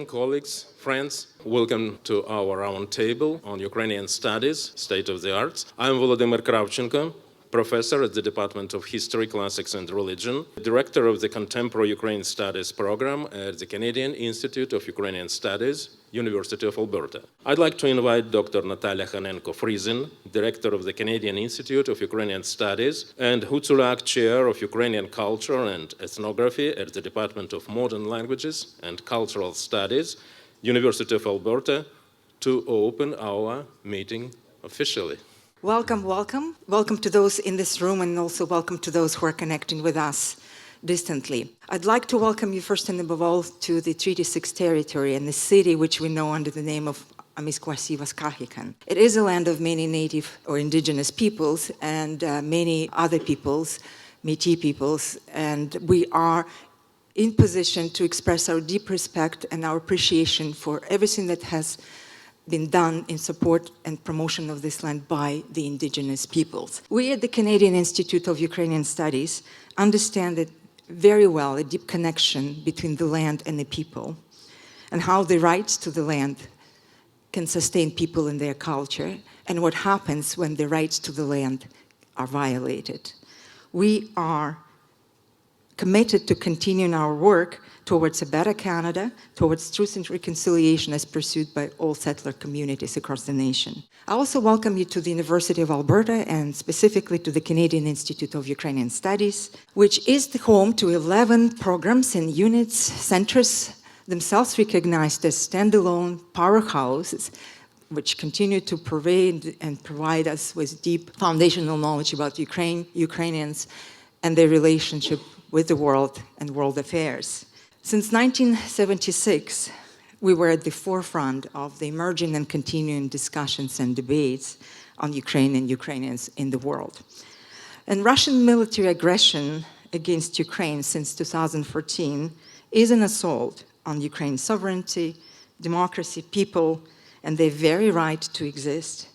Colleagues, friends, welcome to our roundtable on Ukrainian studies, state of the arts. I'm Volodymyr Kravchenko, professor at the Department of History, Classics and Religion, director of the Contemporary Ukrainian Studies program at the Canadian Institute of Ukrainian Studies, University of Alberta. I'd like to invite Dr. Natalia Hanenko-Frisin, director of the Canadian Institute of Ukrainian Studies, and Hutsulak, chair of Ukrainian Culture and Ethnography at the Department of Modern Languages and Cultural Studies, University of Alberta, to open our meeting officially. Welcome, welcome. Welcome to those in this room and also welcome to those who are connecting with us distantly. I'd like to welcome you first and above all to the Treaty 6 territory and the city which we know under the name of Amiskwasi-Vaskahikan. It is a land of many native or indigenous peoples and many other peoples, Métis peoples, and we are in position to express our deep respect and our appreciation for everything that has been done in support and promotion of this land by the indigenous peoples. We at the Canadian Institute of Ukrainian Studies understand that very well a deep connection between the land and the people and how the rights to the land can sustain people in their culture and what happens when the rights to the land are violated. We are committed to continuing our work towards a better Canada, towards truth and reconciliation as pursued by all settler communities across the nation. I also welcome you to the University of Alberta and specifically to the Canadian Institute of Ukrainian Studies, which is the home to 11 programs and units, centers themselves recognized as standalone powerhouses, which continue to pervade and provide us with deep foundational knowledge about Ukrainians and their relationship with the world and world affairs. Since 1976, we were at the forefront of the emerging and continuing discussions and debates on Ukraine and Ukrainians in the world. And Russian military aggression against Ukraine since 2014 is an assault on Ukraine's sovereignty, democracy, people, and their very right to exist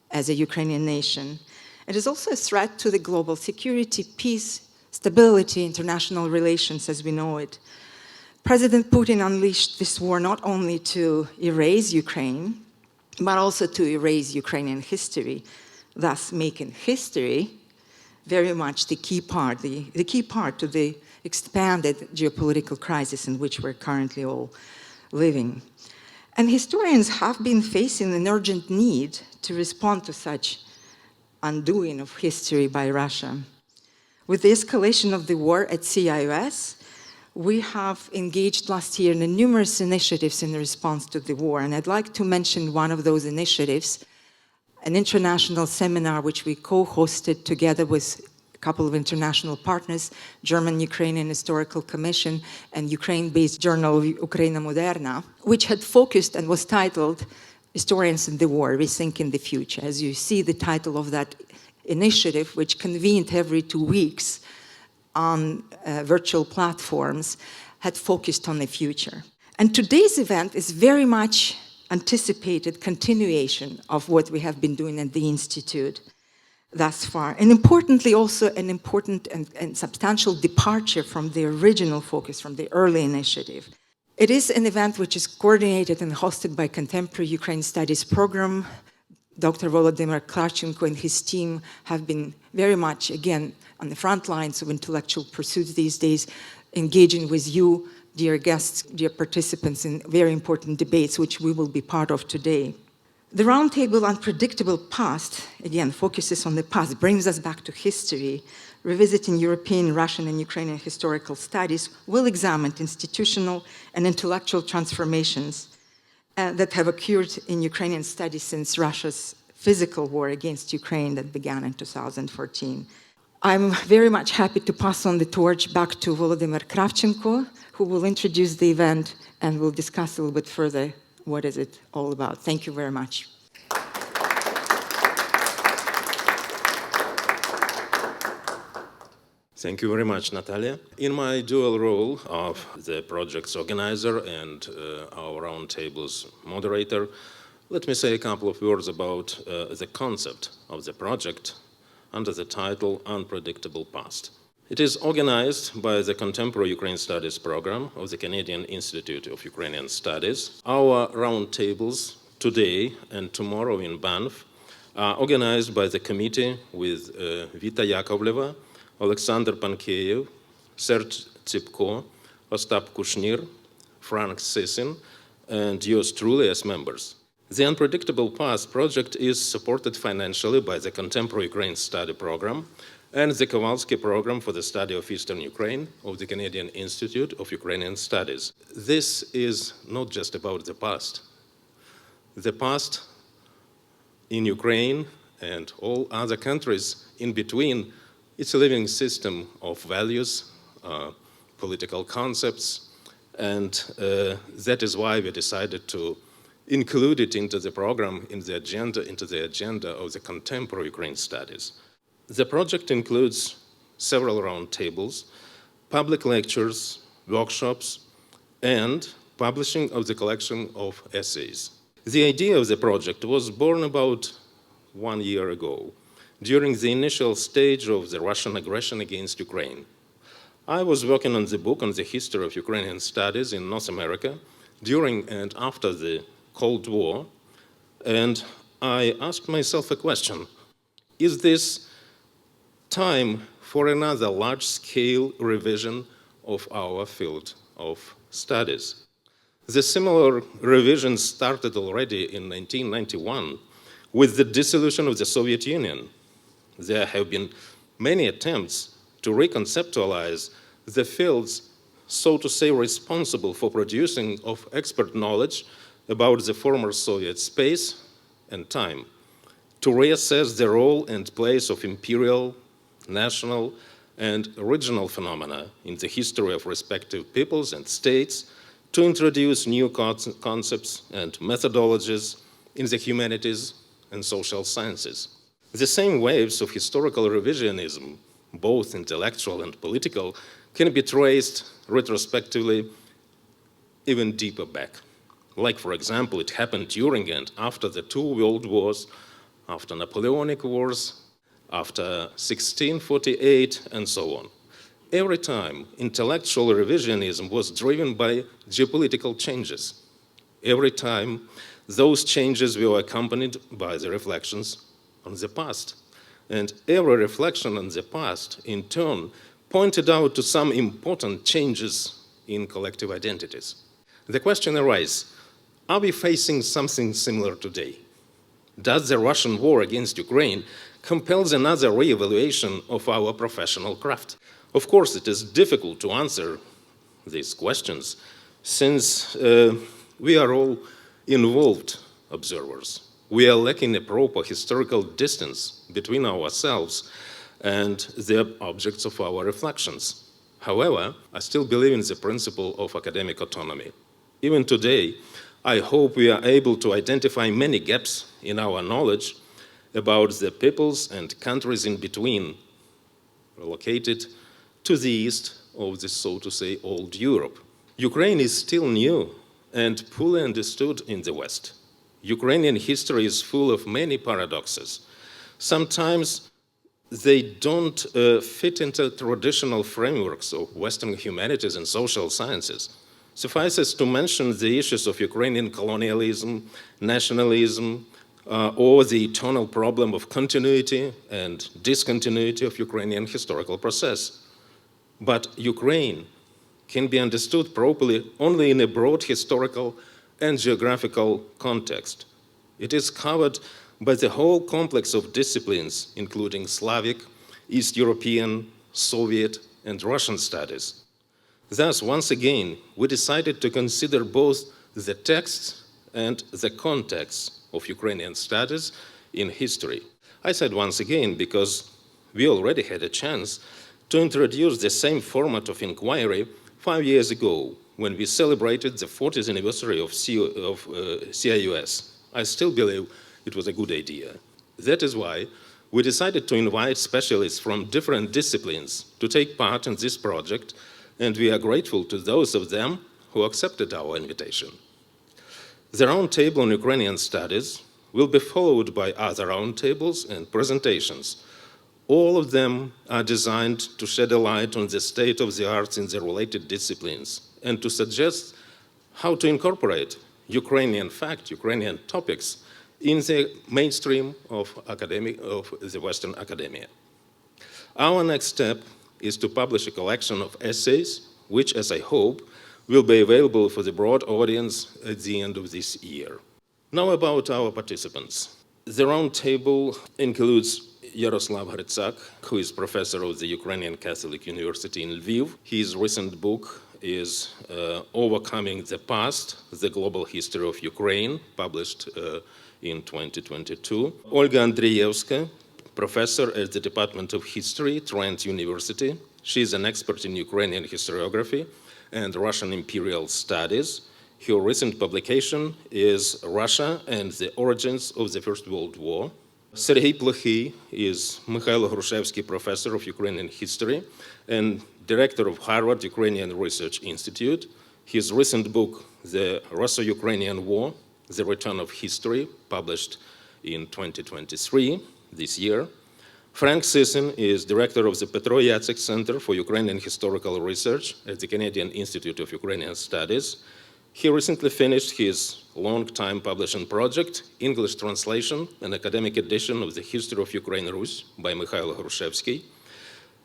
as a Ukrainian nation. It is also a threat to the global security, peace, stability, international relations as we know it. President Putin unleashed this war not only to erase Ukraine, but also to erase Ukrainian history, thus making history very much the key part to the expanded geopolitical crisis in which we're currently all living. And historians have been facing an urgent need to respond to such undoing of history by Russia. With the escalation of the war at CIS, we have engaged last year in numerous initiatives in response to the war, and I'd like to mention one of those initiatives, an international seminar which we co-hosted together with a couple of international partners, German-Ukrainian Historical Commission and Ukraine-based journal Ukraina Moderna, which had focused and was titled Historians in the War, Rethinking the Future. As you see, the title of that initiative, which convened every 2 weeks on virtual platforms, had focused on the future. And today's event is very much anticipated continuation of what we have been doing at the Institute thus far. And importantly, also an important and substantial departure from the original focus, from the early initiative. It is an event which is coordinated and hosted by Contemporary Ukraine Studies program. Dr. Volodymyr Kravchenko and his team have been very much, again, on the front lines of intellectual pursuits these days, engaging with you, dear guests, dear participants, in very important debates, which we will be part of today. The roundtable Unpredictable Past, again, focuses on the past, brings us back to history, revisiting European, Russian, and Ukrainian historical studies, will examine institutional and intellectual transformations that have occurred in Ukrainian studies since Russia's physical war against Ukraine that began in 2014. I'm very much happy to pass on the torch back to Volodymyr Kravchenko, who will introduce the event and will discuss a little bit further what is it all about. Thank you very much. Thank you very much, Natalia. In my dual role of the project's organizer and our roundtable's moderator, let me say a couple of words about the concept of the project under the title Unpredictable Past. It is organized by the Contemporary Ukraine Studies program of the Canadian Institute of Ukrainian Studies. Our roundtables today and tomorrow in Banff are organized by the committee with Vita Yakovleva, Alexander Pankeyev, Serge Tsipko, Ostap Kushnir, Frank Sisin, and yours truly as members. The Unpredictable Past project is supported financially by the Contemporary Ukraine Study program and the Kowalski program for the study of Eastern Ukraine of the Canadian Institute of Ukrainian Studies. This is not just about the past. The past in Ukraine and all other countries in between, it's a living system of values, political concepts, and that is why we decided to include it into the program, into the agenda of the Contemporary Ukraine Studies. The project includes several roundtables, public lectures, workshops, and publishing of the collection of essays. The idea of the project was born about 1 year ago, during the initial stage of the Russian aggression against Ukraine. I was working on the book on the history of Ukrainian studies in North America during and after the Cold War, and I asked myself a question: is this time for another large-scale revision of our field of studies? The similar revision started already in 1991 with the dissolution of the Soviet Union. There have been many attempts to reconceptualize the fields, so to say, responsible for producing of expert knowledge about the former Soviet space and time, to reassess the role and place of imperial, national, and regional phenomena in the history of respective peoples and states, to introduce new concepts and methodologies in the humanities and social sciences. The same waves of historical revisionism, both intellectual and political, can be traced retrospectively even deeper back. Like, for example, it happened during and after the two world wars, after Napoleonic Wars, after 1648, and so on. Every time, intellectual revisionism was driven by geopolitical changes. Every time, those changes were accompanied by the reflections on the past. And every reflection on the past, in turn, pointed out to some important changes in collective identities. The question arises: are we facing something similar today? Does the Russian war against Ukraine compel another re-evaluation of our professional craft? Of course, it is difficult to answer these questions, since we are all involved observers. We are lacking a proper historical distance between ourselves and the objects of our reflections. However, I still believe in the principle of academic autonomy. Even today, I hope we are able to identify many gaps in our knowledge about the peoples and countries in between, located to the east of the, so to say, old Europe. Ukraine is still new and poorly understood in the West. Ukrainian history is full of many paradoxes. Sometimes they don't fit into traditional frameworks of Western humanities and social sciences. Suffices to mention the issues of Ukrainian colonialism, nationalism, or the eternal problem of continuity and discontinuity of Ukrainian historical process. But Ukraine can be understood properly only in a broad historical and geographical context. It is covered by the whole complex of disciplines, including Slavic, East European, Soviet, and Russian studies. Thus, once again, we decided to consider both the texts and the context of Ukrainian studies in history. I said once again because we already had a chance to introduce the same format of inquiry 5 years ago when we celebrated the 40th anniversary of CIUS. I still believe it was a good idea. That is why we decided to invite specialists from different disciplines to take part in this project, and we are grateful to those of them who accepted our invitation. The roundtable on Ukrainian studies will be followed by other roundtables and presentations All of them are designed to shed a light on the state of the arts in the related disciplines and to suggest how to incorporate Ukrainian fact, Ukrainian topics in the mainstream of the Western academia. Our next step is to publish a collection of essays, which, as I hope, will be available for the broad audience at the end of this year. Now about our participants. The round table includes Yaroslav Hrytsak, who is professor of the Ukrainian Catholic University in Lviv. His recent book is Overcoming the Past, the Global History of Ukraine, published in 2022. Olga Andreyevska, professor at the Department of History, Trent University. She is an expert in Ukrainian historiography and Russian imperial studies. Her recent publication is Russia and the Origins of the First World War. Sergei Plokhy is Mikhailo Hrushevsky Professor of Ukrainian History and Director of Harvard Ukrainian Research Institute. His recent book, The Russo-Ukrainian War, The Return of History, published in 2023, this year. Frank Sisson is Director of the Petro Yatsik Center for Ukrainian Historical Research at the Canadian Institute of Ukrainian Studies. He recently finished his long-time publishing project, English translation and academic edition of the History of Ukraine Rus by Mikhailo Hrushevsky.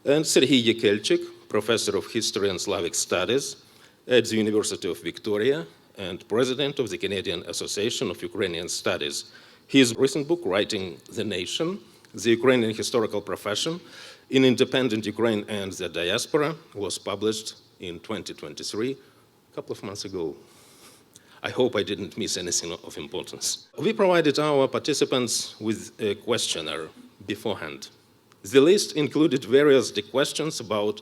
And Serhiy Yekelchik, Professor of History and Slavic Studies at the University of Victoria and President of the Canadian Association of Ukrainian Studies. His recent book, Writing the Nation, The Ukrainian Historical Profession in Independent Ukraine and the Diaspora, was published in 2023, a couple of months ago. I hope I didn't miss anything of importance. We provided our participants with a questionnaire beforehand. The list included various questions about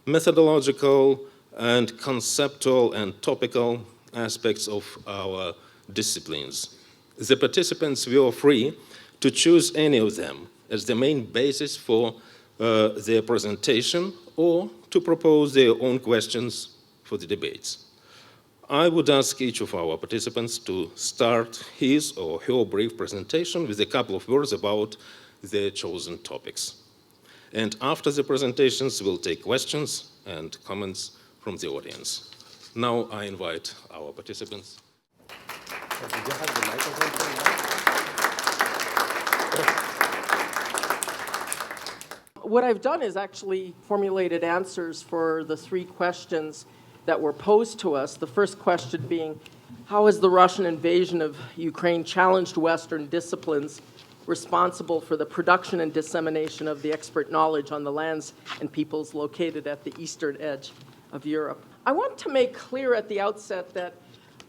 methodological and conceptual and topical aspects of our disciplines. The participants were free to choose any of them as the main basis for their presentation or to propose their own questions for the debates. I would ask each of our participants to start his or her brief presentation with a couple of words about their chosen topics. And after the presentations, we'll take questions and comments from the audience. Now I invite our participants. What I've done is actually formulated answers for the three questions that were posed to us. The first question being, how has the Russian invasion of Ukraine challenged Western disciplines responsible for the production and dissemination of the expert knowledge on the lands and peoples located at the eastern edge of Europe? I want to make clear at the outset that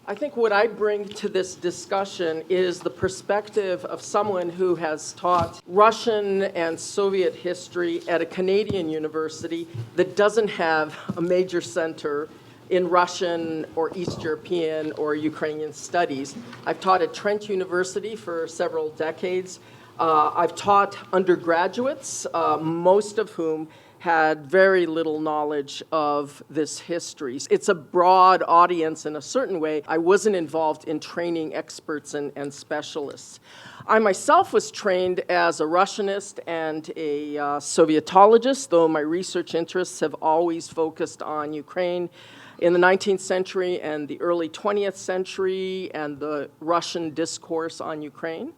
I think what I bring to this discussion is the perspective of someone who has taught Russian and Soviet history at a Canadian university that doesn't have a major center in Russian or East European or Ukrainian studies. I've taught at Trent University for several decades. I've taught undergraduates, most of whom had very little knowledge of this history. It's a broad audience in a certain way. I wasn't involved in training experts and specialists. I myself was trained as a Russianist and a Sovietologist, though my research interests have always focused on Ukraine in the 19th century and the early 20th century and the Russian discourse on Ukraine.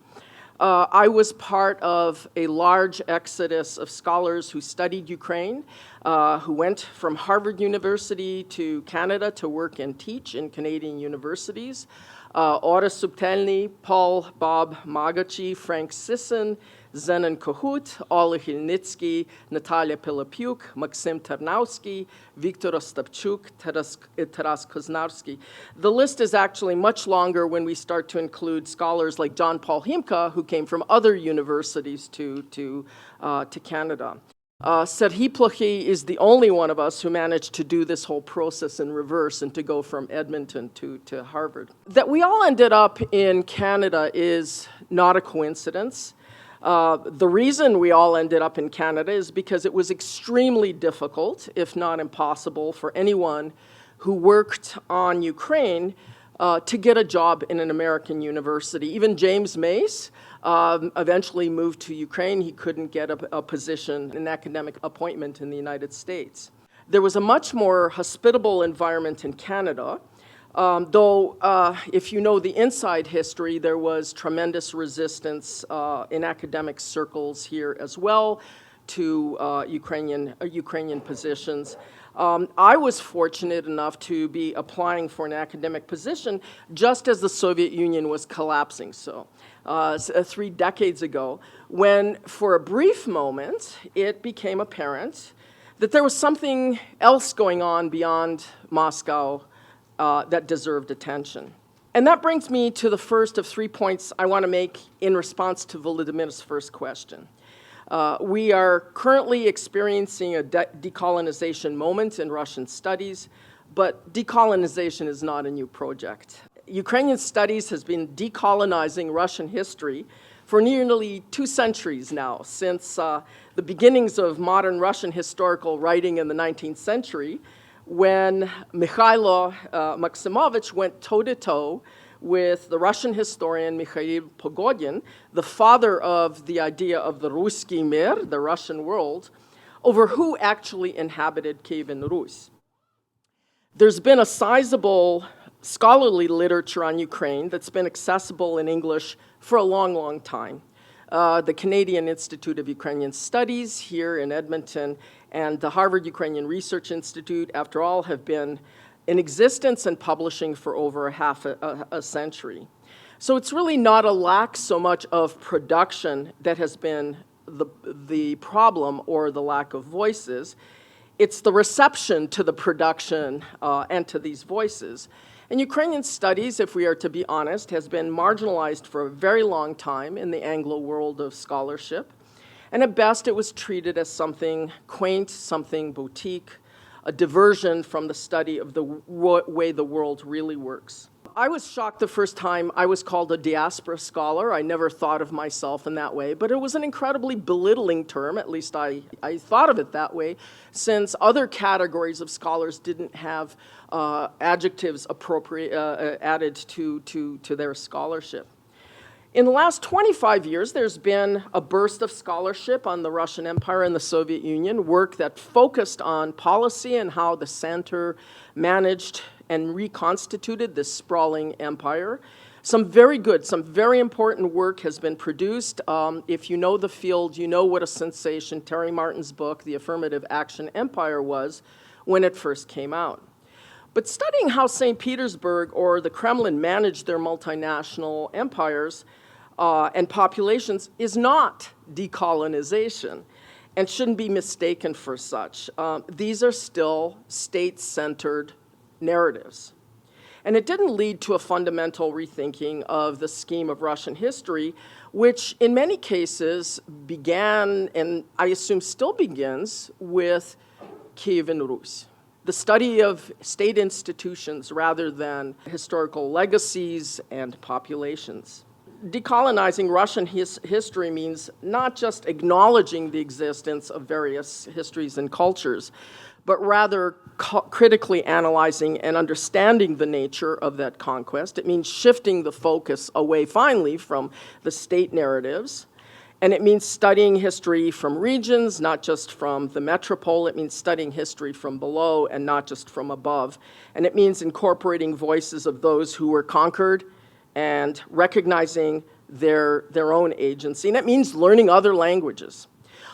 I was part of a large exodus of scholars who studied Ukraine, who went from Harvard University to Canada to work and teach in Canadian universities. Ora Subtelny, Paul Bob Magachi, Frank Sisson, Zenon Kohut, Oleg Hilnitsky, Natalia Pilipyuk, Maxim Tarnowski, Viktor Ostapchuk, Taras Koznarsky. The list is actually much longer when we start to include scholars like John Paul Himka, who came from other universities to Canada. Serhiy Plokhy is the only one of us who managed to do this whole process in reverse and to go from Edmonton to Harvard. That we all ended up in Canada is not a coincidence. The reason we all ended up in Canada is because it was extremely difficult, if not impossible, for anyone who worked on Ukraine to get a job in an American university. Even James Mace eventually moved to Ukraine. He couldn't get a position, an academic appointment in the United States. There was a much more hospitable environment in Canada, though if you know the inside history, there was tremendous resistance in academic circles here as well to Ukrainian positions. I was fortunate enough to be applying for an academic position just as the Soviet Union was collapsing, 3 decades ago, when for a brief moment it became apparent that there was something else going on beyond Moscow that deserved attention. And that brings me to the first of 3 points I want to make in response to Volodymyr's first question. We are currently experiencing a decolonization moment in Russian studies, but decolonization is not a new project. Ukrainian studies has been decolonizing Russian history for nearly 2 centuries now, since the beginnings of modern Russian historical writing in the 19th century, when Mikhailo Maximovich went toe-to-toe with the Russian historian Mikhail Pogodin, the father of the idea of the Ruski Mir, the Russian world, over who actually inhabited Kievan Rus. There's been a sizable scholarly literature on Ukraine that's been accessible in English for a long, long time. The Canadian Institute of Ukrainian Studies here in Edmonton and the Harvard Ukrainian Research Institute, after all, have been in existence and publishing for over half a century. So it's really not a lack so much of production that has been the problem or the lack of voices. It's the reception to the production and to these voices. And Ukrainian studies, if we are to be honest, has been marginalized for a very long time in the Anglo world of scholarship. And at best, it was treated as something quaint, something boutique, a diversion from the study of the way the world really works. I was shocked the first time I was called a diaspora scholar. I never thought of myself in that way, but it was an incredibly belittling term, at least I thought of it that way, since other categories of scholars didn't have adjectives added to their scholarship. In the last 25 years, there's been a burst of scholarship on the Russian Empire and the Soviet Union, work that focused on policy and how the center managed and reconstituted this sprawling empire. Some very good, some very important work has been produced. If you know the field, you know what a sensation Terry Martin's book, The Affirmative Action Empire, was when it first came out. But studying how St. Petersburg or the Kremlin managed their multinational empires and populations is not decolonization and shouldn't be mistaken for such. These are still state-centered narratives. And it didn't lead to a fundamental rethinking of the scheme of Russian history, which in many cases began, and I assume still begins, with Kievan Rus. The study of state institutions rather than historical legacies and populations. Decolonizing Russian history means not just acknowledging the existence of various histories and cultures, but rather critically analyzing and understanding the nature of that conquest. It means shifting the focus away finally from the state narratives. And it means studying history from regions, not just from the metropole. It means studying history from below and not just from above. And it means incorporating voices of those who were conquered and recognizing their own agency. And it means learning other languages.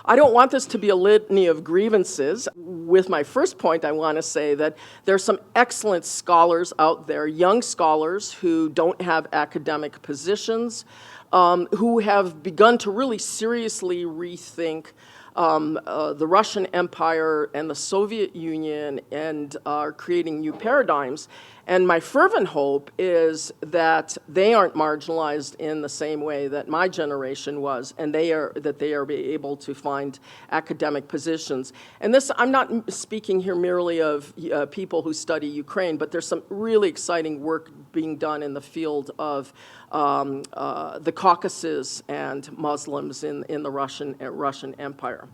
I don't want this to be a litany of grievances. With my first point, I want to say that there are some excellent scholars out there, young scholars who don't have academic positions, who have begun to really seriously rethink the Russian Empire and the Soviet Union and are creating new paradigms. And my fervent hope is that they aren't marginalized in the same way that my generation was, and that they are able to find academic positions. And this, I'm not speaking here merely of people who study Ukraine, but there's some really exciting work being done in the field of the Caucasus and Muslims in the Russian Empire.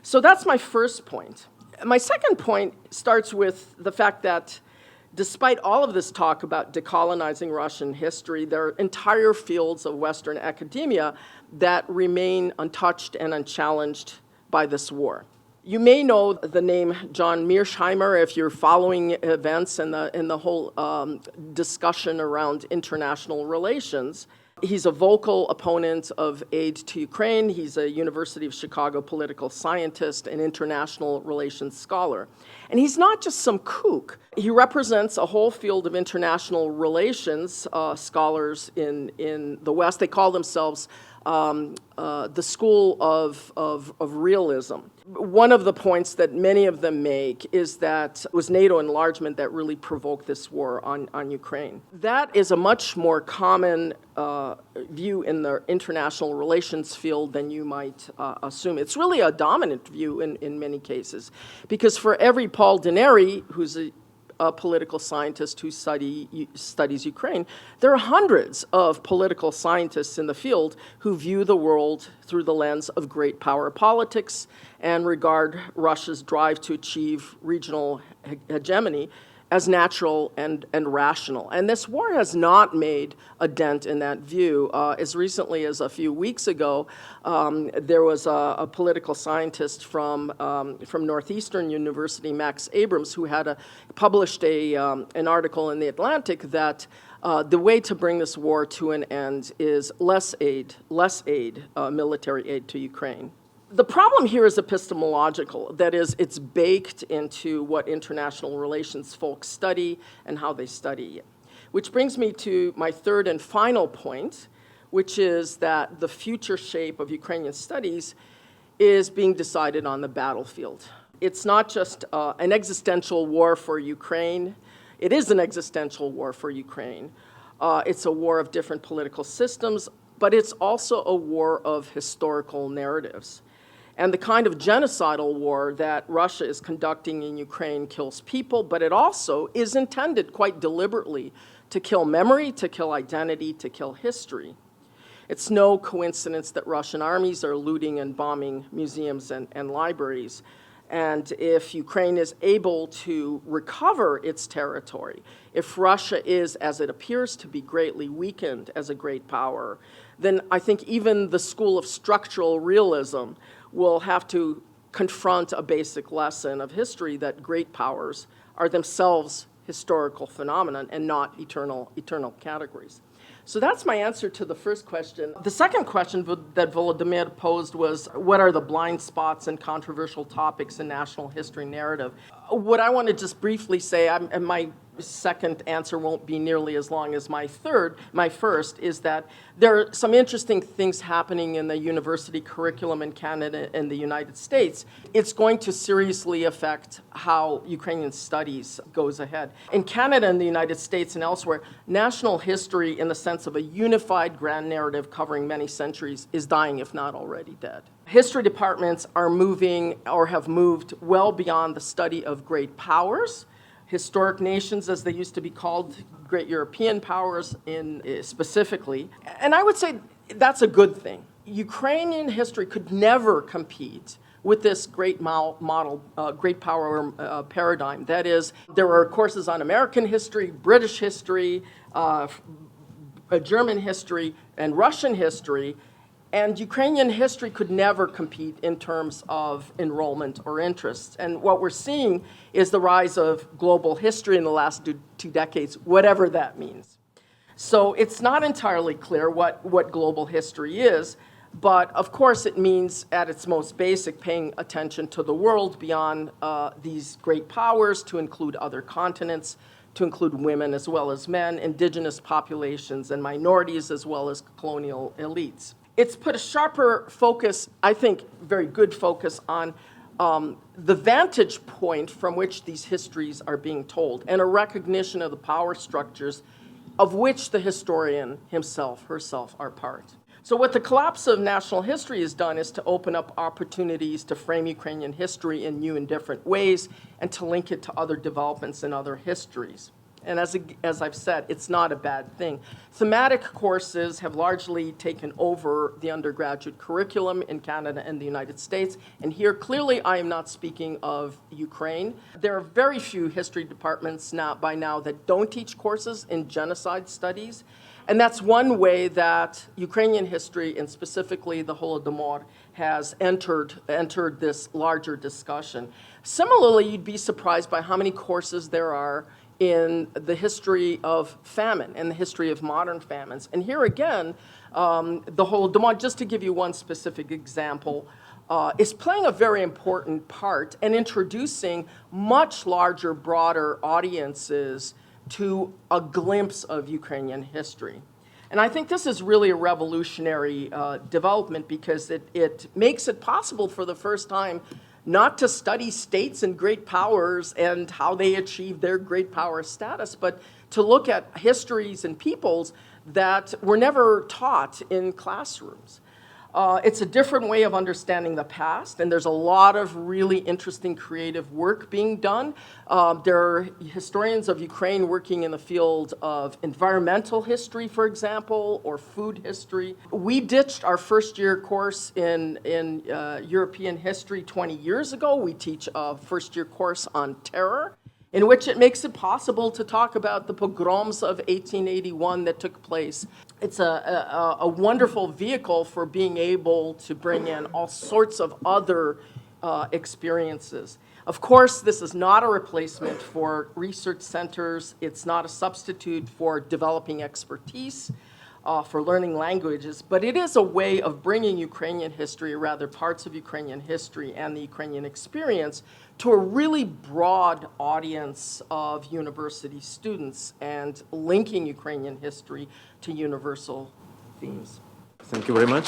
So that's my first point. My second point starts with the fact that Despite all of this talk about decolonizing Russian history, there are entire fields of Western academia that remain untouched and unchallenged by this war. You may know the name John Mearsheimer if you're following events and the whole discussion around international relations. He's a vocal opponent of aid to Ukraine. He's a University of Chicago political scientist and international relations scholar. And he's not just some kook. He represents a whole field of international relations scholars in the West. They call themselves the school of realism. One of the points that many of them make is that it was NATO enlargement that really provoked this war on Ukraine. That is a much more common view in the international relations field than you might assume. It's really a dominant view in many cases, because for every Paul Deneri, who's a political scientist who studies Ukraine, there are hundreds of political scientists in the field who view the world through the lens of great power politics and regard Russia's drive to achieve regional hegemony as natural and rational. And this war has not made a dent in that view. As recently as a few weeks ago, there was a political scientist from Northeastern University, Max Abrams, who had published an article in The Atlantic that the way to bring this war to an end is less aid, military aid to Ukraine. The problem here is epistemological. That is, it's baked into what international relations folks study and how they study it. Which brings me to my third and final point, which is that the future shape of Ukrainian studies is being decided on the battlefield. It's not just an existential war for Ukraine. It is an existential war for Ukraine. It's a war of different political systems, but it's also a war of historical narratives. And the kind of genocidal war that Russia is conducting in Ukraine kills people, but it also is intended quite deliberately to kill memory, to kill identity, to kill history. It's no coincidence that Russian armies are looting and bombing museums and libraries. And if Ukraine is able to recover its territory, if Russia is, as it appears to be, greatly weakened as a great power, then I think even the school of structural realism will have to confront a basic lesson of history that great powers are themselves historical phenomenon and not eternal categories. So that's my answer to the first question. The second question that Volodymyr posed was, what are the blind spots and controversial topics in national history narrative? What I want to just briefly say, and my second answer won't be nearly as long as my first, is that there are some interesting things happening in the university curriculum in Canada and the United States. It's going to seriously affect how Ukrainian studies goes ahead. In Canada and the United States and elsewhere, national history in the sense of a unified grand narrative covering many centuries is dying, if not already dead. History departments are moving or have moved well beyond the study of great powers, historic nations, as they used to be called, great European powers specifically. And I would say that's a good thing. Ukrainian history could never compete with this great great power paradigm. That is, there are courses on American history, British history, German history, and Russian history. And Ukrainian history could never compete in terms of enrollment or interests. And what we're seeing is the rise of global history in the last 2 decades, whatever that means. So it's not entirely clear what global history is, but of course it means at its most basic paying attention to the world beyond these great powers, to include other continents, to include women as well as men, indigenous populations and minorities as well as colonial elites. It's put a sharper focus, I think very good focus, on the vantage point from which these histories are being told and a recognition of the power structures of which the historian herself are part. So what the collapse of national history has done is to open up opportunities to frame Ukrainian history in new and different ways and to link it to other developments in other histories. And as I've said, it's not a bad thing. Thematic courses have largely taken over the undergraduate curriculum in Canada and the United States. And here, clearly, I am not speaking of Ukraine. There are very few history departments by now that don't teach courses in genocide studies. And that's one way that Ukrainian history, and specifically the Holodomor, has entered this larger discussion. Similarly, you'd be surprised by how many courses there are in the history of famine and the history of modern famines. And here again, the Holodomor, just to give you one specific example, is playing a very important part and introducing much larger, broader audiences to a glimpse of Ukrainian history. And I think this is really a revolutionary development because it makes it possible for the first time not to study states and great powers and how they achieved their great power status, but to look at histories and peoples that were never taught in classrooms. It's a different way of understanding the past, and there's a lot of really interesting creative work being done. There are historians of Ukraine working in the field of environmental history, for example, or food history. We ditched our first-year course in European history 20 years ago. We teach a first-year course on terror, in which it makes it possible to talk about the pogroms of 1881 that took place. It's a wonderful vehicle for being able to bring in all sorts of other experiences. Of course, this is not a replacement for research centers. It's not a substitute for developing expertise, for learning languages, but it is a way of bringing Ukrainian history, or rather parts of Ukrainian history and the Ukrainian experience, to a really broad audience of university students and linking Ukrainian history to universal themes. Thank you very much.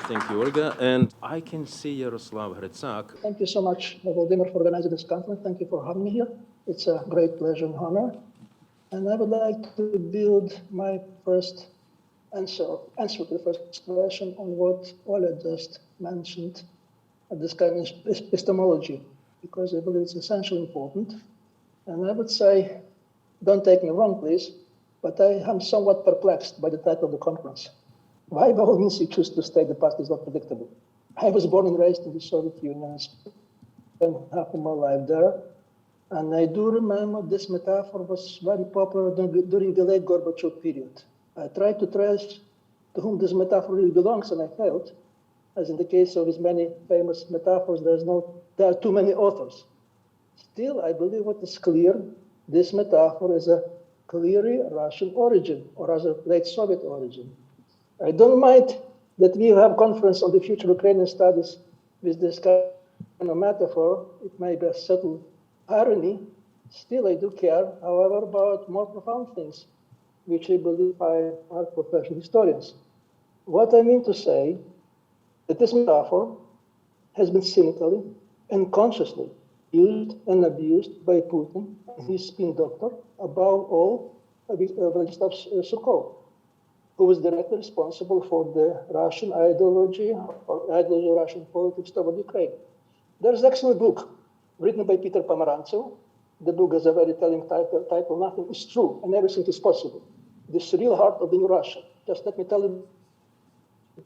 Thank you, Olga. And I can see Yaroslav Hrytsak. Thank you so much, Vladimir, for organizing this conference. Thank you for having me here. It's a great pleasure and honor. And I would like to build my first answer to the first question on what Ola just mentioned, this kind of epistemology, because I believe it's essentially important. And I would say, don't take me wrong, please, but I am somewhat perplexed by the title of the conference. Why, by all means, you choose to state the past is not predictable? I was born and raised in the Soviet Union and spent half of my life there. And I do remember this metaphor was very popular during the late Gorbachev period. I tried to trace to whom this metaphor really belongs, and I failed. As in the case of his many famous metaphors, there are too many authors. Still, I believe what is clear, this metaphor is a clearly Russian origin, or rather late Soviet origin. I don't mind that we have a conference on the future of Ukrainian studies with this kind of metaphor. It may be a subtle irony. Still, I do care, however, about more profound things, which I believe are professional historians. What I mean to say, that this metaphor has been cynically and consciously used and abused by Putin and his spin doctor, above all, Vladislav Sukhov, who was directly responsible for the Russian ideology or ideology of Russian politics toward Ukraine. There's an excellent book written by Peter Pomerantsev. The book has a very telling title, Nothing is True and Everything is Possible. The Surreal Heart of the New Russia. Just let me tell you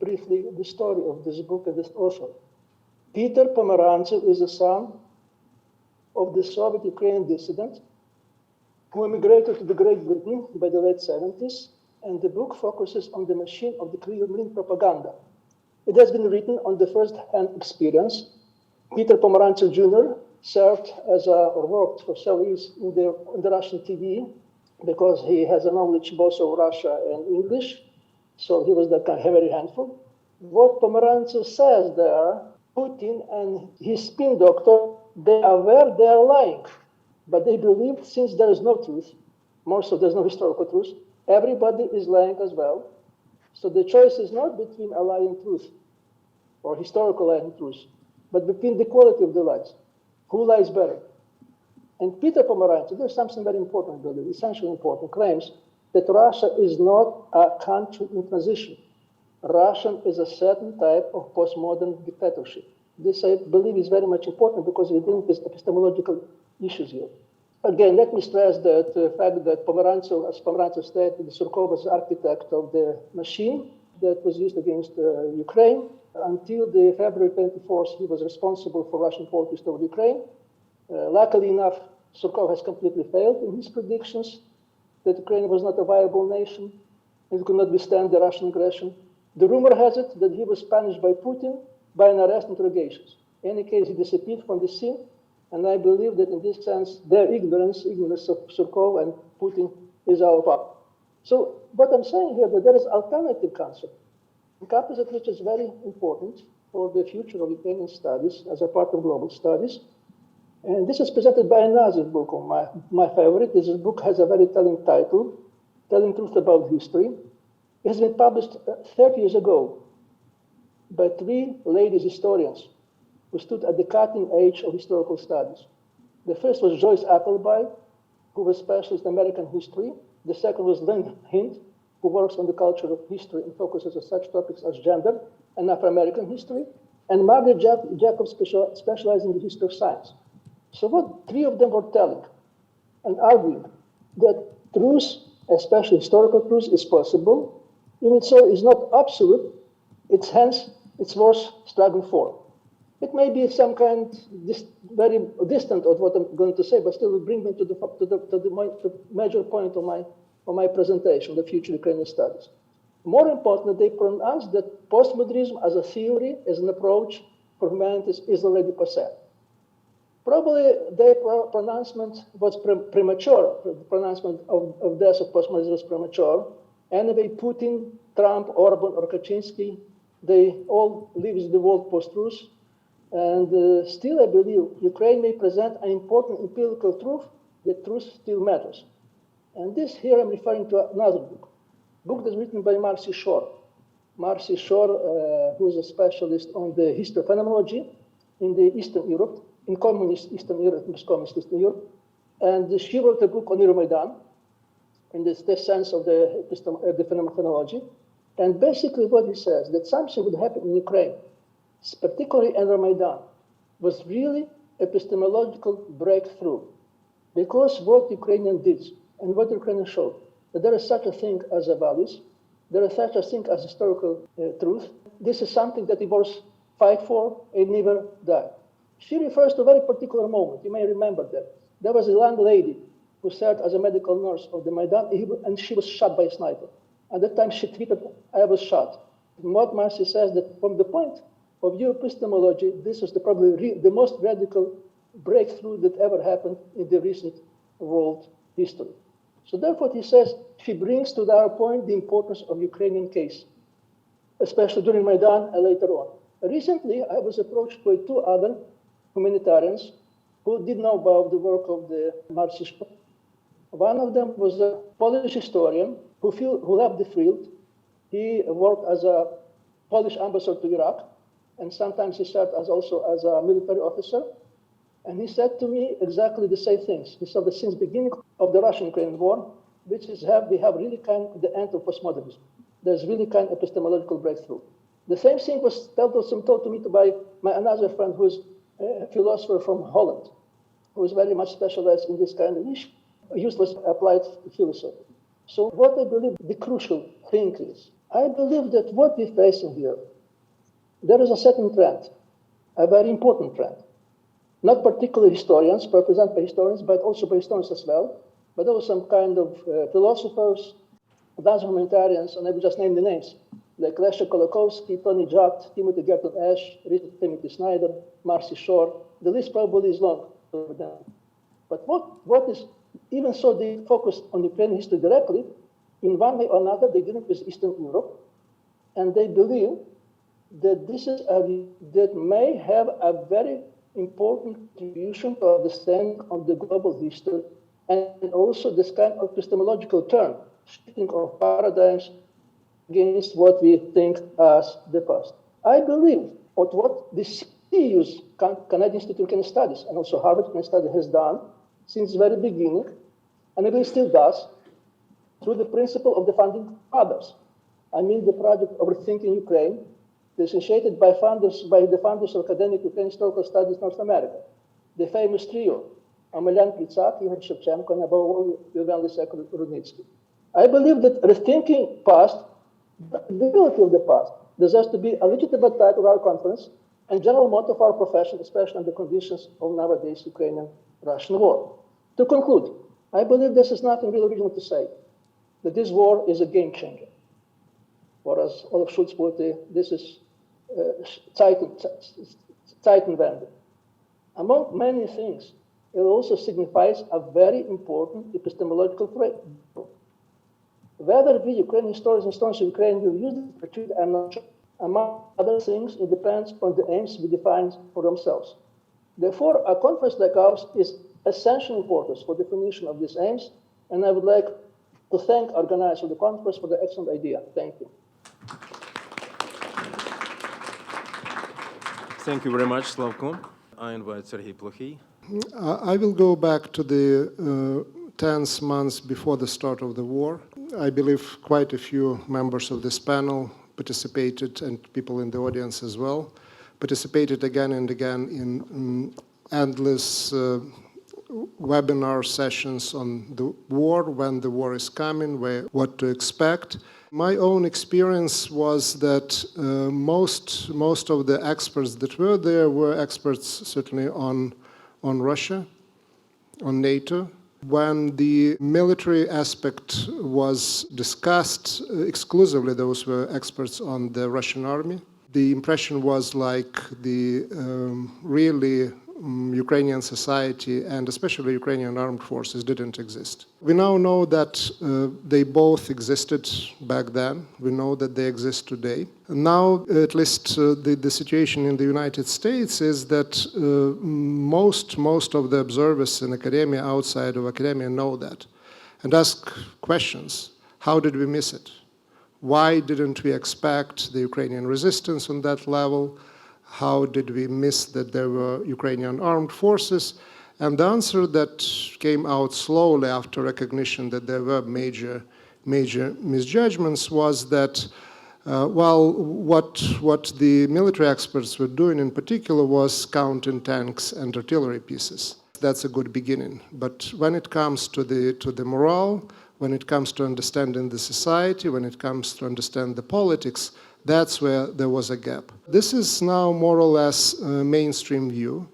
briefly the story of this book and this author. Peter Pomerantsev is the son of the Soviet Ukrainian dissident who immigrated to the Great Britain by the late 70s, and the book focuses on the machine of the Kremlin propaganda. It has been written on the first-hand experience. Peter Pomerantsev Jr. served or worked for several years in the Russian TV because he has a knowledge both of Russia and English, so he was that kind of very handful. What Pomerantsev says there, Putin and his spin doctor, they are aware they are lying, but they believe since there is no truth, more so there's no historical truth, everybody is lying as well. So the choice is not between a lie and truth or historical lie and truth, but between the quality of the lies. Who lies better? And Peter Pomerantsev, there's something very important, essentially important, claims that Russia is not a country in transition. Russia is a certain type of postmodern dictatorship. This, I believe, is very much important because we're dealing with epistemological issues here. Again, let me stress that the fact that Pomerantsev, as Pomerantsev stated, Surkov was the architect of the machine that was used against Ukraine. Until the February 24th, he was responsible for Russian politics toward Ukraine. Luckily enough, Surkov has completely failed in his predictions that Ukraine was not a viable nation and could not withstand the Russian aggression. The rumor has it that he was punished by Putin by an arrest interrogations. In any case, he disappeared from the scene, and I believe that in this sense, their ignorance of Surkov and Putin is our fault. So what I'm saying here, that there is alternative concept, a concept which is very important for the future of Ukrainian studies as a part of global studies. And this is presented by another book of my favorite. This book has a very telling title, Telling Truth About History. It has been published 30 years ago by three ladies historians who stood at the cutting edge of historical studies. The first was Joyce Appleby, who was specialist in American history. The second was Lynn Hint, who works on the culture of history and focuses on such topics as gender and Afro-American history. And Margaret Jacobs specialized in the history of science. So what three of them were telling and arguing that truth, especially historical truth, is possible, even so is not absolute, it's worth struggling for. It may be some kind very distant of what I'm going to say, but still will bring me to the major point of my presentation, the future Ukrainian studies. More importantly, they pronounced that postmodernism as a theory, as an approach for humanities is already passé. Probably their pronouncement was premature. The pronouncement of death of postmodernism was premature. Anyway, Putin, Trump, Orban, or Kaczynski, they all live in the world post-truth. And still, I believe Ukraine may present an important empirical truth that truth still matters. And this here I'm referring to another book that's written by Marcy Shore. Marcy Shore, who is a specialist on the history of phenomenology in the Eastern Europe, in communist Eastern Europe, communist Eastern Europe. And she wrote a book on Euromaidan in this sense of the phenomenology. And basically what he says, that something would happen in Ukraine, particularly in Euromaidan, was really epistemological breakthrough. Because what Ukrainian did and what Ukrainian showed, that there is such a thing as a values, there is such a thing as historical truth. This is something that he was fight for and never die. She refers to a very particular moment. You may remember that. There was a young lady who served as a medical nurse of the Maidan, and she was shot by a sniper. At that time, she tweeted, "I was shot." And what Marcy says that from the point of view of epistemology, this is probably the most radical breakthrough that ever happened in the recent world history. So therefore, he says, she brings to our point the importance of Ukrainian case, especially during Maidan and later on. Recently, I was approached by two other humanitarians who did know about the work of the Marcy Shore. One of them was a Polish historian who left the field. He worked as a Polish ambassador to Iraq, and sometimes he served also as a military officer. And he said to me exactly the same things. He said that since the beginning of the Russian-Ukrainian war, we have really kind of the end of postmodernism. There's really kind of epistemological breakthrough. The same thing was told to me by another friend who is a philosopher from Holland, who is very much specialized in this kind of issue, useless applied philosophy. So what I believe the crucial thing is, I believe that what we're facing here, there is a certain trend, a very important trend. Not particularly historians, represented by historians, but also by historians as well, but also some kind of philosophers, advanced humanitarians, and I will just name the names, like Leszek Kolakowski, Tony Judd, Timothy Gerton Ash, Richard Timothy Snyder, Marcy Shore. The list probably is long for them. But what is, even so they focused on Ukrainian history directly, in one way or another they didn't with Eastern Europe, and they believe that this is that may have a very important contribution to understanding of the global history, and also this kind of epistemological turn, shifting of paradigms against what we think as the past. I believe what the CEU's Canadian Institute of Ukrainian Studies and also Harvard Ukrainian Studies has done since the very beginning, and it still does, through the principle of the founding fathers. I mean the project of Rethinking Ukraine, initiated by the founders of academic Ukrainian historical studies North America, the famous trio, Amelan Pritsak, Ivan Shevchenko, and above all, Ivan Lysek Rudnitsky. I believe that rethinking past, the ability of the past, deserves to be a legitimate title of our conference and general motto of our profession, especially under the conditions of nowadays Ukrainian-Russian war. To conclude, I believe this is nothing really original to say, that this war is a game changer. Or as Olaf Schulz put it, this is Zeitenwende. Among many things, it also signifies a very important epistemological breakthrough. Whether we Ukrainian historians and students of Ukraine will use this opportunity, I'm not sure. Among other things, it depends on the aims we define for themselves. Therefore, a conference like ours is essential importance for definition of these aims, and I would like to thank organizers of the conference for the excellent idea. Thank you. Thank you very much, Slavko. I invite Sergei Plokhy. I will go back to the tense months before the start of the war. I believe quite a few members of this panel participated, and people in the audience as well, participated again and again in endless webinar sessions on the war, when the war is coming, what to expect. My own experience was that most of the experts that were there were experts certainly on Russia, on NATO. When the military aspect was discussed, exclusively those were experts on the Russian army. The impression was like the really Ukrainian society and especially Ukrainian armed forces didn't exist. We now know that they both existed back then. We know that they exist today. Now, at least the situation in the United States is that most of the observers in academia, outside of academia, know that and ask questions. How did we miss it? Why didn't we expect the Ukrainian resistance on that level? How did we miss that there were Ukrainian armed forces? And the answer that came out slowly after recognition that there were major misjudgments was that, what the military experts were doing in particular was counting tanks and artillery pieces. That's a good beginning. But when it comes to the morale, when it comes to understanding the society, when it comes to understand the politics, that's where there was a gap. This is now more or less a mainstream view,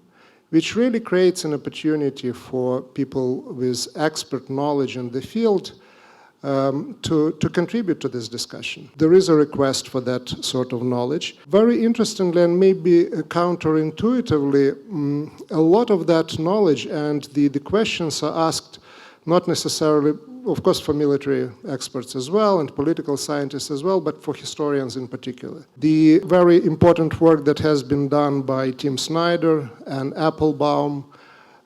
which really creates an opportunity for people with expert knowledge in the field to contribute to this discussion. There is a request for that sort of knowledge. Very interestingly, and maybe counterintuitively, a lot of that knowledge and the questions are asked not necessarily, of course, for military experts as well and political scientists as well, but for historians in particular. The very important work that has been done by Tim Snyder and Applebaum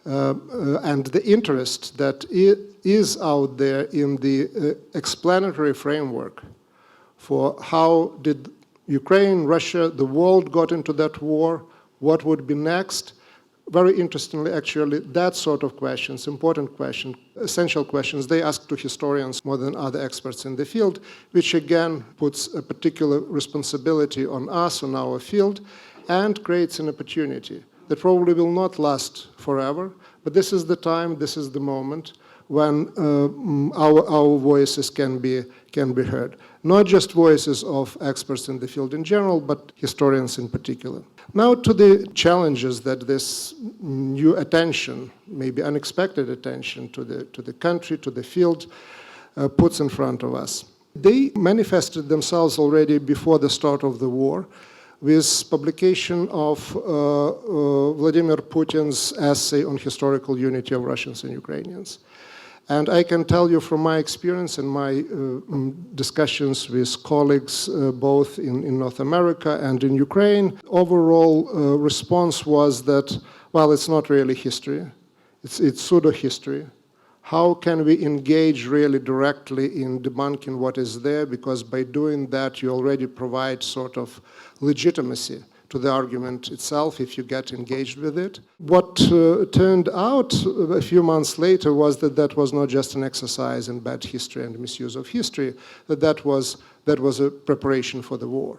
and the interest that is out there in the explanatory framework for how did Ukraine, Russia, the world got into that war, what would be next. Very interestingly, actually, that sort of questions, important questions, essential questions, they ask to historians more than other experts in the field, which again puts a particular responsibility on us, on our field, and creates an opportunity that probably will not last forever, but this is the time, this is the moment when our voices can be heard. Not just voices of experts in the field in general, but historians in particular. Now to the challenges that this new attention, maybe unexpected attention to the country, to the field, puts in front of us. They manifested themselves already before the start of the war with publication of Vladimir Putin's essay on historical unity of Russians and Ukrainians. And I can tell you from my experience and my discussions with colleagues both in North America and in Ukraine, overall response was that, well, it's not really history, it's pseudo-history. How can we engage really directly in debunking what is there? Because by doing that, you already provide sort of legitimacy to the argument itself if you get engaged with it. What turned out a few months later was that that was not just an exercise in bad history and misuse of history, that was a preparation for the war.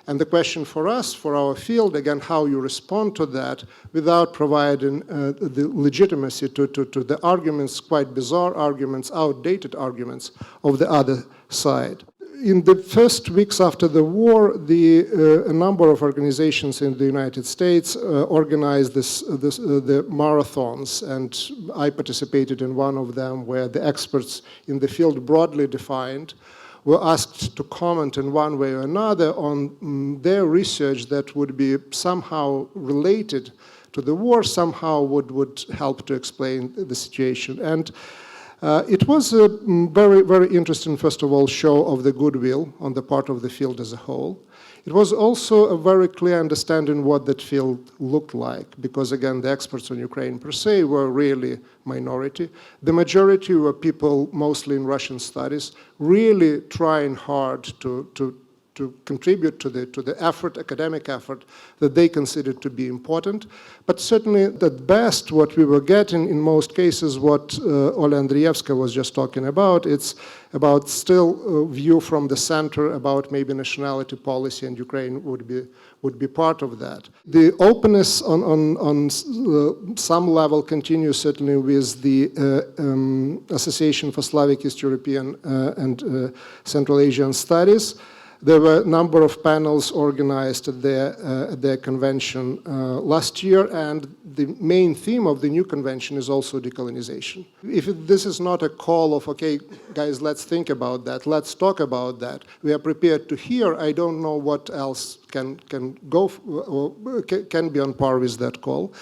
And the question for us, for our field, again, how you respond to that without providing the legitimacy to the arguments, quite bizarre arguments, outdated arguments of the other side. In the first weeks after the war, a number of organizations in the United States organized the marathons, and I participated in one of them where the experts in the field, broadly defined, were asked to comment in one way or another on their research that would be somehow related to the war, somehow would help to explain the situation. And it was a very, very interesting, first of all, show of the goodwill on the part of the field as a whole. It was also a very clear understanding what that field looked like, because again, the experts on Ukraine per se were really minority. The majority were people, mostly in Russian studies, really trying hard to contribute to the effort, academic effort, that they considered to be important. But certainly, at best, what we were getting in most cases, what Ola Andrievska was just talking about, it's about still a view from the center about maybe nationality policy, and Ukraine would be part of that. The openness on some level continues certainly with the Association for Slavic East European and Central Asian Studies. There were a number of panels organized at their convention last year, and the main theme of the new convention is also decolonization. If this is not a call of, okay, guys, let's think about that, let's talk about that, we are prepared to hear, I don't know what else can be on par with that call.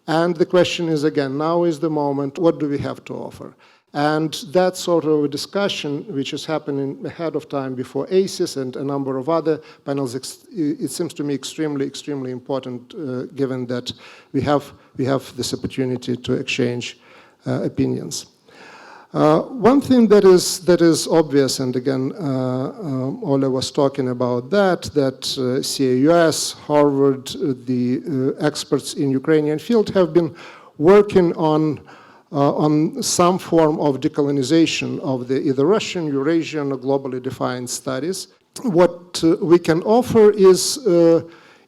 And the question is, again, now is the moment, what do we have to offer? And that sort of a discussion, which is happening ahead of time before ACES and a number of other panels, it seems to me extremely, extremely important, given that we have this opportunity to exchange opinions. One thing that is obvious, and again, Ola was talking about that CAUS, Harvard, the experts in Ukrainian field have been working on some form of decolonization of the either Russian, Eurasian, or globally defined studies. What we can offer is,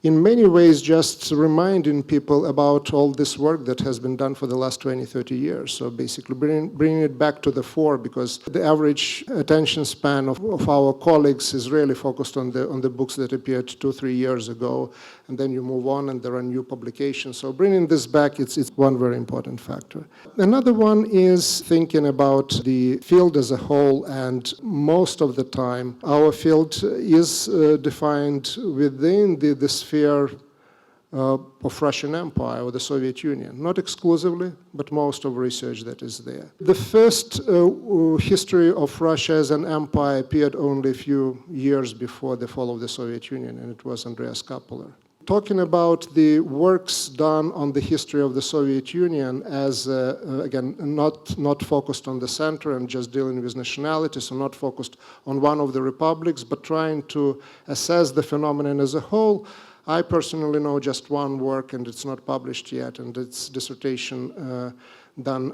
in many ways, just reminding people about all this work that has been done for the last 20, 30 years. So basically bringing it back to the fore, because the average attention span of our colleagues is really focused on the books that appeared 2, 3 years ago, and then you move on and there are new publications. So bringing this back, it's one very important factor. Another one is thinking about the field as a whole, and most of the time our field is defined within the sphere of Russian Empire or the Soviet Union. Not exclusively, but most of research that is there. The first history of Russia as an empire appeared only a few years before the fall of the Soviet Union, and it was Andreas Kappeler. Talking about the works done on the history of the Soviet Union as, again, not focused on the center and just dealing with nationality, so not focused on one of the republics, but trying to assess the phenomenon as a whole. I personally know just one work, and it's not published yet, and it's dissertation done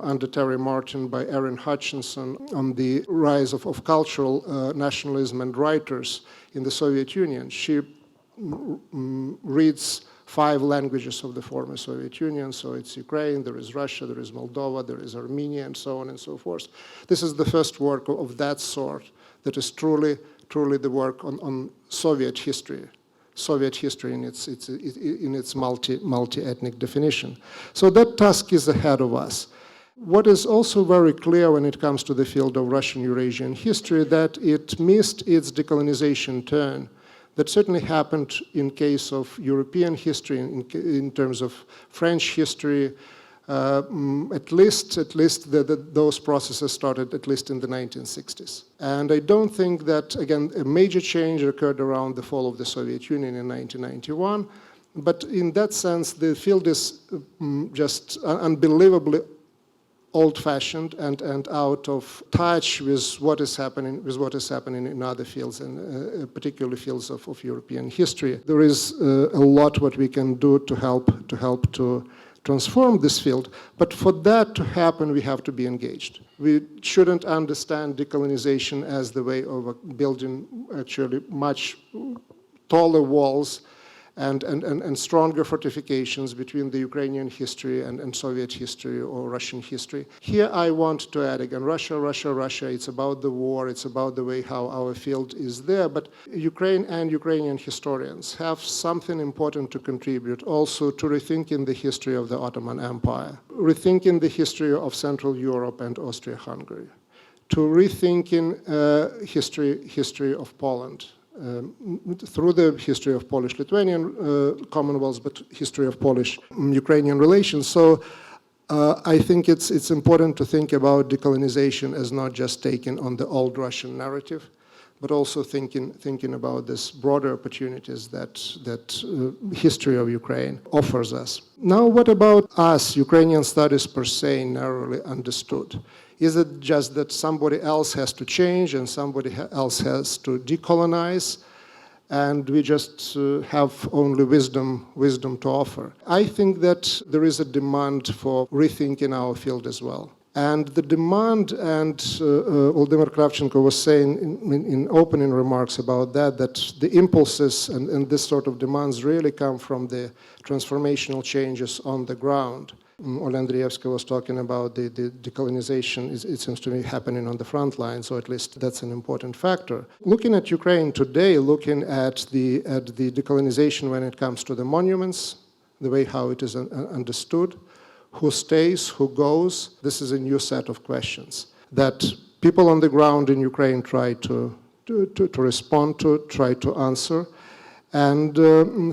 under Terry Martin by Erin Hutchinson on the rise of cultural nationalism and writers in the Soviet Union. She reads 5 languages of the former Soviet Union, so it's Ukraine, there is Russia, there is Moldova, there is Armenia, and so on and so forth. This is the first work of that sort that is truly the work on Soviet history in its multi-ethnic definition. So that task is ahead of us. What is also very clear when it comes to the field of Russian Eurasian history, that it missed its decolonization turn. That certainly happened in case of European history, in terms of French history. At least those processes started at least in the 1960s. And I don't think that, again, a major change occurred around the fall of the Soviet Union in 1991. But in that sense, the field is just unbelievably old-fashioned and out of touch with what is happening in other fields, and particularly fields of European history. There is a lot what we can do to help to transform this field. But for that to happen, we have to be engaged. We shouldn't understand decolonization as the way of building actually much taller walls and stronger fortifications between the Ukrainian history and Soviet history or Russian history. Here I want to add again, Russia, it's about the war, it's about the way how our field is there, but Ukraine and Ukrainian historians have something important to contribute also to rethinking the history of the Ottoman Empire, rethinking the history of Central Europe and Austria-Hungary, to rethinking history of Poland, through the history of Polish-Lithuanian Commonwealths, but history of Polish-Ukrainian relations. So I think it's important to think about decolonization as not just taking on the old Russian narrative, but also thinking about this broader opportunities that history of Ukraine offers us. Now, what about us, Ukrainian studies per se, narrowly understood? Is it just that somebody else has to change and somebody else has to decolonize, and we just have only wisdom to offer? I think that there is a demand for rethinking our field as well. And the demand, and Volodymyr Kravchenko was saying in opening remarks about that the impulses and this sort of demands really come from the transformational changes on the ground. Ola Andrievska was talking about the decolonization, it seems to be happening on the front line, so at least that's an important factor. Looking at Ukraine today, looking at the decolonization when it comes to the monuments, the way how it is understood, who stays, who goes, this is a new set of questions that people on the ground in Ukraine try to respond to, try to answer. And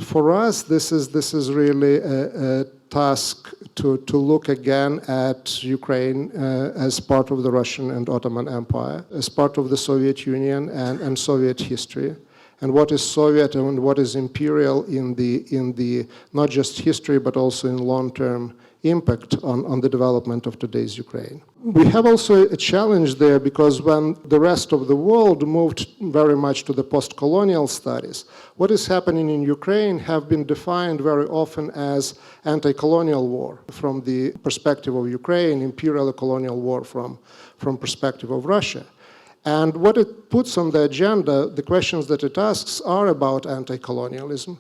for us, this is really a task to look again at Ukraine as part of the Russian and Ottoman Empire, as part of the Soviet Union and Soviet history, and what is Soviet and what is imperial in the not just history but also in long-term impact on the development of today's Ukraine. We have also a challenge there because when the rest of the world moved very much to the post-colonial studies, what is happening in Ukraine have been defined very often as anti-colonial war from the perspective of Ukraine, imperial colonial war from perspective of Russia. And what it puts on the agenda, the questions that it asks are about anti-colonialism,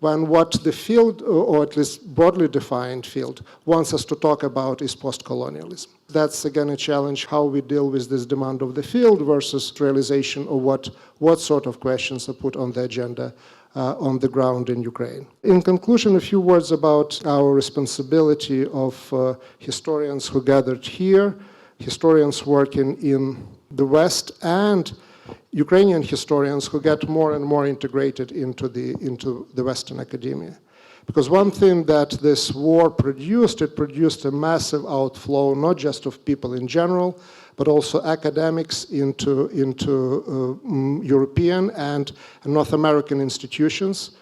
when what the field, or at least broadly defined field, wants us to talk about is post-colonialism. That's again a challenge, how we deal with this demand of the field versus realization of what sort of questions are put on the agenda on the ground in Ukraine. In conclusion, a few words about our responsibility of historians who gathered here, historians working in the West, and Ukrainian historians who get more and more integrated into the Western academia. Because one thing that this war produced, it produced a massive outflow, not just of people in general, but also academics into European and North American institutions.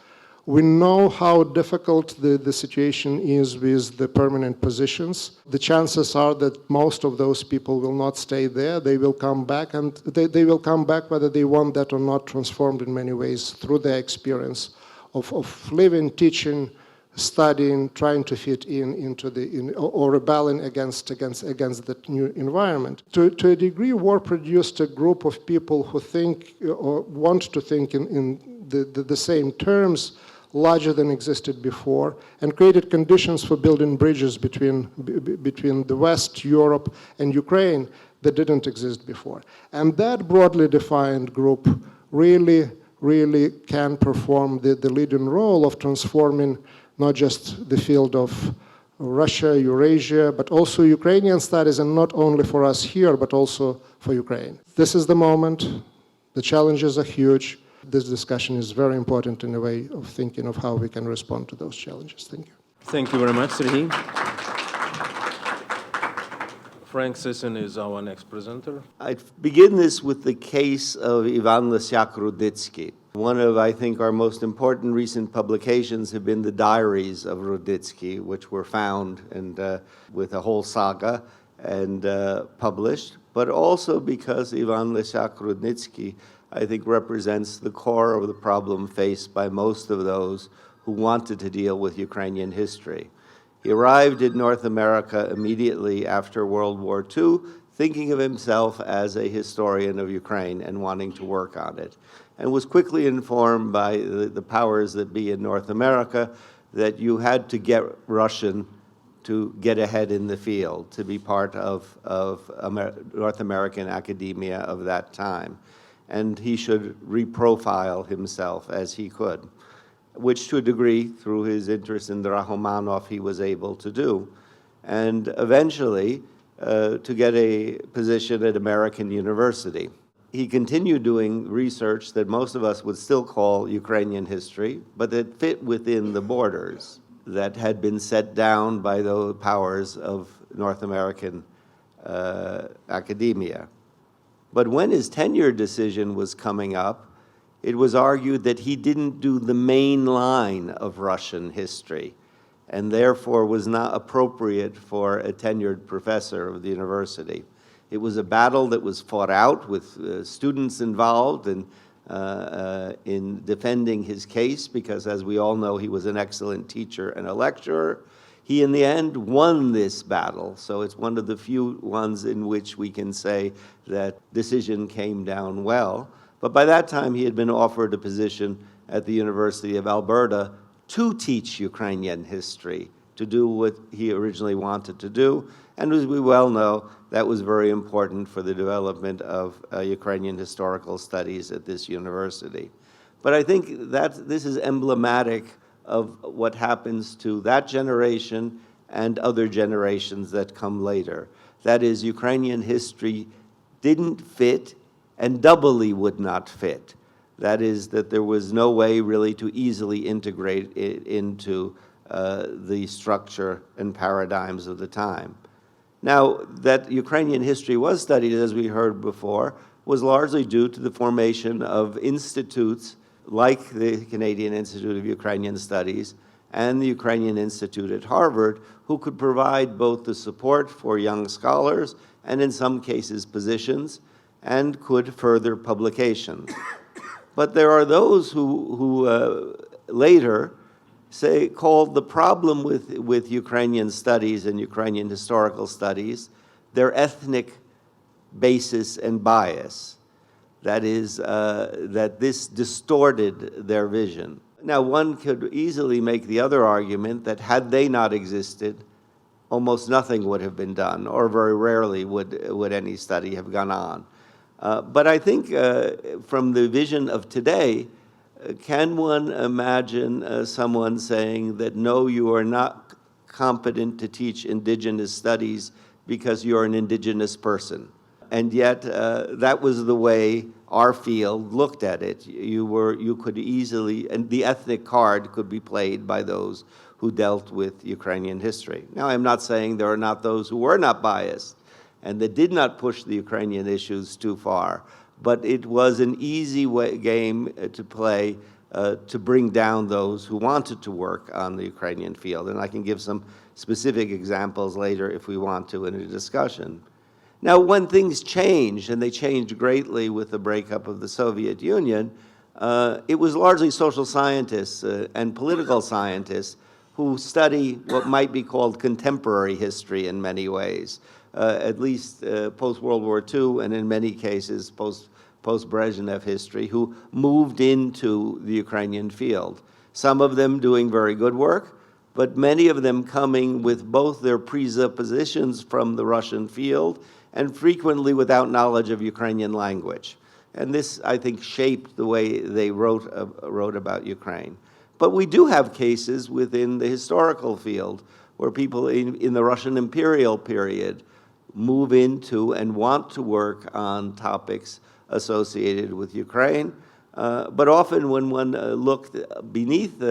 We know how difficult the situation is with the permanent positions. The chances are that most of those people will not stay there. They will come back, and they will come back whether they want that or not, transformed in many ways through their experience of living, teaching, studying, trying to fit or rebelling against that new environment. To a degree, war produced a group of people who think or want to think in the same terms, larger than existed before, and created conditions for building bridges between the West, Europe, and Ukraine that didn't exist before. And that broadly defined group really can perform the leading role of transforming not just the field of Russia, Eurasia, but also Ukrainian studies, and not only for us here, but also for Ukraine. This is the moment. The challenges are huge. This discussion is very important in a way of thinking of how we can respond to those challenges. Thank you. Thank you very much, Sergei. Frank Sisson is our next presenter. I'd begin this with the case of Ivan Lysiak-Ruditsky. One of, I think, our most important recent publications have been the diaries of Ruditsky, which were found and with a whole saga and published, but also because Ivan Lysiak-Ruditsky, I think, represents the core of the problem faced by most of those who wanted to deal with Ukrainian history. He arrived in North America immediately after World War II, thinking of himself as a historian of Ukraine and wanting to work on it, and was quickly informed by the powers that be in North America that you had to get Russian to get ahead in the field, to be part of North American academia of that time. And he should reprofile himself as he could, which to a degree, through his interest in the Rachmaninoff, he was able to do. And eventually, to get a position at American University. He continued doing research that most of us would still call Ukrainian history, but that fit within the borders that had been set down by the powers of North American academia. But when his tenure decision was coming up, it was argued that he didn't do the main line of Russian history, and therefore was not appropriate for a tenured professor of the university. It was a battle that was fought out with students involved in defending his case, because as we all know, he was an excellent teacher and a lecturer. He, in the end, won this battle, so it's one of the few ones in which we can say that decision came down well. But by that time, he had been offered a position at the University of Alberta to teach Ukrainian history, to do what he originally wanted to do. And as we well know, that was very important for the development of Ukrainian historical studies at this university. But I think that this is emblematic of what happens to that generation and other generations that come later. That is, Ukrainian history didn't fit and doubly would not fit. That is, that there was no way really to easily integrate it into the structure and paradigms of the time. Now, that Ukrainian history was studied, as we heard before, was largely due to the formation of institutes like the Canadian Institute of Ukrainian Studies and the Ukrainian Institute at Harvard, who could provide both the support for young scholars and in some cases positions, and could further publications. But there are those who later called the problem with Ukrainian studies and Ukrainian historical studies their ethnic basis and bias. That is, that this distorted their vision. Now, one could easily make the other argument that had they not existed, almost nothing would have been done, or very rarely would any study have gone on. But I think from the vision of today, can one imagine someone saying that, no, you are not competent to teach indigenous studies because you're an indigenous person? And yet, that was the way our field looked at it. You could easily, and the ethnic card could be played by those who dealt with Ukrainian history. Now, I'm not saying there are not those who were not biased and that did not push the Ukrainian issues too far, but it was an easy game to play to bring down those who wanted to work on the Ukrainian field. And I can give some specific examples later if we want to in a discussion. Now, when things changed, and they changed greatly with the breakup of the Soviet Union, it was largely social scientists and political scientists who study what might be called contemporary history in many ways, at least post-World War II, and in many cases post-Brezhnev history, who moved into the Ukrainian field. Some of them doing very good work, but many of them coming with both their presuppositions from the Russian field and frequently without knowledge of Ukrainian language. And this, I think, shaped the way they wrote about Ukraine. But we do have cases within the historical field where people in the Russian imperial period move into and want to work on topics associated with Ukraine. But often when one looked beneath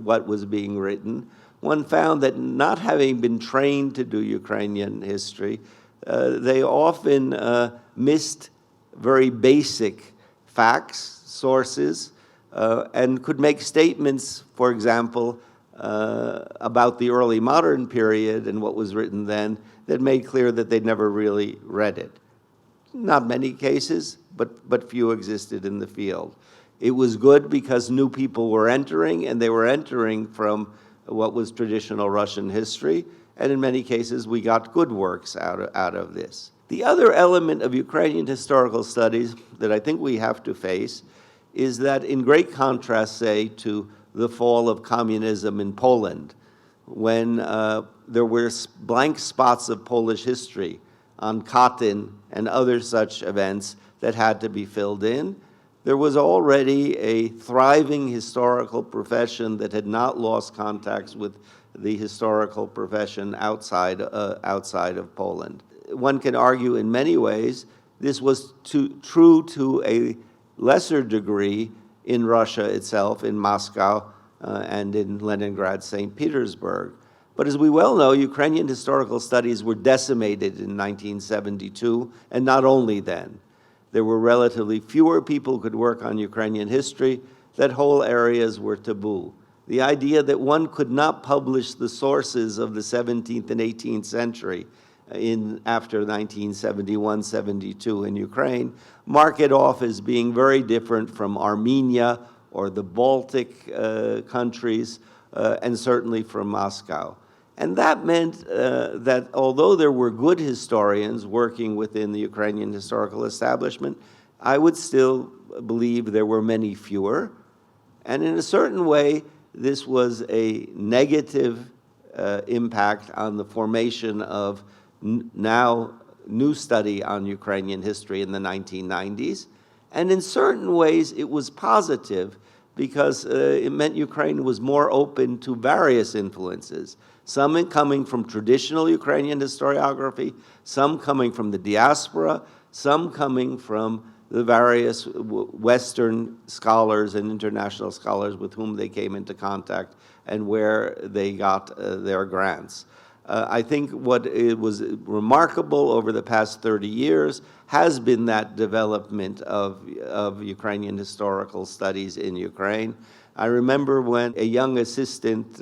what was being written, one found that not having been trained to do Ukrainian history, they often missed very basic facts, sources, and could make statements, for example, about the early modern period and what was written then that made clear that they'd never really read it. Not many cases, but few existed in the field. It was good because new people were entering, and they were entering from what was traditional Russian history, and in many cases we got good works out of this. The other element of Ukrainian historical studies that I think we have to face is that, in great contrast, say, to the fall of communism in Poland, when there were blank spots of Polish history on Katyn and other such events that had to be filled in, there was already a thriving historical profession that had not lost contacts with the historical profession outside of Poland. One can argue in many ways this was true to a lesser degree in Russia itself, in Moscow and in Leningrad, St. Petersburg. But as we well know, Ukrainian historical studies were decimated in 1972, and not only then. There were relatively fewer people who could work on Ukrainian history, that whole areas were taboo. The idea that one could not publish the sources of the 17th and 18th century after 1971-72 in Ukraine, mark it off as being very different from Armenia or the Baltic countries, and certainly from Moscow. And that meant that although there were good historians working within the Ukrainian historical establishment, I would still believe there were many fewer. And in a certain way, this was a negative impact on the formation of now new study on Ukrainian history in the 1990s. And in certain ways, it was positive because it meant Ukraine was more open to various influences, some coming from traditional Ukrainian historiography, some coming from the diaspora, some coming from the various Western scholars and international scholars with whom they came into contact and where they got their grants. I think what it was remarkable over the past 30 years has been that development of Ukrainian historical studies in Ukraine. I remember when a young assistant,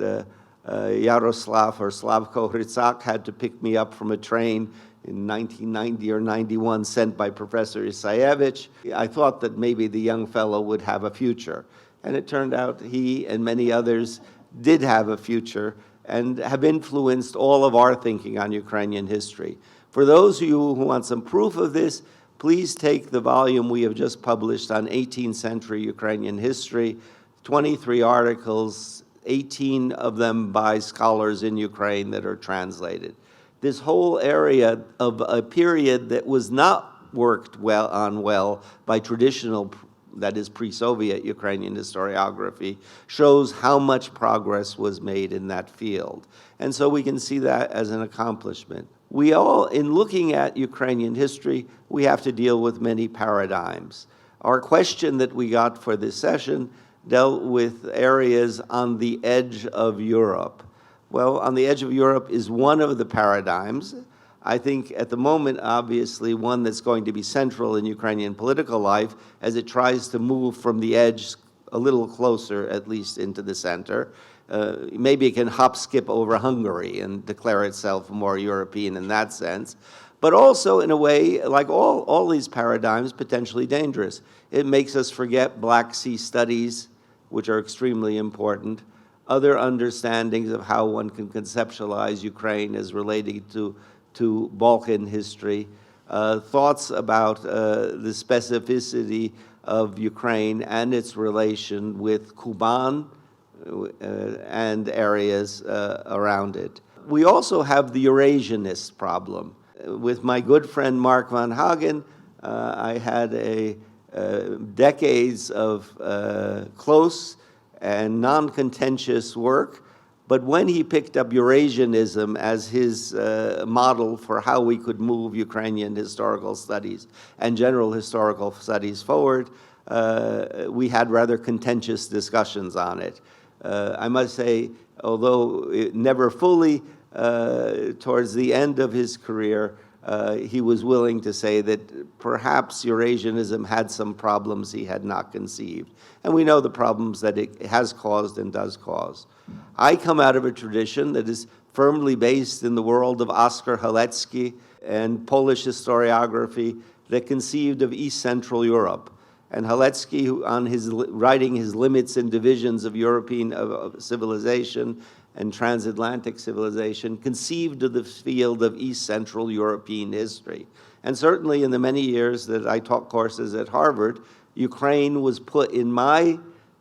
Yaroslav or Slavko Hrytsak, had to pick me up from a train in 1990 or 91, sent by Professor Isayevich. I thought that maybe the young fellow would have a future. And it turned out he and many others did have a future and have influenced all of our thinking on Ukrainian history. For those of you who want some proof of this, please take the volume we have just published on 18th century Ukrainian history, 23 articles, 18 of them by scholars in Ukraine that are translated. This whole area of a period that was not worked well by traditional, that is pre-Soviet Ukrainian historiography, shows how much progress was made in that field. And so we can see that as an accomplishment. We all, in looking at Ukrainian history, we have to deal with many paradigms. Our question that we got for this session dealt with areas on the edge of Europe. Well, on the edge of Europe is one of the paradigms. I think at the moment, obviously, one that's going to be central in Ukrainian political life as it tries to move from the edge a little closer, at least, into the center. Maybe it can hop, skip over Hungary and declare itself more European in that sense. But also, in a way, like all these paradigms, potentially dangerous. It makes us forget Black Sea studies, which are extremely important, other understandings of how one can conceptualize Ukraine as relating to Balkan history, thoughts about the specificity of Ukraine and its relation with Kuban and areas around it. We also have the Eurasianist problem. With my good friend Mark van Hagen, I had decades of close and non-contentious work, but when he picked up Eurasianism as his model for how we could move Ukrainian historical studies and general historical studies forward, we had rather contentious discussions on it. I must say, although never fully, towards the end of his career, he was willing to say that perhaps Eurasianism had some problems he had not conceived. And we know the problems that it has caused and does cause. I come out of a tradition that is firmly based in the world of Oskar Halecki and Polish historiography that conceived of East Central Europe. And Halecki, on writing his Limits and Divisions of European civilization, and transatlantic civilization, conceived of the field of East Central European history. And certainly in the many years that I taught courses at Harvard, Ukraine was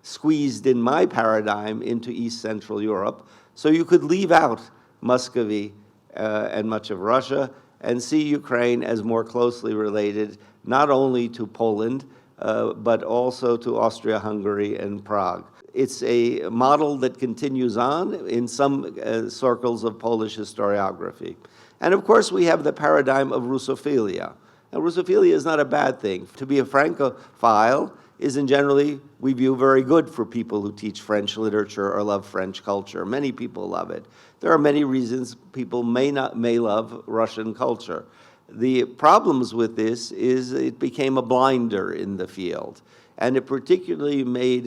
squeezed in my paradigm into East Central Europe. So you could leave out Muscovy and much of Russia and see Ukraine as more closely related not only to Poland, but also to Austria-Hungary and Prague. It's a model that continues on in some circles of Polish historiography. And of course, we have the paradigm of Russophilia. Now, Russophilia is not a bad thing. To be a Francophile isn't generally, we view, very good for people who teach French literature or love French culture. Many people love it. There are many reasons people may love Russian culture. The problems with this is it became a blinder in the field, and it particularly made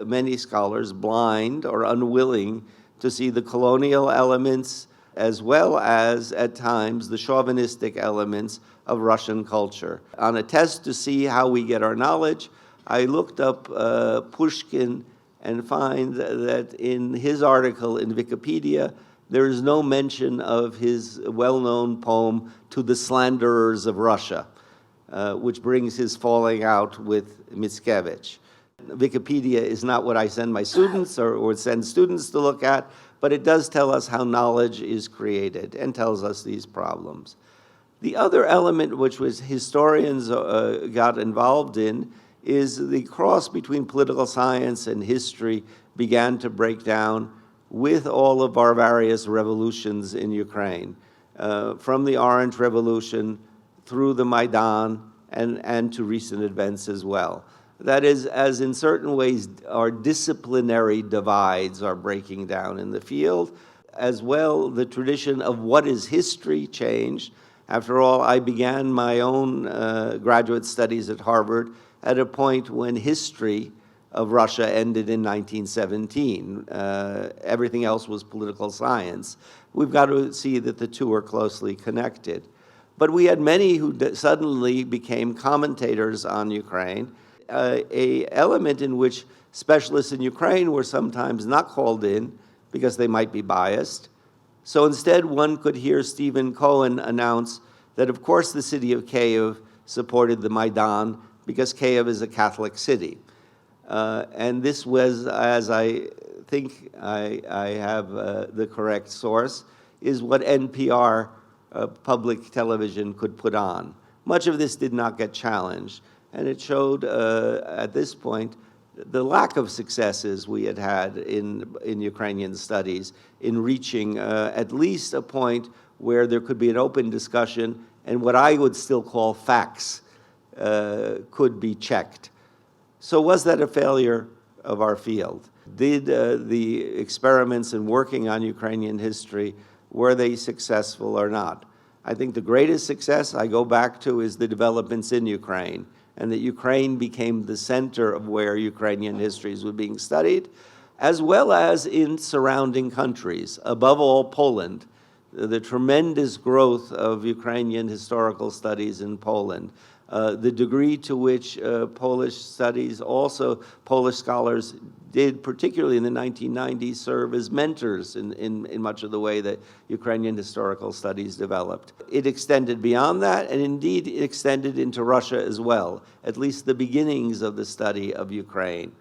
many scholars blind or unwilling to see the colonial elements as well as, at times, the chauvinistic elements of Russian culture. On a test to see how we get our knowledge, I looked up Pushkin and find that in his article in Wikipedia, there is no mention of his well-known poem, To the Slanderers of Russia, which brings his falling out with Mickiewicz. Wikipedia is not what I send my students or send students to look at, but it does tell us how knowledge is created and tells us these problems. The other element which historians got involved in is the cross between political science and history began to break down with all of our various revolutions in Ukraine, from the Orange Revolution through the Maidan and to recent events as well. That is, as in certain ways our disciplinary divides are breaking down in the field, as well the tradition of what is history changed. After all, I began my own graduate studies at Harvard at a point when history of Russia ended in 1917. Everything else was political science. We've got to see that the two are closely connected. But we had many who suddenly became commentators on Ukraine, a element in which specialists in Ukraine were sometimes not called in because they might be biased. So instead, one could hear Stephen Cohen announce that, of course, the city of Kyiv supported the Maidan because Kyiv is a Catholic city. And this was, as I think I have the correct source, is what NPR public television could put on. Much of this did not get challenged, and it showed at this point the lack of successes we had in Ukrainian studies in reaching at least a point where there could be an open discussion and what I would still call facts could be checked. So was that a failure of our field? Did the experiments in working on Ukrainian history, were they successful or not? I think the greatest success I go back to is the developments in Ukraine, and that Ukraine became the center of where Ukrainian histories were being studied, as well as in surrounding countries, above all Poland. The tremendous growth of Ukrainian historical studies in Poland, the degree to which Polish studies, also Polish scholars did, particularly in the 1990s, serve as mentors in much of the way that Ukrainian historical studies developed. It extended beyond that, and indeed it extended into Russia as well, at least the beginnings of the study of Ukraine.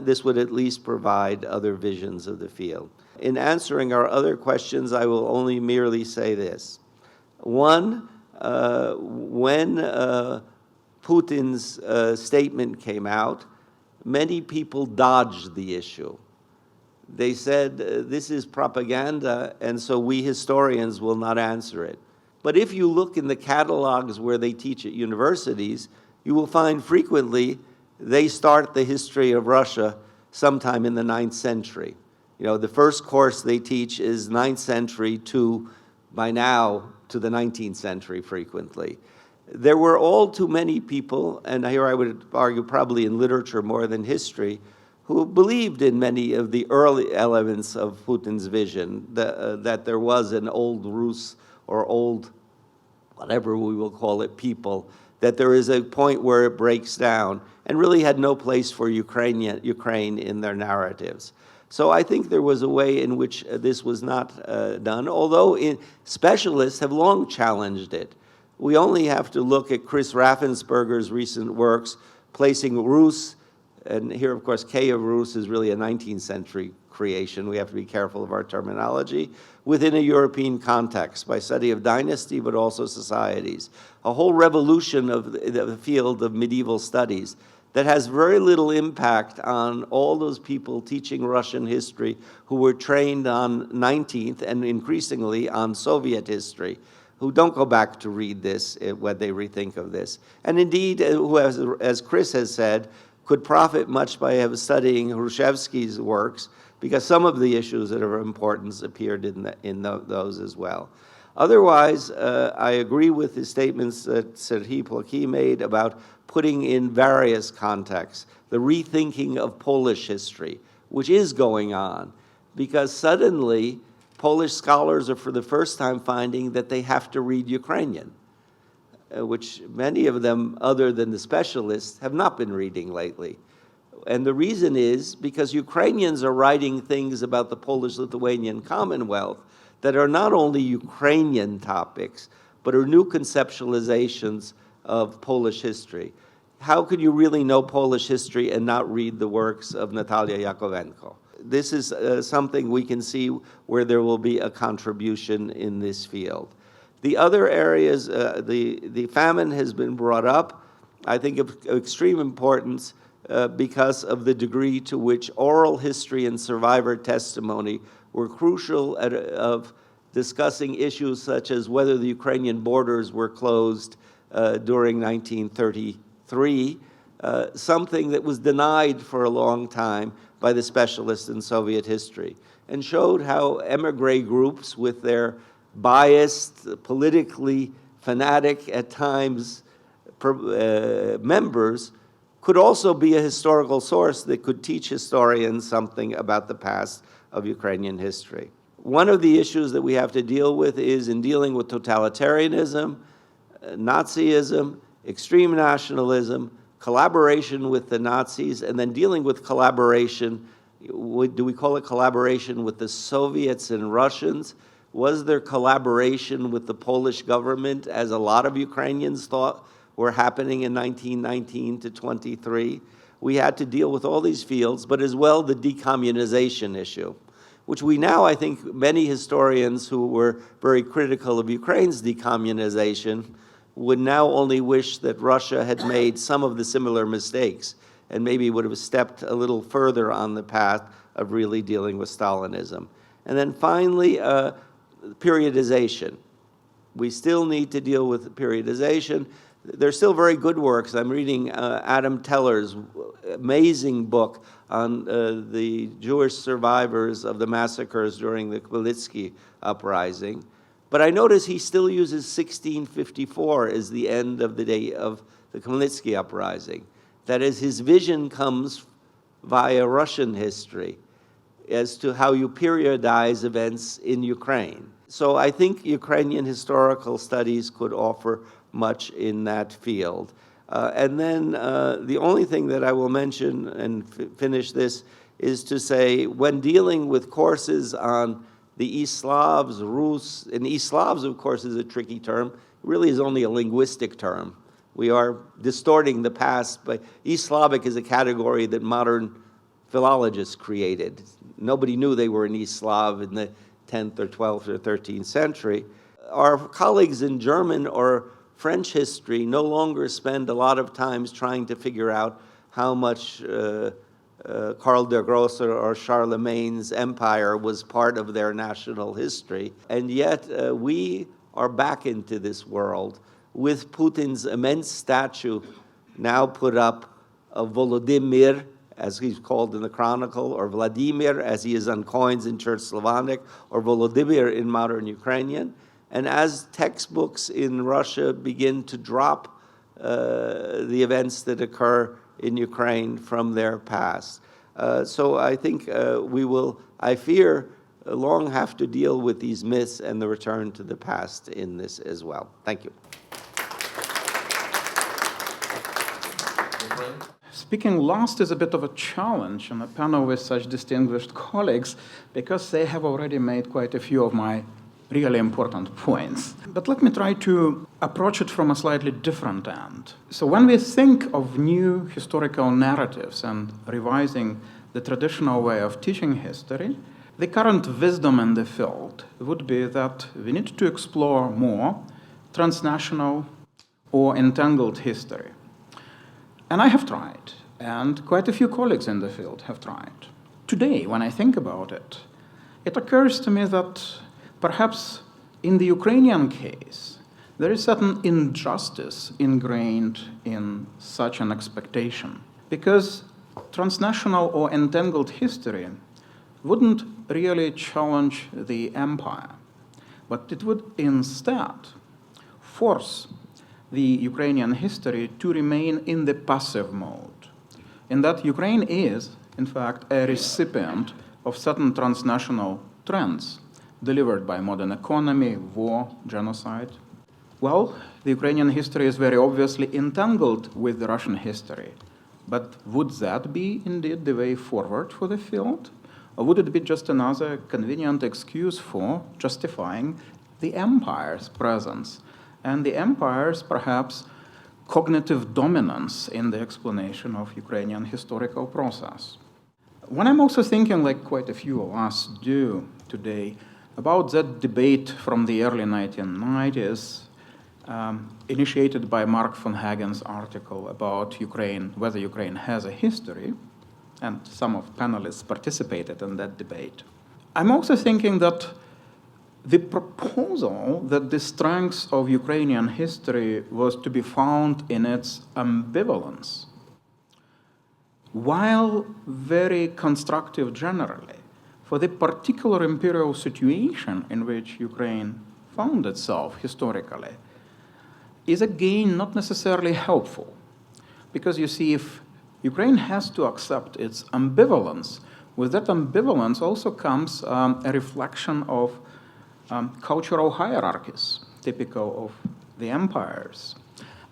This would at least provide other visions of the field. In answering our other questions, I will only merely say this. One, when Putin's statement came out, many people dodged the issue. They said, this is propaganda, and so we historians will not answer it. But if you look in the catalogs where they teach at universities, you will find frequently they start the history of Russia sometime in the 9th century. You know, the first course they teach is 9th century to, by now, to the 19th century frequently. There were all too many people, and here I would argue probably in literature more than history, who believed in many of the early elements of Putin's vision, that there was an old Rus or old, whatever we will call it, people, that there is a point where it breaks down, and really had no place for Ukraine in their narratives. So I think there was a way in which this was not done, although specialists have long challenged it. We only have to look at Chris Raffensperger's recent works, placing Rus, and here, of course, K of Rus is really a 19th century creation. We have to be careful of our terminology, within a European context by study of dynasty, but also societies. A whole revolution of the field of medieval studies that has very little impact on all those people teaching Russian history who were trained on 19th and increasingly on Soviet history, who don't go back to read this when they rethink of this. And indeed, who, as Chris has said, could profit much by studying Hrushevsky's works, because some of the issues that are of importance appeared in those as well. Otherwise, I agree with his statements that Serhii Plokhy made about putting in various contexts, the rethinking of Polish history, which is going on, because suddenly Polish scholars are for the first time finding that they have to read Ukrainian, which many of them, other than the specialists, have not been reading lately. And the reason is because Ukrainians are writing things about the Polish-Lithuanian Commonwealth that are not only Ukrainian topics, but are new conceptualizations of Polish history. How could you really know Polish history and not read the works of Natalia Yakovenko? This is something we can see where there will be a contribution in this field. The other areas, the famine has been brought up, I think of extreme importance because of the degree to which oral history and survivor testimony were crucial of discussing issues such as whether the Ukrainian borders were closed during 1933, something that was denied for a long time by the specialists in Soviet history, and showed how emigre groups with their biased, politically fanatic at times members could also be a historical source that could teach historians something about the past of Ukrainian history. One of the issues that we have to deal with is in dealing with totalitarianism, Nazism, extreme nationalism, collaboration with the Nazis, and then dealing with collaboration. Do we call it collaboration with the Soviets and Russians? Was there collaboration with the Polish government, as a lot of Ukrainians thought were happening in 1919 to 23? We had to deal with all these fields, but as well the decommunization issue, which we now, I think, many historians who were very critical of Ukraine's decommunization would now only wish that Russia had made some of the similar mistakes and maybe would have stepped a little further on the path of really dealing with Stalinism. And then finally, periodization. We still need to deal with periodization. There's still very good works. I'm reading Adam Teller's amazing book on the Jewish survivors of the massacres during the Khmelnytsky uprising. But I notice he still uses 1654 as the end of the day of the Khmelnytsky uprising. That is, his vision comes via Russian history as to how you periodize events in Ukraine. So I think Ukrainian historical studies could offer much in that field. And then the only thing that I will mention and finish this is to say, when dealing with courses on the East Slavs, Rus, and East Slavs, of course, is a tricky term. It really is only a linguistic term. We are distorting the past, but East Slavic is a category that modern philologists created. Nobody knew they were an East Slav in the 10th or 12th or 13th century. Our colleagues in German or French history no longer spend a lot of time trying to figure out how much Karl der Grosse or Charlemagne's empire was part of their national history. And yet we are back into this world with Putin's immense statue now put up of Volodymyr, as he's called in the Chronicle, or Vladimir, as he is on coins in Church Slavonic, or Volodymyr in modern Ukrainian. And as textbooks in Russia begin to drop the events that occur in Ukraine from their past. So I think we will, I fear, long have to deal with these myths and the return to the past in this as well. Thank you. speaking last is a bit of a challenge on a panel with such distinguished colleagues because they have already made quite a few of my really important points. But let me try to approach it from a slightly different end. So when we think of new historical narratives and revising the traditional way of teaching history, the current wisdom in the field would be that we need to explore more transnational or entangled history. And I have tried, and quite a few colleagues in the field have tried. Today, when I think about it, it occurs to me that perhaps in the Ukrainian case, there is certain injustice ingrained in such an expectation, because transnational or entangled history wouldn't really challenge the empire, but it would instead force the Ukrainian history to remain in the passive mode, in that Ukraine is, in fact, a recipient of certain transnational trends delivered by modern economy, war, genocide. Well, the Ukrainian history is very obviously entangled with the Russian history, but would that be indeed the way forward for the field? Or would it be just another convenient excuse for justifying the empire's presence and the empire's, perhaps, cognitive dominance in the explanation of Ukrainian historical process? When I'm also thinking, like quite a few of us do today, about that debate from the early 1990s, initiated by Mark von Hagen's article about Ukraine, whether Ukraine has a history, and some of panelists participated in that debate. I'm also thinking that the proposal that the strength of Ukrainian history was to be found in its ambivalence, while very constructive generally, for the particular imperial situation in which Ukraine found itself historically, is again not necessarily helpful. Because you see, if Ukraine has to accept its ambivalence, with that ambivalence also comes a reflection of cultural hierarchies, typical of the empires.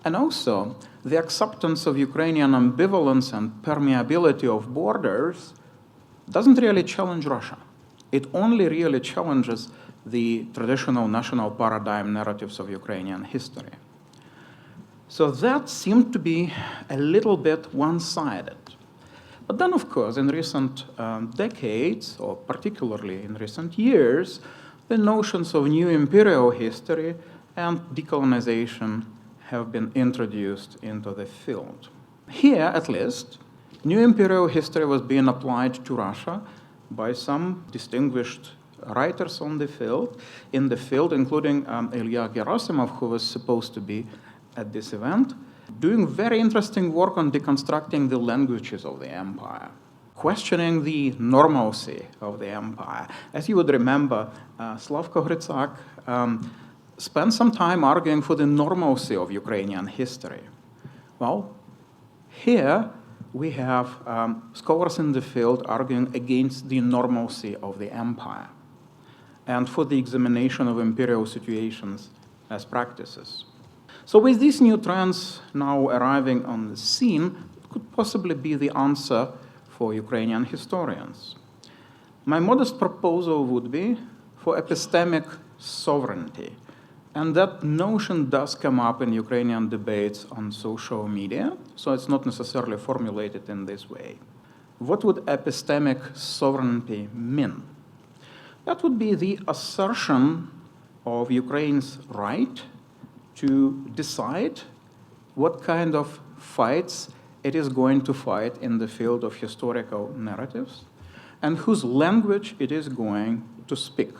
And also, the acceptance of Ukrainian ambivalence and permeability of borders doesn't really challenge Russia. It only really challenges the traditional national paradigm narratives of Ukrainian history. So that seemed to be a little bit one-sided. But then, of course, in recent decades, or particularly in recent years, the notions of new imperial history and decolonization have been introduced into the field. Here, at least, new imperial history was being applied to Russia by some distinguished writers in the field, including Ilya Gerasimov, who was supposed to be at this event, doing very interesting work on deconstructing the languages of the empire, questioning the normalcy of the empire. As you would remember, Slavko Hrycak spent some time arguing for the normalcy of Ukrainian history. Well, here we have scholars in the field arguing against the normalcy of the empire and for the examination of imperial situations as practices. So with these new trends now arriving on the scene, it could possibly be the answer for Ukrainian historians. My modest proposal would be for epistemic sovereignty. And that notion does come up in Ukrainian debates on social media, so it's not necessarily formulated in this way. What would epistemic sovereignty mean? That would be the assertion of Ukraine's right to decide what kind of fights it is going to fight in the field of historical narratives and whose language it is going to speak,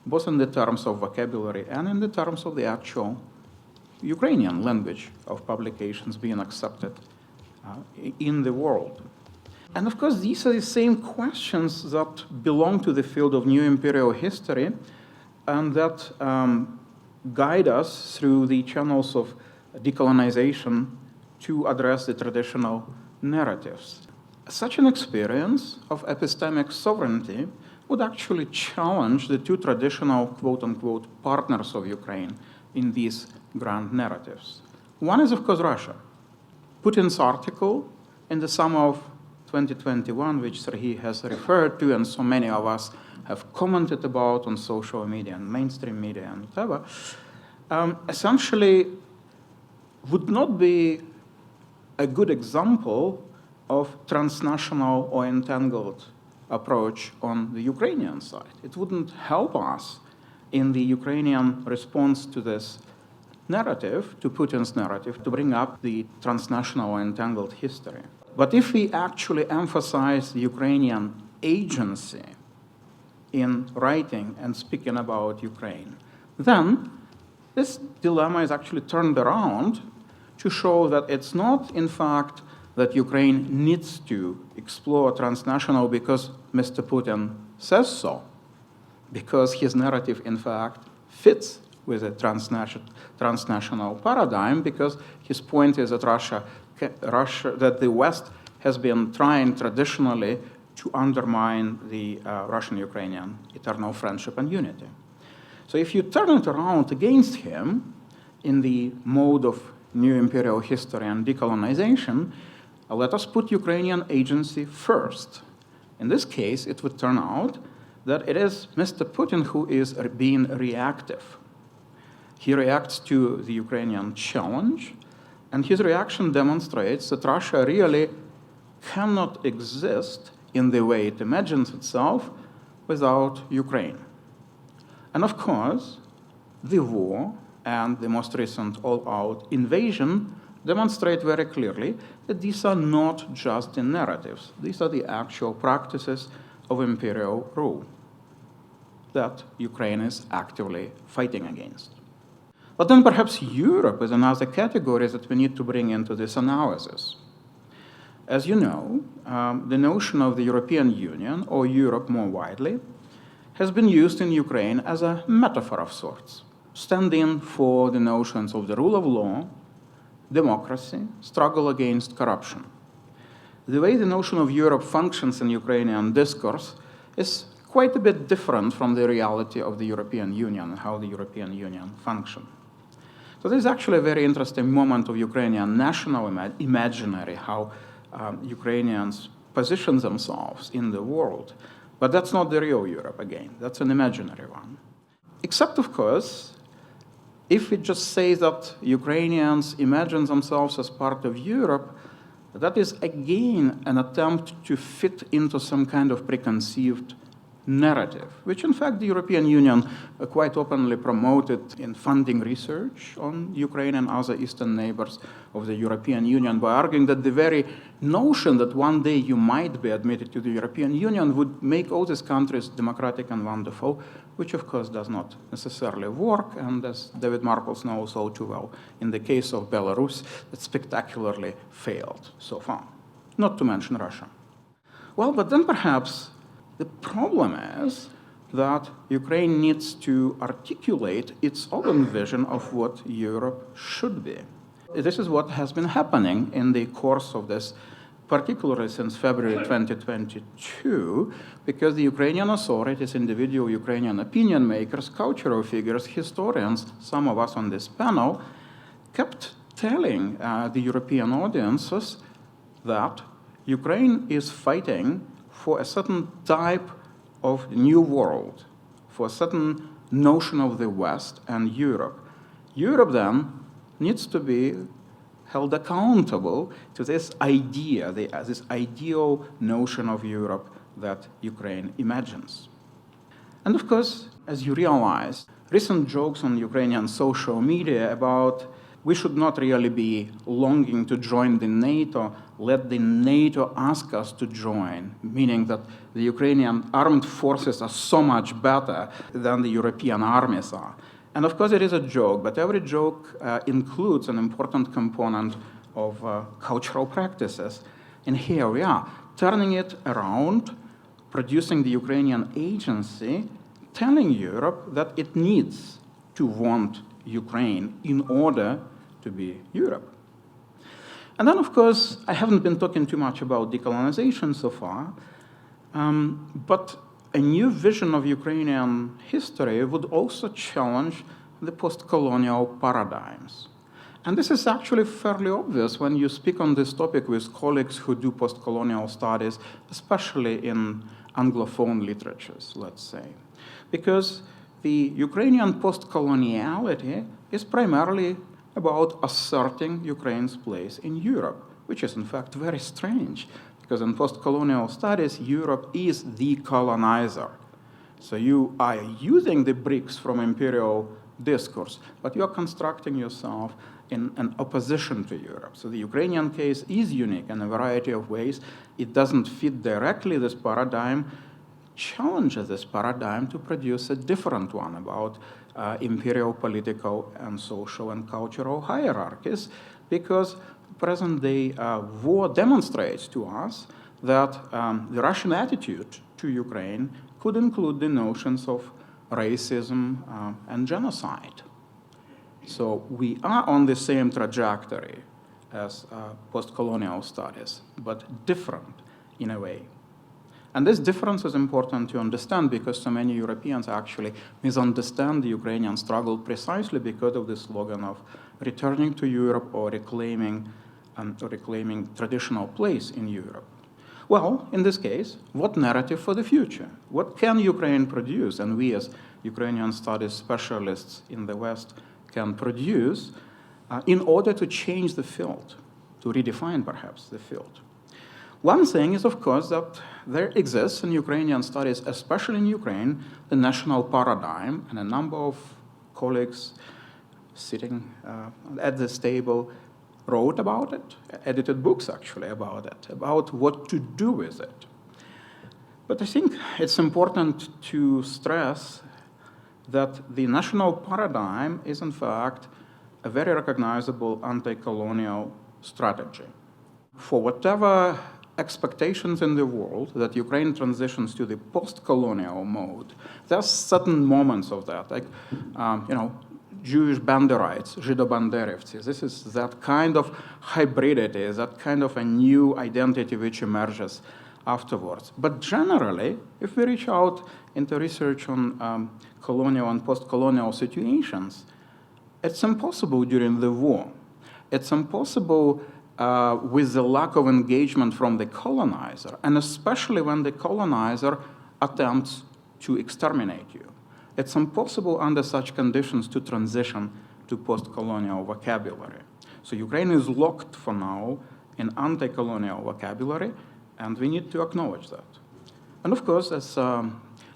both in the terms of vocabulary and in the terms of the actual Ukrainian language of publications being accepted in the world. And of course, these are the same questions that belong to the field of new imperial history and that guide us through the channels of decolonization to address the traditional narratives. Such an experience of epistemic sovereignty would actually challenge the two traditional quote-unquote partners of Ukraine in these grand narratives. One is, of course, Russia. Putin's article in the summer of 2021, which Serhiy has referred to, and so many of us have commented about on social media and mainstream media and whatever, essentially would not be a good example of transnational or entangled approach on the Ukrainian side. It wouldn't help us in the Ukrainian response to this narrative, to Putin's narrative, to bring up the transnational or entangled history. But if we actually emphasize the Ukrainian agency in writing and speaking about Ukraine, then this dilemma is actually turned around to show that it's not, in fact, that Ukraine needs to explore transnational because Mr. Putin says so, because his narrative, in fact, fits with a transnational paradigm, because his point is that that the West has been trying traditionally to undermine the Russian-Ukrainian eternal friendship and unity. So if you turn it around against him in the mode of new imperial history and decolonization, let us put Ukrainian agency first. In this case, it would turn out that it is Mr. Putin who is being reactive. He reacts to the Ukrainian challenge, and his reaction demonstrates that Russia really cannot exist in the way it imagines itself without Ukraine. And of course, the war and the most recent all-out invasion demonstrate very clearly that these are not just the narratives. These are the actual practices of imperial rule that Ukraine is actively fighting against. But then perhaps Europe is another category that we need to bring into this analysis. As you know, the notion of the European Union, or Europe more widely, has been used in Ukraine as a metaphor of sorts, standing for the notions of the rule of law, democracy, struggle against corruption. The way the notion of Europe functions in Ukrainian discourse is quite a bit different from the reality of the European Union and how the European Union functions. So this is actually a very interesting moment of Ukrainian national imaginary, how Ukrainians position themselves in the world. But that's not the real Europe again. That's an imaginary one. Except, of course, if we just say that Ukrainians imagine themselves as part of Europe, that is again an attempt to fit into some kind of preconceived narrative, which in fact the European Union quite openly promoted in funding research on Ukraine and other eastern neighbors of the European Union by arguing that the very notion that one day you might be admitted to the European Union would make all these countries democratic and wonderful, which of course does not necessarily work, and as David Marples knows all too well, in the case of Belarus, it spectacularly failed so far, not to mention Russia. Well, but then perhaps the problem is that Ukraine needs to articulate its own vision of what Europe should be. This is what has been happening in the course of this, particularly since February 2022, because the Ukrainian authorities, individual Ukrainian opinion makers, cultural figures, historians, some of us on this panel, kept telling the European audiences that Ukraine is fighting for a certain type of new world, for a certain notion of the West and Europe. Europe then needs to be held accountable to this idea, this ideal notion of Europe that Ukraine imagines. And of course, as you realize, recent jokes on Ukrainian social media about we should not really be longing to join the NATO, let the NATO ask us to join, meaning that the Ukrainian armed forces are so much better than the European armies are. And of course it is a joke, but every joke includes an important component of cultural practices. And here we are, turning it around, producing the Ukrainian agency, telling Europe that it needs to want Ukraine in order to be Europe. And then, of course, I haven't been talking too much about decolonization so far, but a new vision of Ukrainian history would also challenge the post-colonial paradigms. And this is actually fairly obvious when you speak on this topic with colleagues who do post-colonial studies, especially in Anglophone literatures, let's say. Because the Ukrainian post-coloniality is primarily about asserting Ukraine's place in Europe, which is in fact very strange, because in post-colonial studies, Europe is the colonizer. So you are using the bricks from imperial discourse, but you're constructing yourself in an opposition to Europe. So the Ukrainian case is unique in a variety of ways. It doesn't fit directly this paradigm, challenges this paradigm to produce a different one about imperial political and social and cultural hierarchies, because present-day war demonstrates to us that the Russian attitude to Ukraine could include the notions of racism and genocide. So we are on the same trajectory as post-colonial studies, but different in a way. And this difference is important to understand because so many Europeans actually misunderstand the Ukrainian struggle precisely because of the slogan of returning to Europe or reclaiming traditional place in Europe. Well, in this case, what narrative for the future? What can Ukraine produce? And we as Ukrainian studies specialists in the West can produce in order to change the field, to redefine perhaps the field. One thing is, of course, that there exists in Ukrainian studies, especially in Ukraine, the national paradigm, and a number of colleagues sitting at this table wrote about it, edited books actually about it, about what to do with it. But I think it's important to stress that the national paradigm is in fact a very recognizable anti-colonial strategy. For whatever expectations in the world that Ukraine transitions to the post-colonial mode, there's certain moments of that, like, Jewish Banderites, Żydobanderivцы. This is that kind of hybridity, that kind of a new identity which emerges afterwards. But generally, if we reach out into research on colonial and post-colonial situations, it's impossible during the war. It's impossible with the lack of engagement from the colonizer, and especially when the colonizer attempts to exterminate you. It's impossible under such conditions to transition to post-colonial vocabulary. So Ukraine is locked for now in anti-colonial vocabulary, and we need to acknowledge that. And of course, as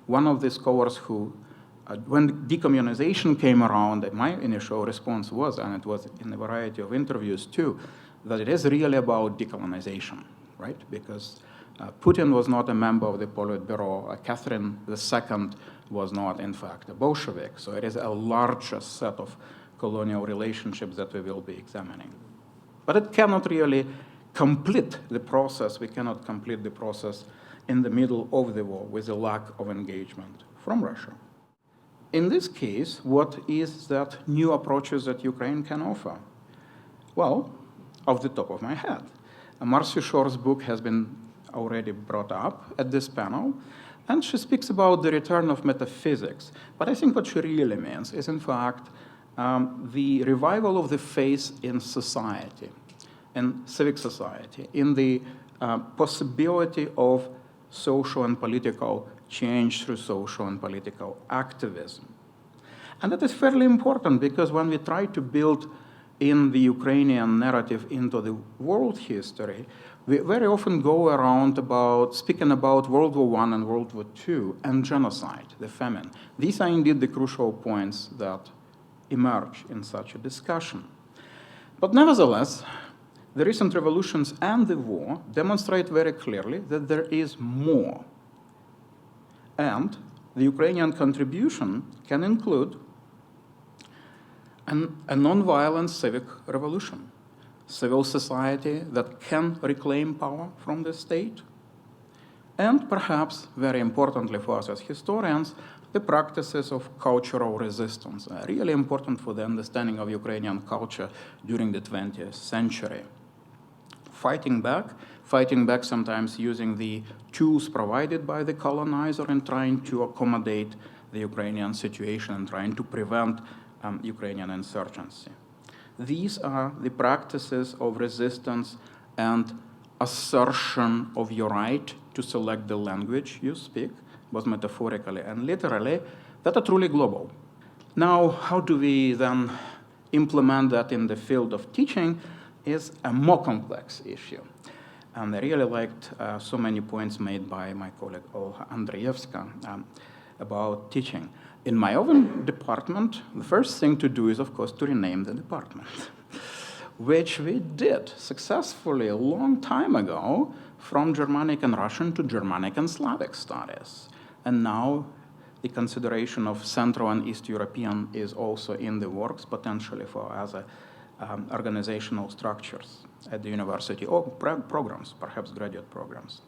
one of the scholars who, when decommunization came around, my initial response was, and it was in a variety of interviews too, that it is really about decolonization, right? Because Putin was not a member of the Politburo. Catherine II was not, in fact, a Bolshevik. So it is a larger set of colonial relationships that we will be examining. But it cannot really complete the process. We cannot complete the process in the middle of the war with a lack of engagement from Russia. In this case, what is that new approaches that Ukraine can offer? Well, off the top of my head, Marcy Shor's book has been already brought up at this panel, and she speaks about the return of metaphysics. But I think what she really means is, in fact, the revival of the faith in society, in civic society, in the possibility of social and political change through social and political activism. And that is fairly important because when we try to build in the Ukrainian narrative into the world history, we very often go around speaking about World War I and World War II and genocide, the famine. These are indeed the crucial points that emerge in such a discussion. But nevertheless, the recent revolutions and the war demonstrate very clearly that there is more. And the Ukrainian contribution can include a non-violent civic revolution, civil society that can reclaim power from the state, and perhaps, very importantly for us as historians, the practices of cultural resistance are really important for the understanding of Ukrainian culture during the 20th century. Fighting back sometimes using the tools provided by the colonizer and trying to accommodate the Ukrainian situation and trying to prevent Ukrainian insurgency. these are the practices of resistance and assertion of your right to select the language you speak, both metaphorically and literally, that are truly global. Now, how do we then implement that in the field of teaching is a more complex issue. And I really liked so many points made by my colleague Olga Andreevska about teaching. In my own department, the first thing to do is, of course, to rename the department, which we did successfully a long time ago from Germanic and Russian to Germanic and Slavic studies. And now the consideration of Central and East European is also in the works, potentially for other organizational structures at the university or programs, perhaps graduate programs.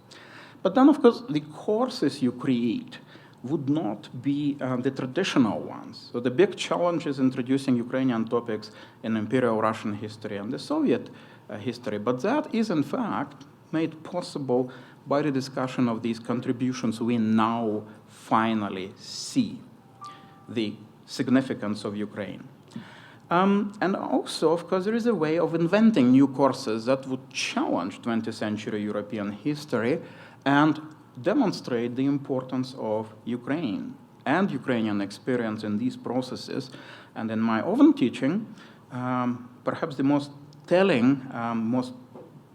But then, of course, the courses you create would not be the traditional ones. So the big challenge is introducing Ukrainian topics in Imperial Russian history and the Soviet history. But that is, in fact, made possible by the discussion of these contributions. We now finally see the significance of Ukraine. And also, of course, there is a way of inventing new courses that would challenge 20th century European history and demonstrate the importance of Ukraine and Ukrainian experience in these processes. And in my own teaching, perhaps the most telling,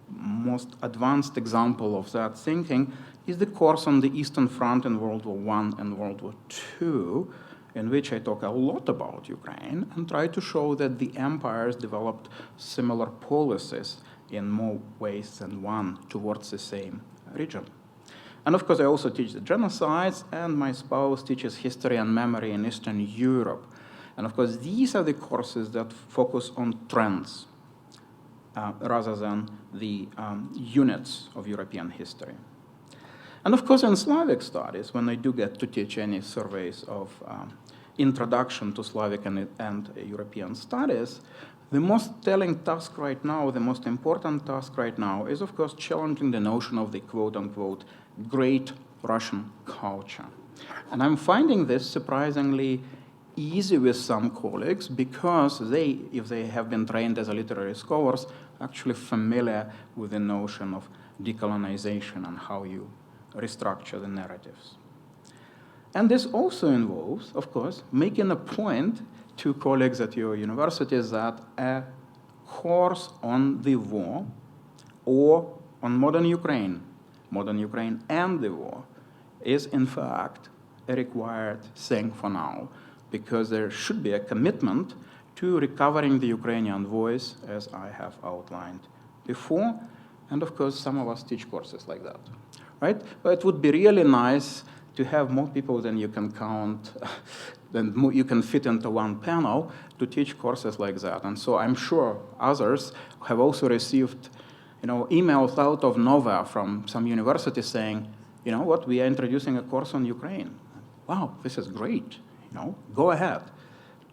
most advanced example of that thinking is the course on the Eastern Front in World War I and World War II, in which I talk a lot about Ukraine and try to show that the empires developed similar policies in more ways than one towards the same region. And of course, I also teach the genocides, and my spouse teaches history and memory in Eastern Europe. And of course, these are the courses that focus on trends rather than the units of European history. And of course, in Slavic studies, when I do get to teach any surveys of introduction to Slavic and European studies, the most telling task right now, the most important task right now is, of course, challenging the notion of the quote-unquote great Russian culture. And I'm finding this surprisingly easy with some colleagues because they, if they have been trained as literary scholars, are actually familiar with the notion of decolonization and how you restructure the narratives. And this also involves, of course, making a point to colleagues at your universities that a course on the war or on modern Ukraine and the war is in fact a required thing for now, because there should be a commitment to recovering the Ukrainian voice, as I have outlined before. And of course, some of us teach courses like that, right? But it would be really nice to have more people than you can count, than you can fit into one panel to teach courses like that. And so I'm sure others have also received, emails out of nowhere from some universities saying, you know what, we are introducing a course on Ukraine. Wow, this is great. Go ahead.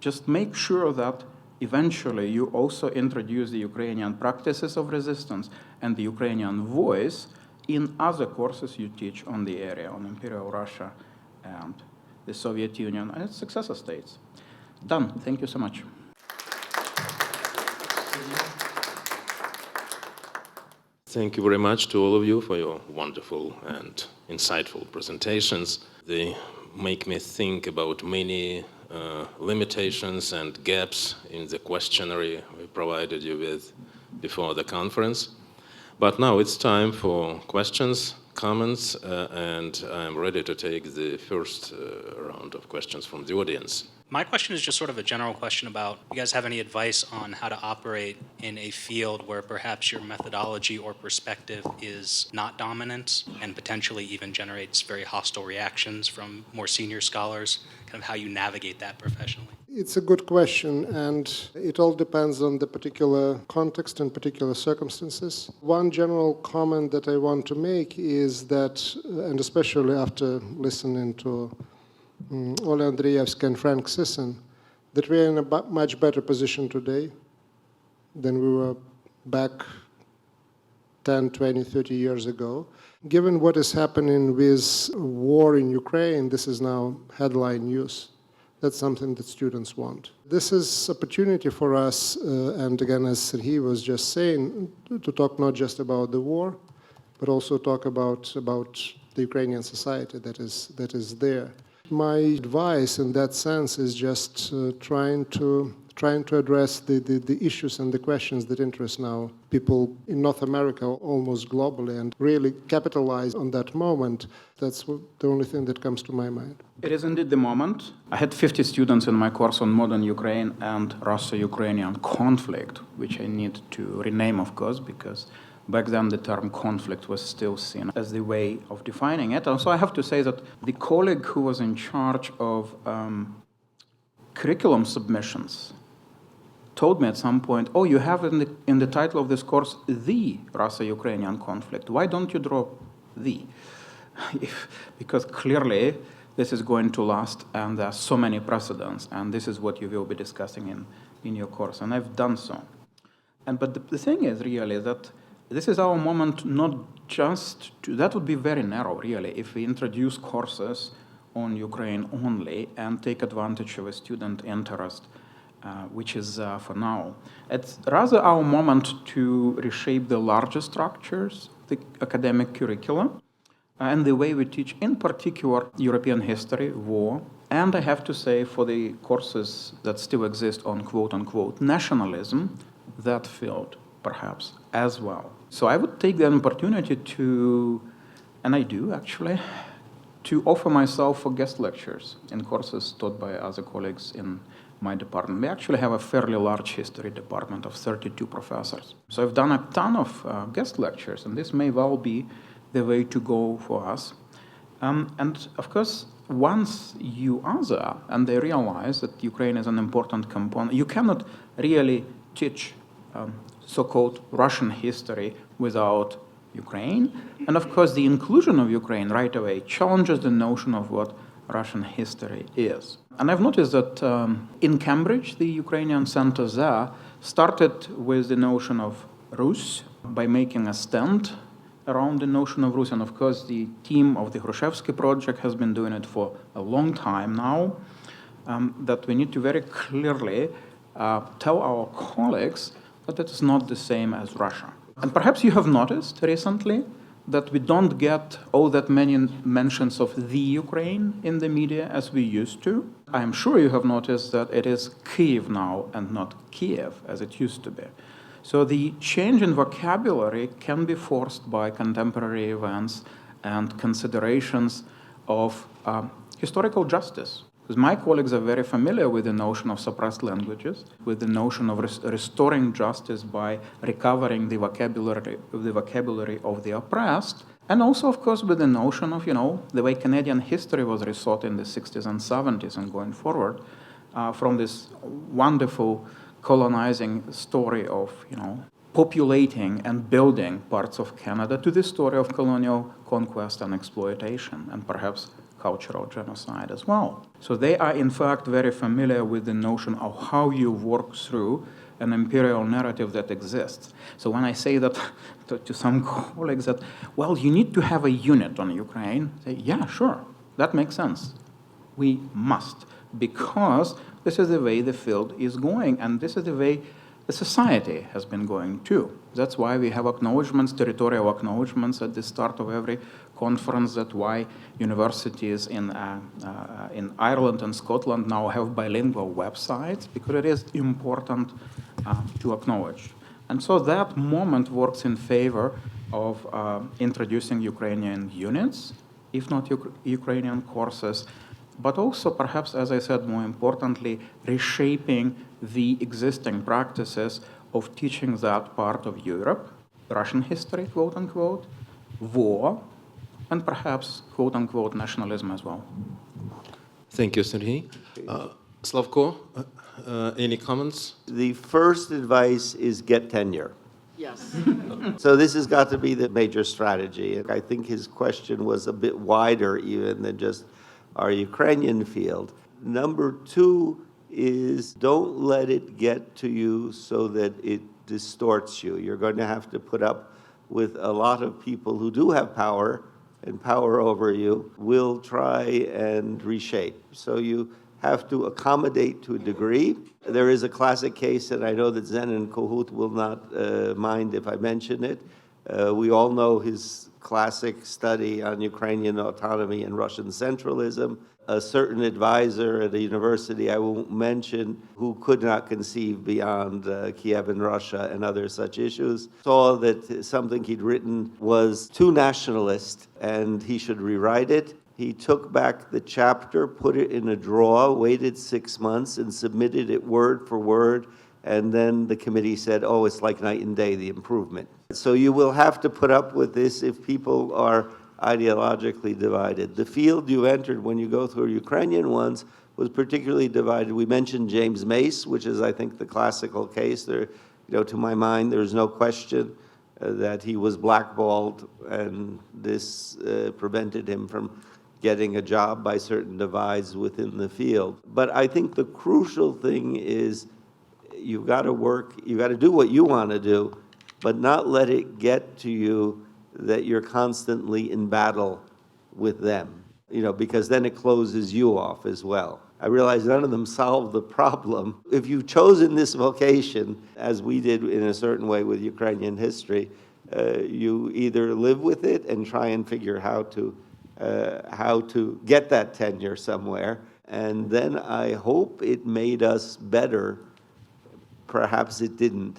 Just make sure that eventually you also introduce the Ukrainian practices of resistance and the Ukrainian voice in other courses you teach on the area, on Imperial Russia and the Soviet Union and its successor states. Done. Thank you so much. Thank you very much to all of you for your wonderful and insightful presentations. They make me think about many limitations and gaps in the questionnaire we provided you with before the conference. But now it's time for questions, comments, and I'm ready to take the first round of questions from the audience. My question is just sort of a general question about, you guys have any advice on how to operate in a field where perhaps your methodology or perspective is not dominant and potentially even generates very hostile reactions from more senior scholars, kind of how you navigate that professionally? It's a good question, and it all depends on the particular context and particular circumstances. One general comment that I want to make is that, and especially after listening to Ola Andreevska and Frank Sisson, that we're in a much better position today than we were back 10, 20, 30 years ago. Given what is happening with war in Ukraine, this is now headline news. That's something that students want. This is opportunity for us, and again, as Serhiy was just saying, to talk not just about the war, but also talk about the Ukrainian society that is there. My advice in that sense is just trying to address the issues and the questions that interest now people in North America, almost globally, and really capitalize on that moment. That's the only thing that comes to my mind. It is indeed the moment. I had 50 students in my course on modern Ukraine and Russo-Ukrainian conflict, which I need to rename, of course, because back then the term conflict was still seen as the way of defining it. Also, I have to say that the colleague who was in charge of curriculum submissions told me at some point, oh, you have in the title of this course, the Russo-Ukrainian conflict. Why don't you drop the? Because clearly this is going to last, and there are so many precedents, and this is what you will be discussing in your course, and I've done so. But the thing is really that this is our moment not just to, that would be very narrow really, if we introduce courses on Ukraine only and take advantage of a student interest, which is for now. It's rather our moment to reshape the larger structures, the academic curriculum, and the way we teach, in particular, European history, war, and I have to say for the courses that still exist on quote-unquote nationalism, that field perhaps as well. So I would take the opportunity to, and I do actually, to offer myself for guest lectures in courses taught by other colleagues in my department. We actually have a fairly large history department of 32 professors. So I've done a ton of guest lectures, and this may well be the way to go for us. And of course, once you are there and they realize that Ukraine is an important component, you cannot really teach so-called Russian history without Ukraine. And of course, the inclusion of Ukraine right away challenges the notion of what Russian history is. And I've noticed that in Cambridge, the Ukrainian center there started with the notion of Rus by making a stand around the notion of Rus. And of course, the team of the Hrushevsky project has been doing it for a long time now, that we need to very clearly tell our colleagues that it is not the same as Russia. And perhaps you have noticed recently that we don't get all that many mentions of the Ukraine in the media as we used to. I am sure you have noticed that it is Kyiv now and not Kiev as it used to be. So the change in vocabulary can be forced by contemporary events and considerations of historical justice. Because my colleagues are very familiar with the notion of suppressed languages, with the notion of restoring justice by recovering the vocabulary of the oppressed, and also, of course, with the notion of, the way Canadian history was rethought in the 60s and 70s and going forward, from this wonderful colonizing story of, populating and building parts of Canada to the story of colonial conquest and exploitation, and perhaps cultural genocide as well. So they are, in fact, very familiar with the notion of how you work through an imperial narrative that exists. So when I say that to some colleagues that, well, you need to have a unit on Ukraine, say, yeah, sure, that makes sense. We must, because this is the way the field is going, and this is the way the society has been going too. That's why we have acknowledgements, territorial acknowledgements at the start of every conference, that why universities in Ireland and Scotland now have bilingual websites, because it is important to acknowledge. And so that moment works in favor of introducing Ukrainian units, if not Ukrainian courses, but also perhaps, as I said, more importantly, reshaping the existing practices of teaching that part of Europe, Russian history, quote unquote, war, and perhaps, quote unquote, nationalism as well. Thank you, Serhiy. Slavko, any comments? The first advice is get tenure. Yes. So this has got to be the major strategy. I think his question was a bit wider even than just our Ukrainian field. Number two is don't let it get to you so that it distorts you. You're going to have to put up with a lot of people who do have power, and power over you will try and reshape. So you have to accommodate to a degree. There is a classic case, and I know that Zen and Kohut will not mind if I mention it. We all know his classic study on Ukrainian autonomy and Russian centralism. A certain advisor at a university I won't mention, who could not conceive beyond Kiev and Russia and other such issues, saw that something he'd written was too nationalist and he should rewrite it. He took back the chapter, put it in a drawer, waited 6 months, and submitted it word for word. And then the committee said, oh, it's like night and day, the improvement. So you will have to put up with this if people are ideologically divided. The field you entered when you go through Ukrainian ones was particularly divided. We mentioned James Mace, which is, I think, the classical case. There, to my mind, there's no question that he was blackballed, and this prevented him from getting a job by certain divides within the field. But I think the crucial thing is you've got to work, you've got to do what you want to do, but not let it get to you that you're constantly in battle with them, because then it closes you off as well. I realize none of them solve the problem. If you've chosen this vocation, as we did in a certain way with Ukrainian history, you either live with it and try and figure how to get that tenure somewhere, and then I hope it made us better. Perhaps it didn't.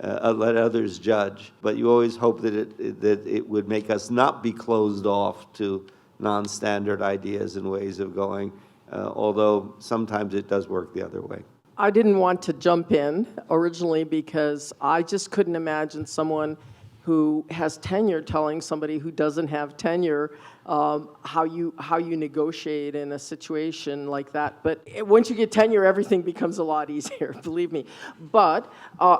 Let others judge, but you always hope that it would make us not be closed off to non-standard ideas and ways of going, although sometimes it does work the other way. I didn't want to jump in originally because I just couldn't imagine someone who has tenure telling somebody who doesn't have tenure how you negotiate in a situation like that. But once you get tenure, everything becomes a lot easier, believe me. But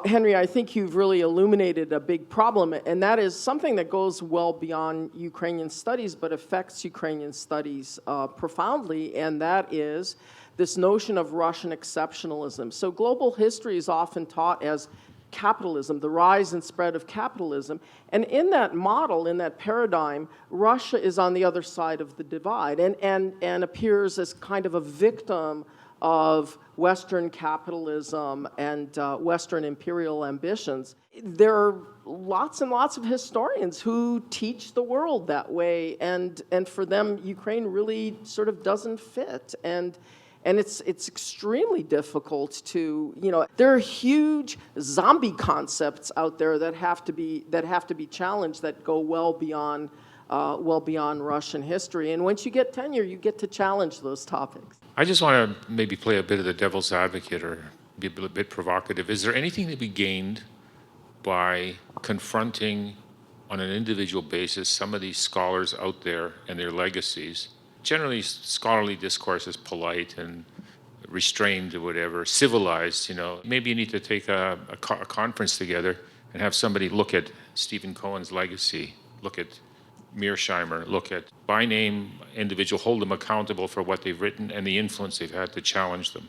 Henry, I think you've really illuminated a big problem, and that is something that goes well beyond Ukrainian studies, but affects Ukrainian studies profoundly, and that is this notion of Russian exceptionalism. So global history is often taught as capitalism, the rise and spread of capitalism. And in that model, in that paradigm, Russia is on the other side of the divide and appears as kind of a victim of Western capitalism and Western imperial ambitions. There are lots and lots of historians who teach the world that way, and for them, Ukraine really sort of doesn't fit. And it's extremely difficult to, there are huge zombie concepts out there that have to be challenged, that go well beyond Russian history. And once you get tenure, you get to challenge those topics. I just want to maybe play a bit of the devil's advocate or be a bit provocative. Is there anything to be gained by confronting on an individual basis some of these scholars out there and their legacies? Generally, scholarly discourse is polite and restrained or whatever, civilized, Maybe you need to take a conference together and have somebody look at Stephen Cohen's legacy, look at Mearsheimer, look at by name individual, hold them accountable for what they've written and the influence they've had to challenge them.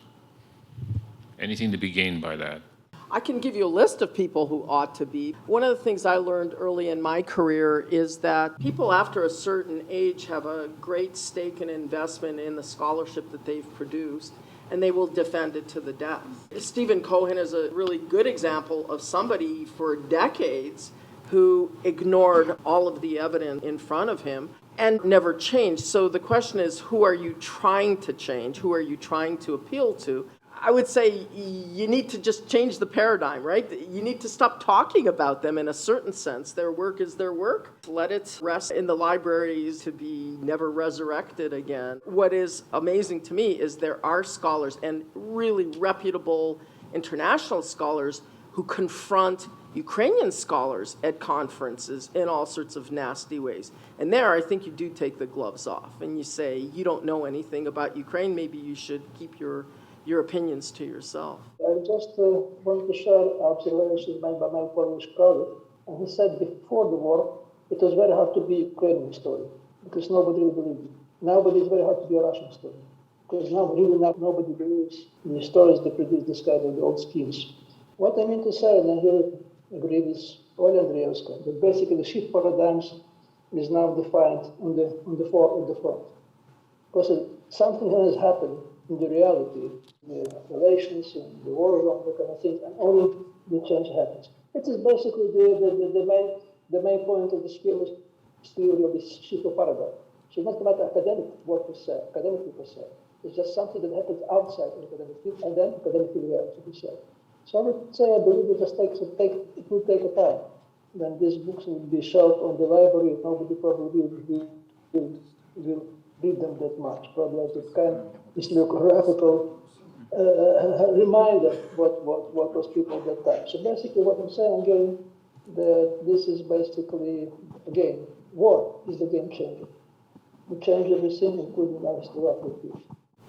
Anything to be gained by that? I can give you a list of people who ought to be. One of the things I learned early in my career is that people after a certain age have a great stake and investment in the scholarship that they've produced, and they will defend it to the death. Stephen Cohen is a really good example of somebody for decades who ignored all of the evidence in front of him and never changed. So the question is, who are you trying to change? Who are you trying to appeal to? I would say you need to just change the paradigm, right? You need to stop talking about them in a certain sense. Their work is their work. Let it rest in the libraries to be never resurrected again. What is amazing to me is there are scholars, and really reputable international scholars, who confront Ukrainian scholars at conferences in all sorts of nasty ways. And there, I think you do take the gloves off and you say, you don't know anything about Ukraine, maybe you should keep your opinions to yourself. I just want to share observations made by my Polish colleague. And he said before the war, it was very hard to be a Ukrainian historian because nobody really believed it. Nowadays, it's very hard to be a Russian historian because now really nobody believes in the stories that produce this kind of the old schemes. What I mean to say, and I here agree with Oля Andreevska, that basically the shift paradigms is now defined on the front. Because something has happened in the reality, the relations in the war zone, that kind of thing, and only the change happens. It is basically the main point of this theory of this Schizo paradox. So it's not about academic work per se, academically per se. It's just something that happens outside of the academic field, and then academically reality per se. So I would say, I believe it will take a time. Then these books will be shelved on the library. Nobody probably will read them that much. Probably as a kind of historiographical reminder what was people at that time. So basically, what I'm saying again, that this is basically again, war is the game changer. We change everything, including our historical views.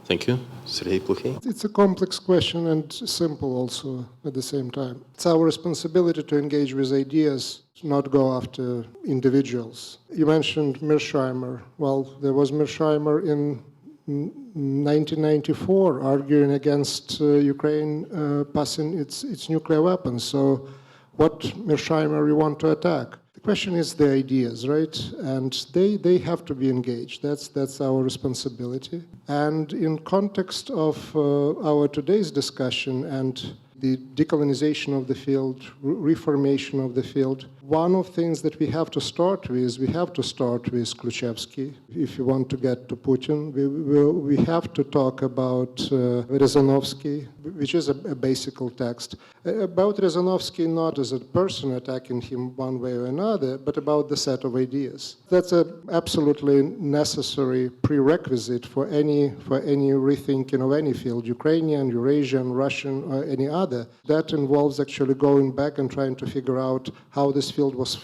Thank you. Sergei Plukhin. It's a complex question and simple also at the same time. It's our responsibility to engage with ideas, not go after individuals. You mentioned Mearsheimer. Well, there was Mearsheimer in 1994 arguing against Ukraine passing its nuclear weapons. So what Mearsheimer you want to attack? The question is the ideas, right? And they have to be engaged. That's our responsibility. And in context of our today's discussion and the decolonization of the field, reformation of the field, one of the things that we have to start with Kluchevsky. If you want to get to Putin, we have to talk about Rezanovsky, which is a basic text. About Rezanovsky not as a person attacking him one way or another, but about the set of ideas. That's an absolutely necessary prerequisite for any rethinking of any field, Ukrainian, Eurasian, Russian, or any other. That involves actually going back and trying to figure out how this field was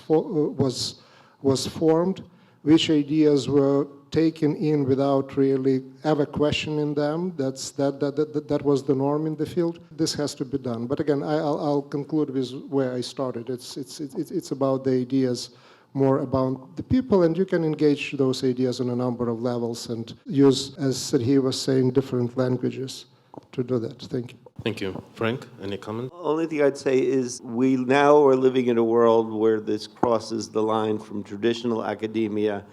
formed, which ideas were taken in without really ever questioning them. That was the norm in the field. This has to be done. But again, I'll conclude with where I started. It's about the ideas, more about the people, and you can engage those ideas on a number of levels and use, as Sergei was saying, different languages to do that. Thank you. Thank you. Frank, any comment? Only thing I'd say is we now are living in a world where this crosses the line from traditional academia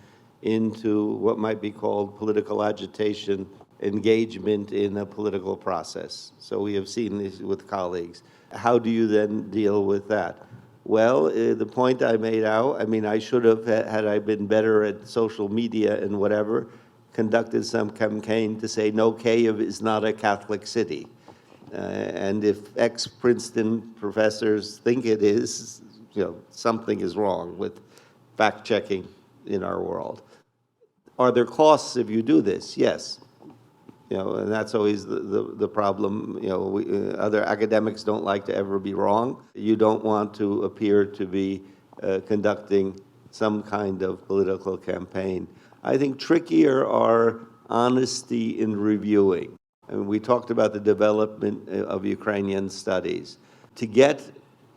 into what might be called political agitation, engagement in a political process. So we have seen this with colleagues. How do you then deal with that? Well, the point I made out, I mean, I should have, had I been better at social media and whatever, conducted some campaign to say, no, Kyiv is not a Catholic city. And if ex-Princeton professors think it is, something is wrong with fact-checking in our world. Are there costs if you do this? Yes. And that's always the problem. Other academics don't like to ever be wrong. You don't want to appear to be conducting some kind of political campaign. I think trickier are honesty in reviewing. I mean, we talked about the development of Ukrainian studies. To get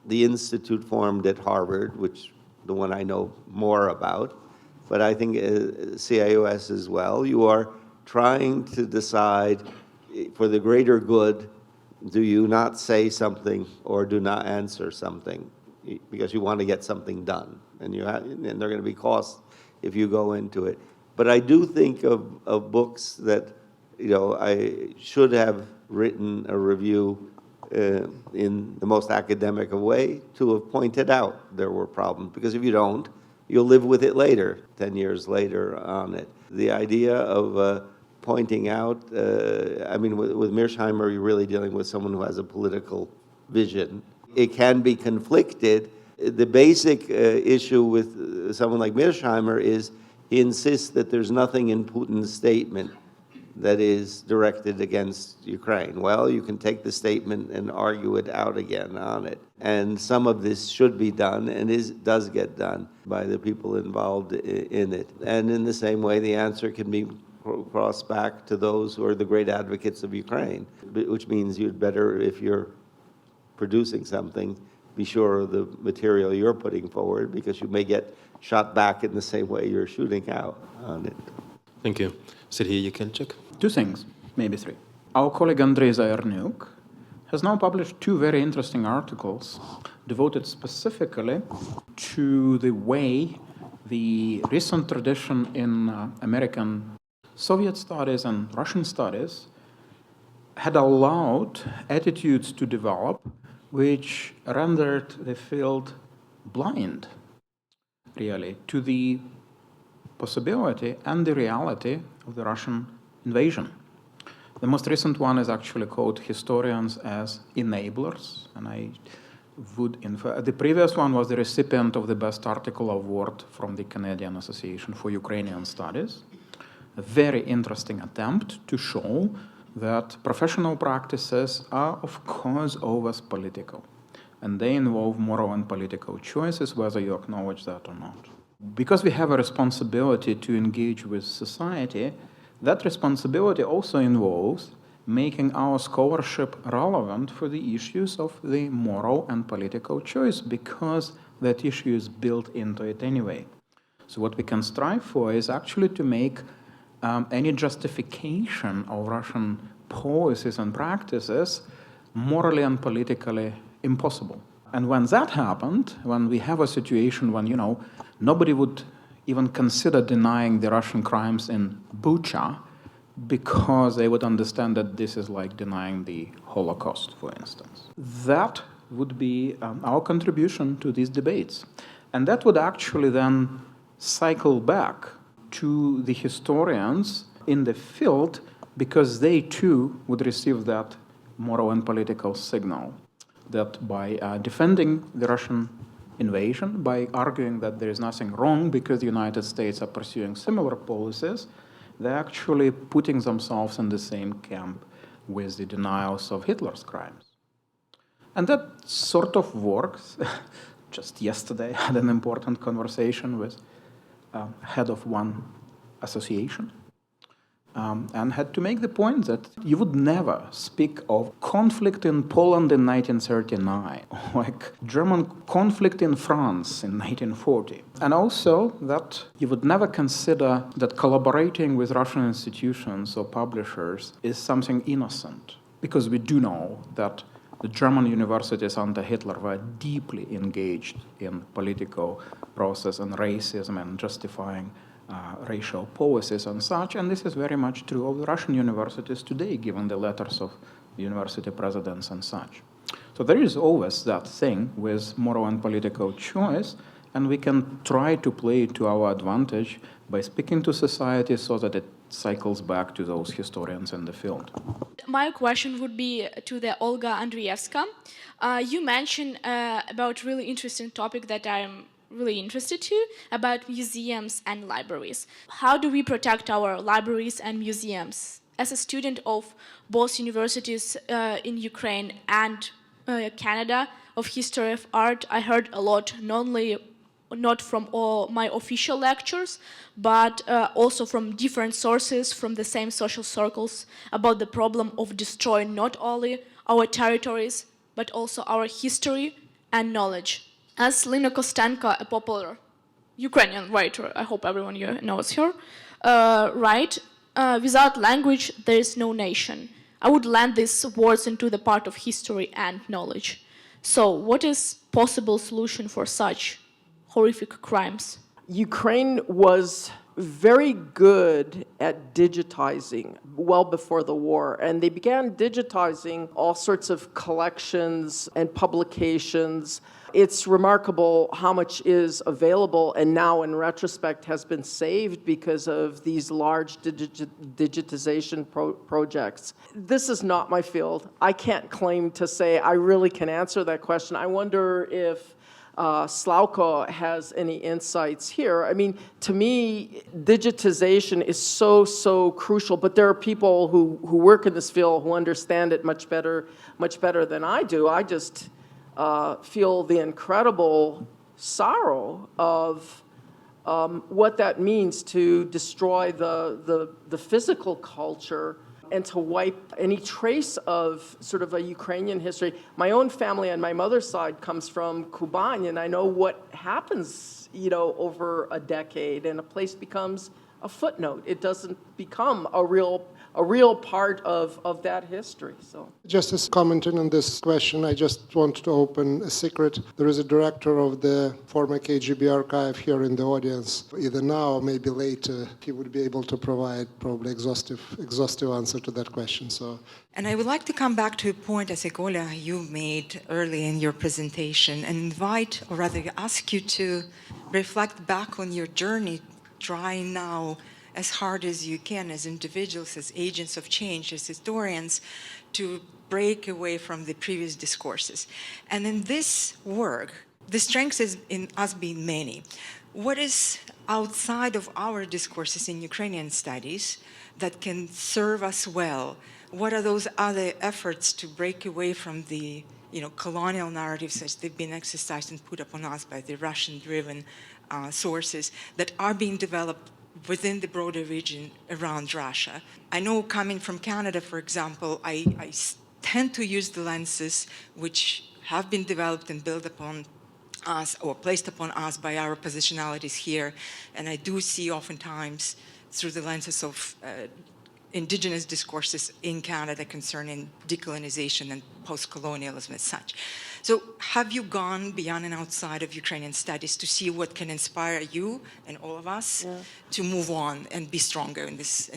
the institute formed at Harvard, which the one I know more about, but I think CIUS as well, you are trying to decide for the greater good, do you not say something or do not answer something because you want to get something done. And there are going to be costs if you go into it. But I do think of books that I should have written a review in the most academic of way to have pointed out there were problems. Because if you don't, you'll live with it later, 10 years later on it. The idea of pointing out, I mean, with Mearsheimer, you're really dealing with someone who has a political vision. It can be conflicted. The basic issue with someone like Mearsheimer is he insists that there's nothing in Putin's statement that is directed against Ukraine. Well, you can take the statement and argue it out again on it. And some of this should be done and does get done by the people involved in it. And in the same way, the answer can be crossed back to those who are the great advocates of Ukraine, which means you'd better, if you're producing something, be sure of the material you're putting forward, because you may get shot back in the same way you're shooting out on it. Thank you. Sergei Yakelchuk. Two things, maybe three. Our colleague Andrei Zayarnyuk has now published two very interesting articles devoted specifically to the way the recent tradition in American Soviet studies and Russian studies had allowed attitudes to develop which rendered the field blind, really, to the possibility and the reality of the Russian invasion. The most recent one is actually called historians as enablers, and I would infer. The previous one was the recipient of the best article award from the Canadian Association for Ukrainian Studies. A very interesting attempt to show that professional practices are, of course, always political, and they involve moral and political choices, whether you acknowledge that or not. Because we have a responsibility to engage with society, that responsibility also involves making our scholarship relevant for the issues of the moral and political choice, because that issue is built into it anyway. So what we can strive for is actually to make any justification of Russian policies and practices morally and politically impossible. And when that happened, when we have a situation when, nobody would even consider denying the Russian crimes in Bucha, because they would understand that this is like denying the Holocaust, for instance. That would be our contribution to these debates. And that would actually then cycle back to the historians in the field, because they too would receive that moral and political signal that by defending the Russian invasion, by arguing that there is nothing wrong because the United States are pursuing similar policies, they're actually putting themselves in the same camp with the denials of Hitler's crimes. And that sort of works. Just yesterday, I had an important conversation with head of one association, and had to make the point that you would never speak of conflict in Poland in 1939, like German conflict in France in 1940. And also that you would never consider that collaborating with Russian institutions or publishers is something innocent, because we do know that the German universities under Hitler were deeply engaged in political process and racism and justifying racial policies and such, and this is very much true of the Russian universities today, given the letters of university presidents and such. So there is always that thing with moral and political choice, and we can try to play it to our advantage by speaking to society so that it cycles back to those historians in the field. My question would be to the Olga Andrievska. You mentioned about really interesting topic that I'm really interested to, about museums and libraries. How do we protect our libraries and museums? As a student of both universities in Ukraine and Canada of history of art, I heard a lot, not from all my official lectures, but also from different sources from the same social circles, about the problem of destroying not only our territories, but also our history and knowledge. As Lina Kostenko, a popular Ukrainian writer, I hope everyone here knows her, write, without language, there is no nation. I would land these words into the part of history and knowledge. So what is possible solution for such horrific crimes? Ukraine was very good at digitizing well before the war, and they began digitizing all sorts of collections and publications. It's remarkable how much is available and now in retrospect has been saved because of these large digitization projects. This is not my field. I can't claim to say I really can answer that question. I wonder if Slavko has any insights here. I mean, to me, digitization is so crucial, but there are people who work in this field who understand it much better than I do. I just feel the incredible sorrow of what that means to destroy the physical culture and to wipe any trace of sort of a Ukrainian history. My own family on my mother's side comes from Kuban, and I know what happens, over a decade, and a place becomes a footnote. It doesn't become a real part of that history. So, Just as commenting on this question, I just want to open a secret. There is a director of the former KGB archive here in the audience. Either now or maybe later, he would be able to provide probably exhaustive answer to that question. So, And I would like to come back to a point, Asikola, you made early in your presentation and invite, or rather ask you to reflect back on your journey, trying now as hard as you can as individuals, as agents of change, as historians, to break away from the previous discourses. And in this work, the strength is in us being many. What is outside of our discourses in Ukrainian studies that can serve us well? What are those other efforts to break away from the colonial narratives as they've been exercised and put upon us by the Russian-driven sources that are being developed within the broader region around Russia? I know coming from Canada, for example, I tend to use the lenses which have been developed and built upon us or placed upon us by our positionalities here. And I do see oftentimes through the lenses of indigenous discourses in Canada concerning decolonization and post-colonialism as such. So have you gone beyond and outside of Ukrainian studies to see what can inspire you and all of us to move on and be stronger in this?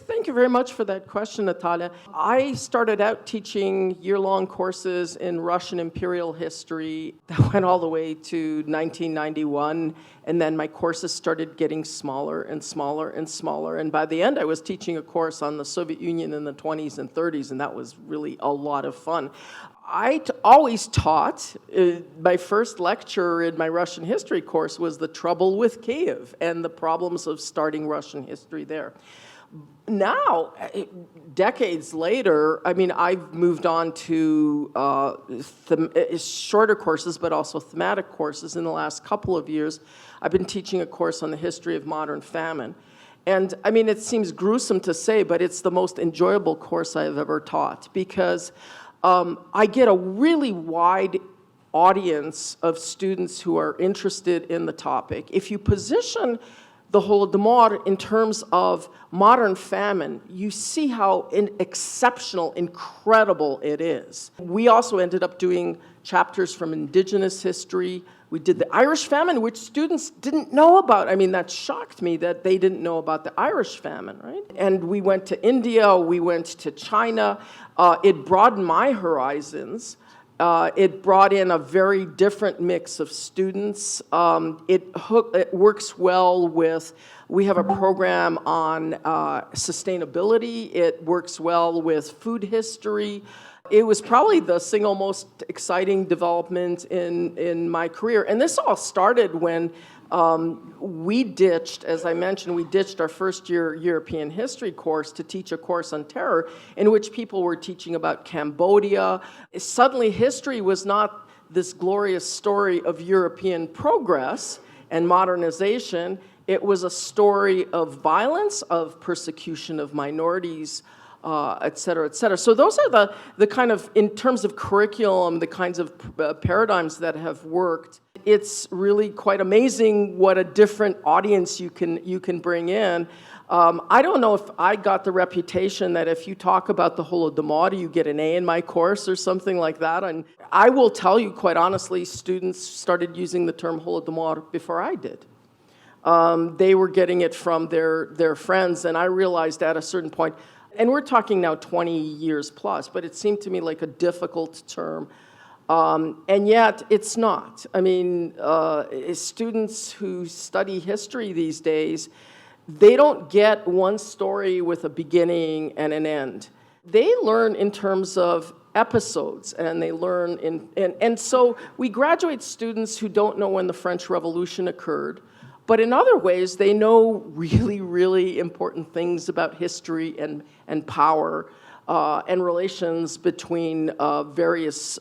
Thank you very much for that question, Natalia. I started out teaching year-long courses in Russian imperial history that went all the way to 1991, and then my courses started getting smaller and smaller and smaller, and by the end I was teaching a course on the Soviet Union in the 20s and 30s, and that was really a lot of fun. I always taught, my first lecture in my Russian history course was the trouble with Kiev and the problems of starting Russian history there. Now, decades later, I mean, I've moved on to shorter courses, but also thematic courses. In the last couple of years, I've been teaching a course on the history of modern famine. And I mean, it seems gruesome to say, but it's the most enjoyable course I've ever taught because I get a really wide audience of students who are interested in the topic. If you position the Holodomor in terms of modern famine, you see how exceptional, incredible it is. We also ended up doing chapters from indigenous history. We did the Irish famine, which students didn't know about. I mean, that shocked me that they didn't know about the Irish famine, right? And we went to India, we went to China. It broadened my horizons. It brought in a very different mix of students. It works well with, we have a program on sustainability. It works well with food history. It was probably the single most exciting development in my career. And this all started when we ditched, as I mentioned, we ditched our first year European history course to teach a course on terror in which people were teaching about Cambodia. Suddenly history was not this glorious story of European progress and modernization. It was a story of violence, of persecution of minorities, et cetera, et cetera. So those are the kind of, in terms of curriculum, the kinds of paradigms that have worked. It's really quite amazing what a different audience you can bring in. I don't know if I got the reputation that if you talk about the Holodomor, you get an A in my course or something like that. And I will tell you, quite honestly, students started using the term Holodomor before I did. They were getting it from their friends, and I realized at a certain point, and we're talking now 20 years plus, but it seemed to me like a difficult term. And yet, it's not. I mean, students who study history these days, they don't get one story with a beginning and an end. They learn in terms of episodes, and they learn and so we graduate students who don't know when the French Revolution occurred, but in other ways, they know really, really important things about history and power and relations between various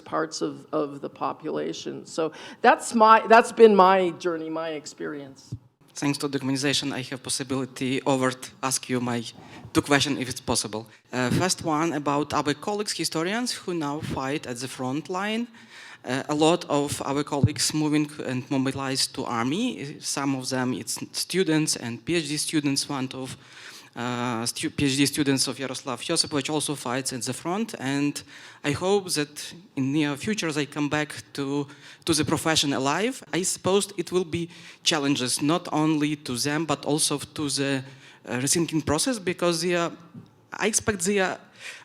parts of the population. So that's been my journey, my experience. Thanks to the organization, I have possibility to ask you my two questions, if it's possible. First one about our colleagues, historians, who now fight at the front line. a lot of our colleagues moving and mobilized to army. Some of them it's students and PhD students. One of PhD students of Yaroslav Josipowicz also fights at the front, and I hope that in near future they come back to the profession alive. I suppose it will be challenges not only to them but also to the rethinking process, because I expect their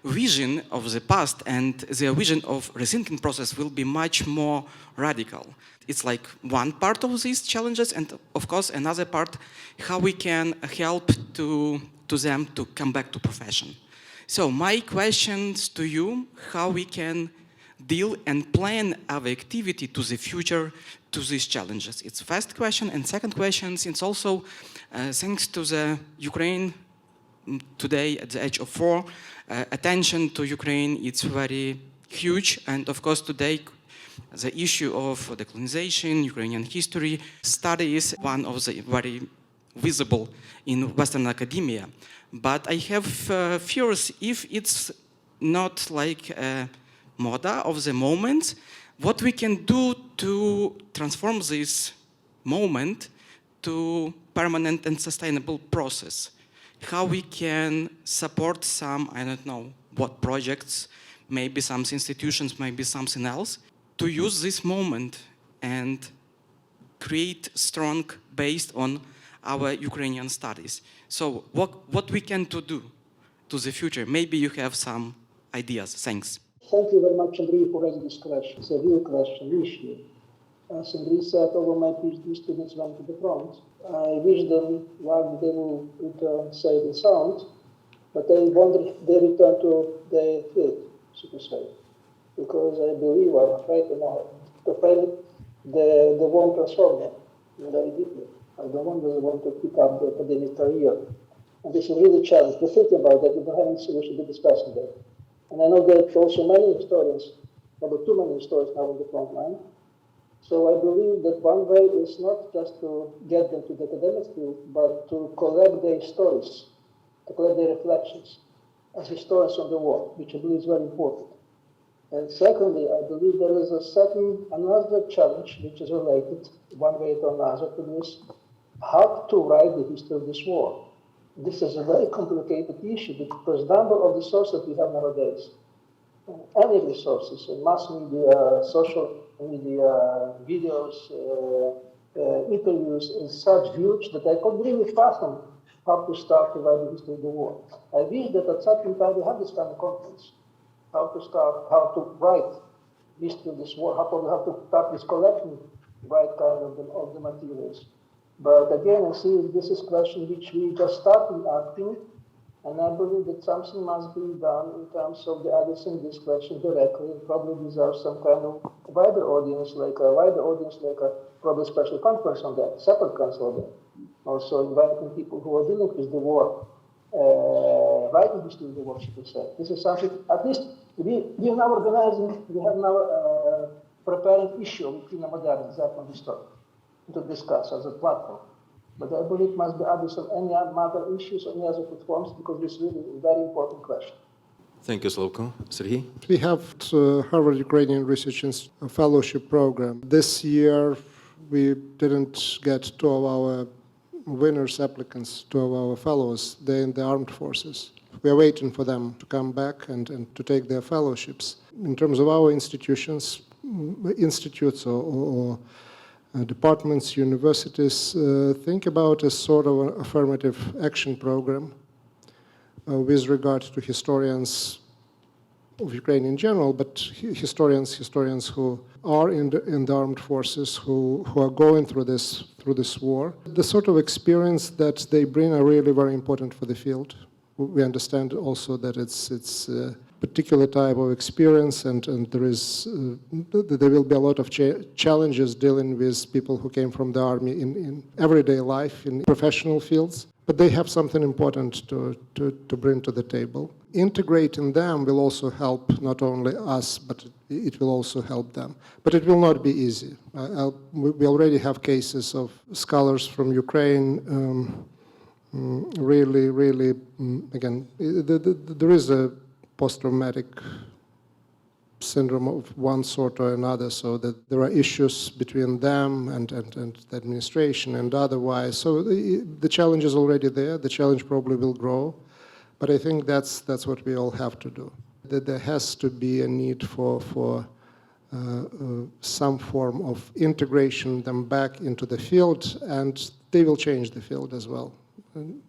vision of the past and their vision of rethinking process will be much more radical. It's like one part of these challenges, and of course another part, how we can help to them to come back to profession. So my questions to you, how we can deal and plan our activity to the future to these challenges. It's first question, and second question, since also thanks to the Ukraine today at the age of 4, attention to Ukraine, it's very huge, and of course today the issue of decolonization, Ukrainian history study is one of the very visible in Western academia. But I have fears if it's not like a moda of the moment, what we can do to transform this moment to permanent and sustainable process. How we can support some, I don't know, what projects, maybe some institutions, maybe something else, to use this moment and create strong based on our Ukrainian studies. So what we can do to the future? Maybe you have some ideas. Thanks. Thank you very much, Andrei, for raising this question. It's a real question, issue. As Andrei said, all of my PhD students went to the front. I wish them luck, they will return safe and sound, but I wonder if they return to their field, so to say. Because I believe, I'm afraid, they won't transform them very deeply. I don't want they want to pick up the academic career. And this is really a challenge. To think about that, we don't have any solution to discussing that. And I know there are also many historians, probably too many historians now on the front line. So I believe that one way is not just to get them to the academic field, but to collect their stories, to collect their reflections as historians of the war, which I believe is very important. And secondly, I believe there is another challenge which is related, one way or another, to this, how to write the history of this war. This is a very complicated issue because the number of resources we have nowadays, any resources, mass media, social media, videos, interviews, is such huge that I could really fathom how to start to write the history of the war. I wish that at certain time we have this kind of conference, how to write history of this war, how to start this collection, right kind of the materials. But again, I see this is a question which we just started asking, and I believe that something must be done in terms of addressing this question directly, and probably deserve some kind of wider audience, like a probably special conference on that, separate council on that. Also inviting people who are dealing with the war, writing history of the war, should say. This is something, at least we are now organizing, we have now preparing issue of Ukrainian modernity, that on this topic, to discuss as a platform. But I believe it must be added on any other issues or any other platforms, because this is really a very important question. Thank you, Slavko. Sergei? We have Harvard Ukrainian Research Institute fellowship program. This year, we didn't get two of our winners, applicants, two of our fellows. They're in the armed forces. We are waiting for them to come back and to take their fellowships. In terms of our institutions, institutes or departments, universities, think about a sort of an affirmative action program with regard to historians of Ukraine in general, but historians who are in the armed forces, who are going through this war. The sort of experience that they bring are really very important for the field. We understand also that it's a particular type of experience, and there will be a lot of challenges dealing with people who came from the army in everyday life, in professional fields. But they have something important to bring to the table. Integrating them will also help not only us, but it will also help them. But it will not be easy. We already have cases of scholars from Ukraine. Really, again, there is a post-traumatic syndrome of one sort or another, so that there are issues between them and the administration and otherwise. So the challenge is already there. The challenge probably will grow, but I think that's what we all have to do. That there has to be a need for some form of integration them back into the field, and they will change the field as well.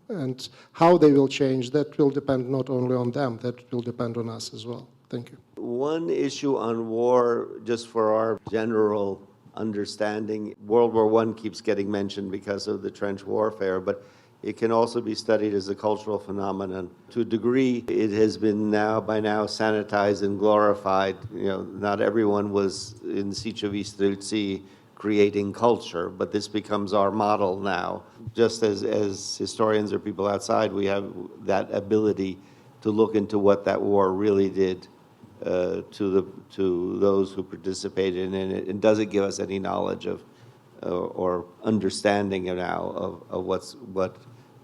And how they will change, that will depend not only on them, that will depend on us as well. Thank you. One issue on war, just for our general understanding, World War I keeps getting mentioned because of the trench warfare, but it can also be studied as a cultural phenomenon. To a degree, it has been by now sanitized and glorified. Not everyone was in Sichovi Strelci creating culture, but this becomes our model now. Just as historians or people outside, we have that ability to look into what that war really did to those who participated in it, and does it give us any knowledge of or understanding now of what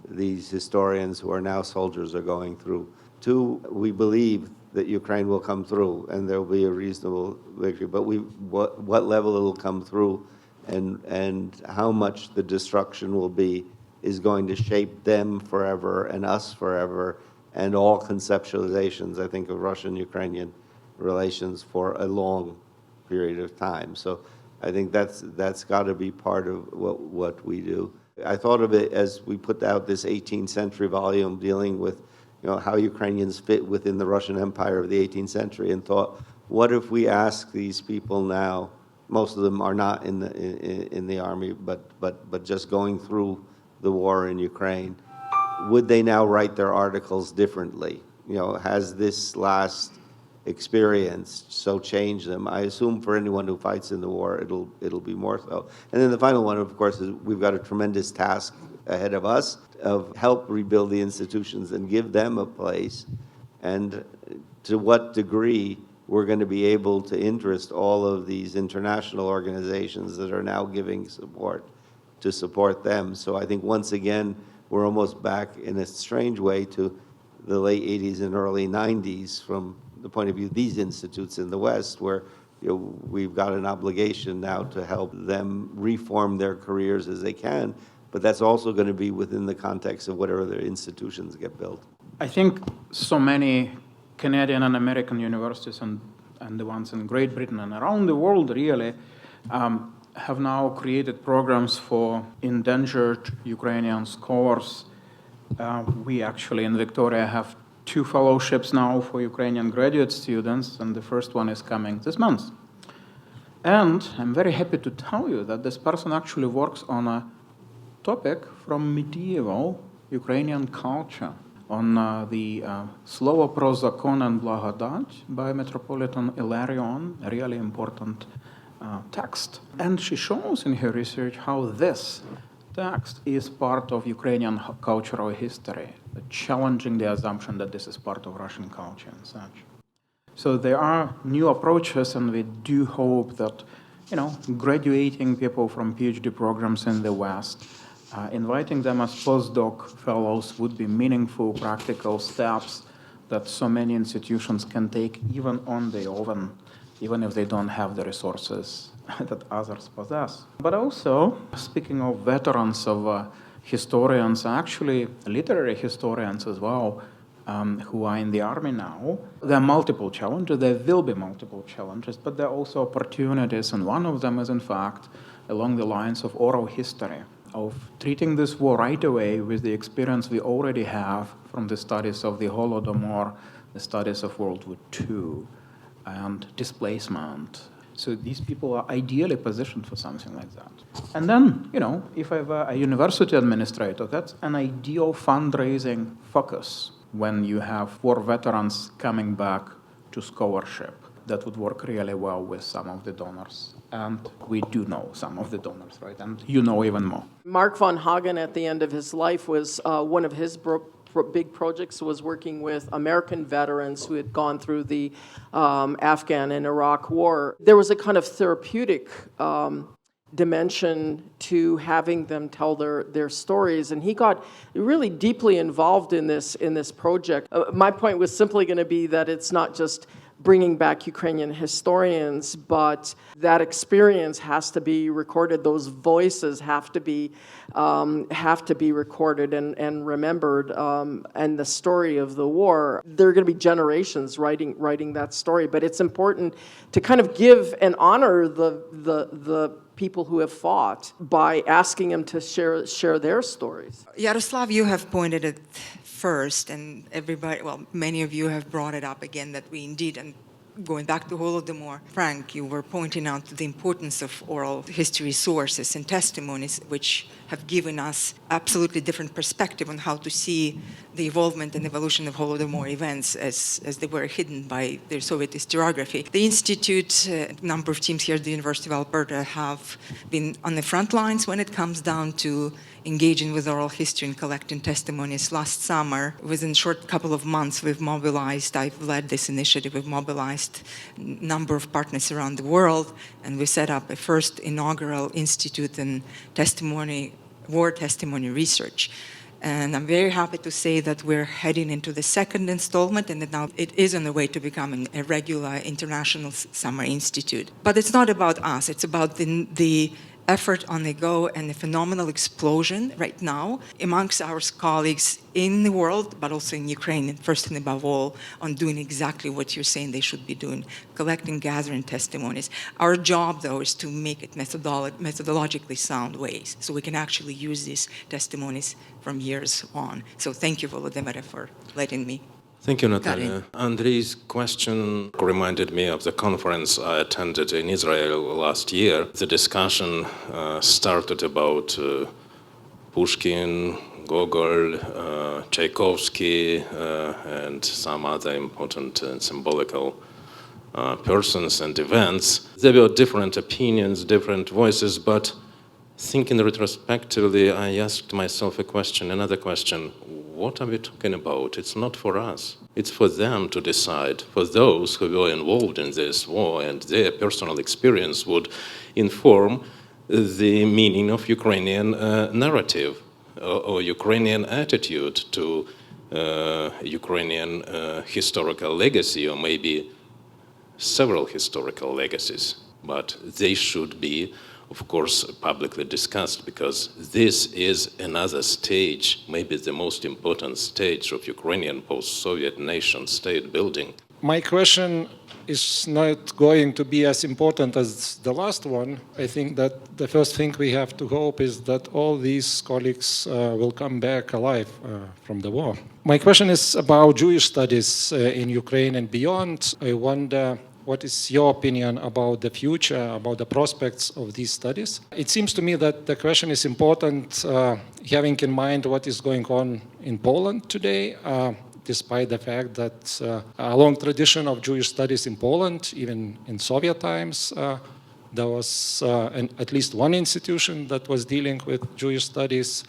these historians who are now soldiers are going through. Two, we believe that Ukraine will come through and there will be a reasonable victory, but what level it will come through and how much the destruction will be is going to shape them forever and us forever and all conceptualizations, I think, of Russian-Ukrainian relations for a long period of time. So I think that's got to be part of what we do. I thought of it as we put out this 18th century volume dealing with how Ukrainians fit within the Russian Empire of the 18th century, and thought, what if we ask these people now, most of them are not in the army, but just going through the war in Ukraine, would they now write their articles differently? Has this last experience so changed them? I assume for anyone who fights in the war, it'll be more so. And then the final one, of course, is we've got a tremendous task ahead of us of help rebuild the institutions and give them a place, and to what degree we're going to be able to interest all of these international organizations that are now giving support to support them. So I think once again, we're almost back in a strange way to the late 80s and early 90s from the point of view of these institutes in the West, where we've got an obligation now to help them reform their careers as they can, but that's also going to be within the context of whatever their institutions get built. I think so many Canadian and American universities and the ones in Great Britain and around the world really have now created programs for endangered Ukrainian scholars. We actually in Victoria have 2 fellowships now for Ukrainian graduate students, and the first one is coming this month. And I'm very happy to tell you that this person actually works on a topic from medieval Ukrainian culture, on the Slovo pro zakon and blagodat by Metropolitan Ilarion, a really important text. And she shows in her research how this text is part of Ukrainian cultural history, challenging the assumption that this is part of Russian culture and such. So there are new approaches, and we do hope that, graduating people from PhD programs in the West, inviting them as postdoc fellows would be meaningful, practical steps that so many institutions can take even on their own, even if they don't have the resources that others possess. But also, speaking of veterans, of historians, actually literary historians as well, who are in the army now, there are multiple challenges. There will be multiple challenges, but there are also opportunities, and one of them is, in fact, along the lines of oral history, of treating this war right away with the experience we already have from the studies of the Holodomor, the studies of World War II, and displacement. So these people are ideally positioned for something like that. And then, if I were a university administrator, that's an ideal fundraising focus when you have war veterans coming back to scholarship. That would work really well with some of the donors. And we do know some of the donors, right? And even more. Mark von Hagen, at the end of his life, was one of his big projects was working with American veterans who had gone through the Afghan and Iraq war. There was a kind of therapeutic dimension to having them tell their stories, and he got really deeply involved in this project. My point was simply going to be that it's not just bringing back Ukrainian historians, but that experience has to be recorded. Those voices have to be recorded and remembered. And the story of the war, there are going to be generations writing that story. But it's important to kind of give and honor the people who have fought by asking them to share their stories. Yaroslav, you have pointed it first, and everybody, well, many of you have brought it up again, that we indeed, and going back to Holodomor, Frank, you were pointing out the importance of oral history sources and testimonies, which have given us absolutely different perspective on how to see the evolvement and evolution of Holodomor events as they were hidden by their Soviet historiography. The Institute, a number of teams here at the University of Alberta have been on the front lines when it comes down to engaging with oral history and collecting testimonies. Last summer, within a short couple of months, I've led this initiative, we've mobilized a number of partners around the world, and we set up a first inaugural institute in war testimony research. And I'm very happy to say that we're heading into the second installment, and that now it is on the way to becoming a regular international summer institute. But it's not about us, it's about the effort on the go and the phenomenal explosion right now amongst our colleagues in the world, but also in Ukraine, and first and above all, on doing exactly what you're saying they should be doing, collecting, gathering testimonies. Our job, though, is to make it methodologically sound ways, so we can actually use these testimonies from years on. So thank you, Volodymyr, for letting me. Thank you, Natalia. Andrei's question reminded me of the conference I attended in Israel last year. The discussion started about Pushkin, Gogol, Tchaikovsky, and some other important and symbolical persons and events. There were different opinions, different voices, but thinking retrospectively, I asked myself another question. What are we talking about? It's not for us. It's for them to decide, for those who were involved in this war, and their personal experience would inform the meaning of Ukrainian narrative or Ukrainian attitude to Ukrainian historical legacy, or maybe several historical legacies. But they should be, of course, publicly discussed, because this is another stage, maybe the most important stage of Ukrainian post-Soviet nation state building. My question is not going to be as important as the last one. I think that the first thing we have to hope is that all these colleagues will come back alive from the war. My question is about Jewish studies in Ukraine and beyond. I wonder, what is your opinion about the future, about the prospects of these studies? It seems to me that the question is important, having in mind what is going on in Poland today, despite the fact that a long tradition of Jewish studies in Poland, even in Soviet times, there was at least one institution that was dealing with Jewish studies.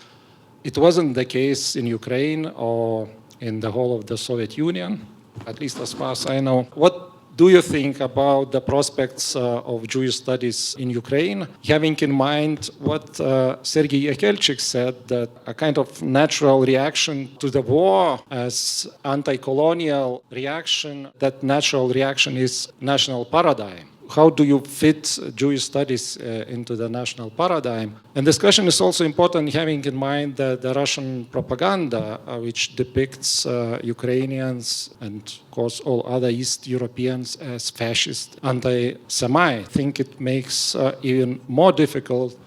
It wasn't the case in Ukraine or in the whole of the Soviet Union, at least as far as I know. What do you think about the prospects of Jewish studies in Ukraine, having in mind what Sergei Yekelchik said, that a kind of natural reaction to the war as anti-colonial reaction, that natural reaction is national paradigm? How do you fit Jewish studies into the national paradigm? And this question is also important having in mind the Russian propaganda, which depicts Ukrainians and, of course, all other East Europeans as fascist, anti-Semite. I think it makes even more difficult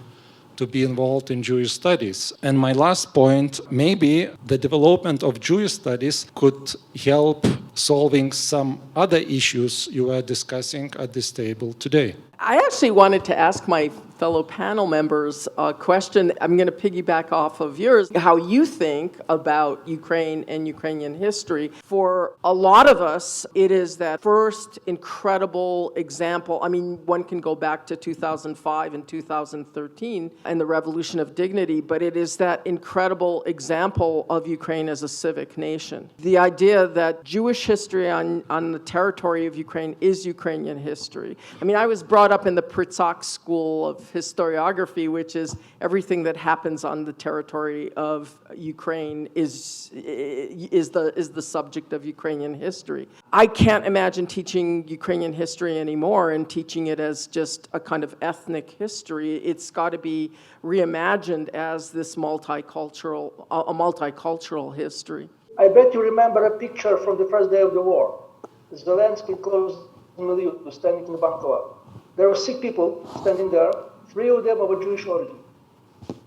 to be involved in Jewish studies. And my last point, maybe the development of Jewish studies could help solving some other issues you were discussing at this table today. I actually wanted to ask my fellow panel members a question. I'm going to piggyback off of yours, how you think about Ukraine and Ukrainian history. For a lot of us, it is that first incredible example. I mean, one can go back to 2005 and 2013 and the Revolution of Dignity, but it is that incredible example of Ukraine as a civic nation. The idea that Jewish history on the territory of Ukraine is Ukrainian history. I mean, I was brought brought up in the Pritsak School of Historiography, which is everything that happens on the territory of Ukraine is the subject of Ukrainian history. I can't imagine teaching Ukrainian history anymore and teaching it as just a kind of ethnic history. It's got to be reimagined as this multicultural history. I bet you remember a picture from the first day of the war. Zelensky closed Milieu standing in the Bankova. There were 6 people standing there, 3 of them of a Jewish origin.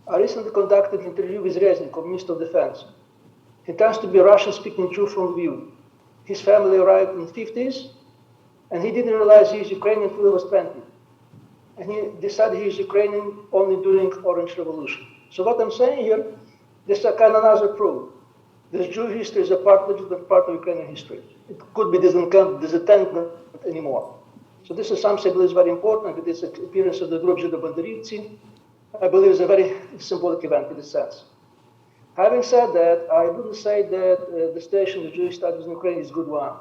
I recently conducted an interview with Reznikov, Minister of Defense. He turns to be a Russian-speaking Jew from Lviv. His family arrived in the 50s, and he didn't realize he was Ukrainian until he was 20. And he decided he was Ukrainian only during Orange Revolution. So what I'm saying here, this is a kind of another proof. This Jewish history is a part of Ukrainian history. It could be disentangled anymore. So this is something I believe is very important. It is the appearance of the group Judo-Banderivtsi. I believe it's a very symbolic event in this sense. Having said that, I wouldn't say that the station of Jewish studies in Ukraine is a good one.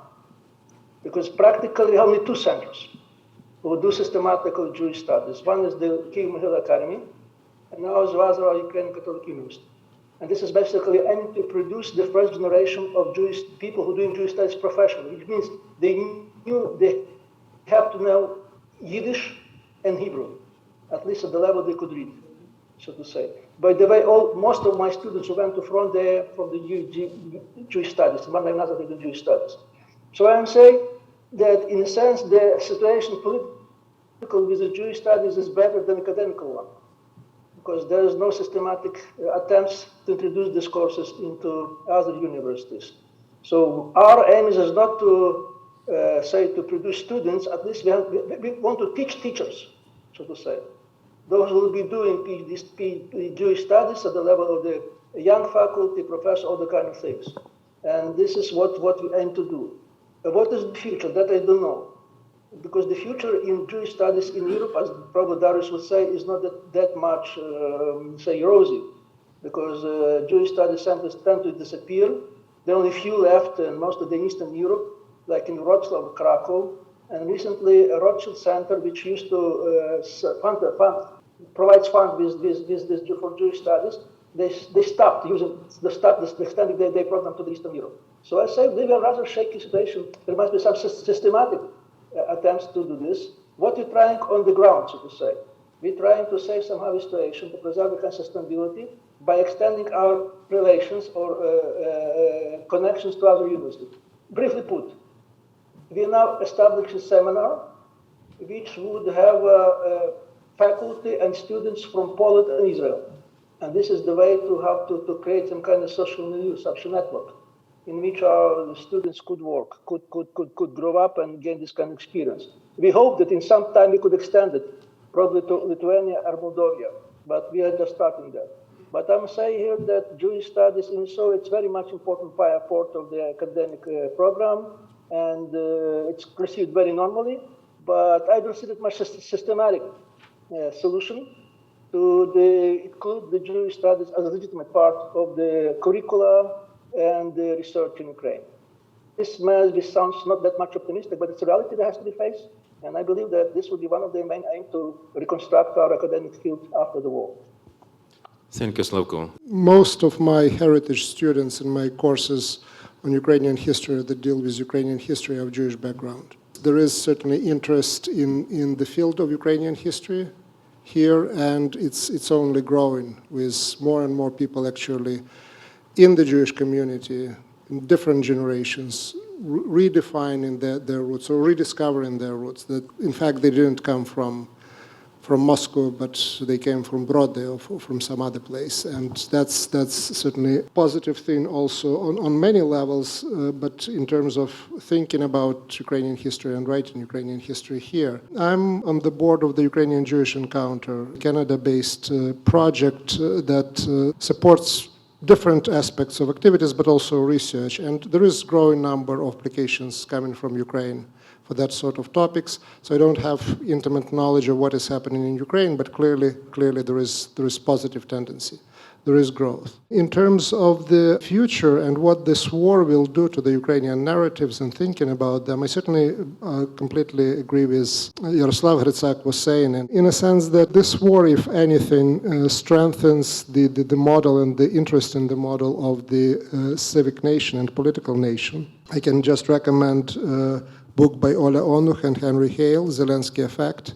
Because practically we have only 2 centers who do systematical Jewish studies. One is the Kiev Mihail Academy, and now is Vazra Ukrainian Catholic University. And this is basically aiming to produce the first generation of Jewish people who are doing Jewish studies professionally, which means they have to know Yiddish and Hebrew, at least at the level they could read, so to say. By the way, most of my students who went to front there from the Jewish studies, one like another, they do Jewish studies. So I'm saying that in a sense, the situation political with the Jewish studies is better than academical one, because there is no systematic attempts to introduce these courses into other universities. So our aim is not to to produce students, at least we want to teach teachers, so to say. Those who will be doing PhD Jewish studies at the level of the young faculty, professor, all the kind of things. And this is what we aim to do. What is the future? That I don't know. Because the future in Jewish studies in Europe, as probably Darius would say, is not that much, rosy. Because Jewish studies centers tend to disappear. There are only few left, and most of the Eastern Europe, like in Wrocław, Krakow, and recently a Rothschild Center, which used to provides funds for Jewish studies, they stopped using extending their program to the Eastern Europe. So I say we have a rather shaky situation. There must be some systematic attempts to do this. What we're trying on the ground, so to say, we're trying to save somehow the situation to preserve the sustainability by extending our relations or connections to other universities. Briefly put, we now establish a seminar which would have faculty and students from Poland and Israel. And this is the way to have to create some kind of social milieu, social network, in which our students could work, could grow up and gain this kind of experience. We hope that in some time we could extend it, probably to Lithuania or Moldova, but we are just starting that. But I'm saying here that Jewish studies, and so it's very much important part of the academic program, and it's received very normally, but I don't see that much systematic solution to include the Jewish studies as a legitimate part of the curricula and the research in Ukraine. This sounds not that much optimistic, but it's a reality that has to be faced, and I believe that this will be one of the main aims to reconstruct our academic field after the war. Thank you, Slavko. Most of my heritage students in my courses on Ukrainian history that deal with Ukrainian history of Jewish background. There is certainly interest in the field of Ukrainian history here, and it's only growing with more and more people actually in the Jewish community, in different generations, redefining their roots or rediscovering their roots, that in fact they didn't come from Moscow, but they came from Brody or from some other place. And that's certainly a positive thing also on many levels, but in terms of thinking about Ukrainian history and writing Ukrainian history here. I'm on the board of the Ukrainian Jewish Encounter, Canada-based project that supports different aspects of activities, but also research. And there is a growing number of applications coming from Ukraine for that sort of topics. So I don't have intimate knowledge of what is happening in Ukraine, but clearly there is positive tendency. there is growth. In terms of the future and what this war will do to the Ukrainian narratives and thinking about them, I certainly completely agree with Yaroslav Hrycak was saying, and in a sense that this war, if anything, strengthens the model and the interest in the model of the civic nation and political nation. I can just recommend a book by Ola Onuch and Henry Hale, Zelensky Effect,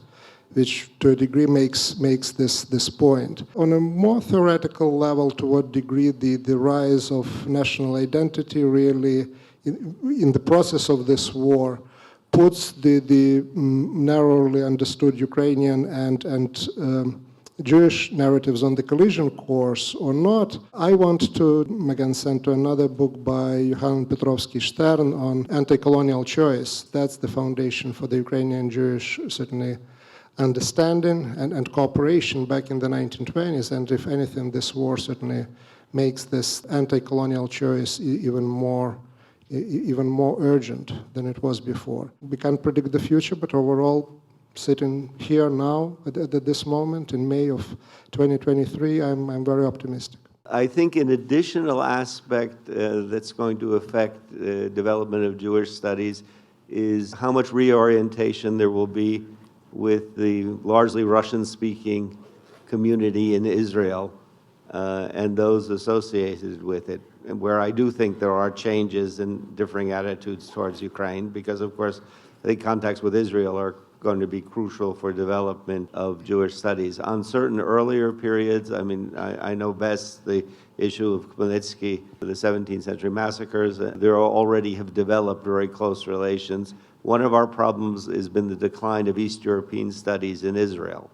which to a degree makes this point. On a more theoretical level, to what degree the rise of national identity really, in the process of this war, puts the narrowly understood Ukrainian and Jewish narratives on the collision course or not. I want to, again, send to another book by Johann Petrovsky-Stern on anti-colonial choice. That's the foundation for the Ukrainian Jewish, certainly, understanding and cooperation back in the 1920s, and if anything, this war certainly makes this anti-colonial choice even more urgent than it was before. We can't predict the future, but overall, sitting here now at this moment in May of 2023, I'm very optimistic. I think an additional aspect that's going to affect the development of Jewish studies is how much reorientation there will be with the largely Russian-speaking community in Israel and those associated with it, and where I do think there are changes and differing attitudes towards Ukraine, because, of course, I think contacts with Israel are going to be crucial for development of Jewish studies. On certain earlier periods, I mean, I know best the issue of Khmelnytsky, the 17th century massacres. There already have developed very close relations. One of our problems has been the decline of East European studies in Israel.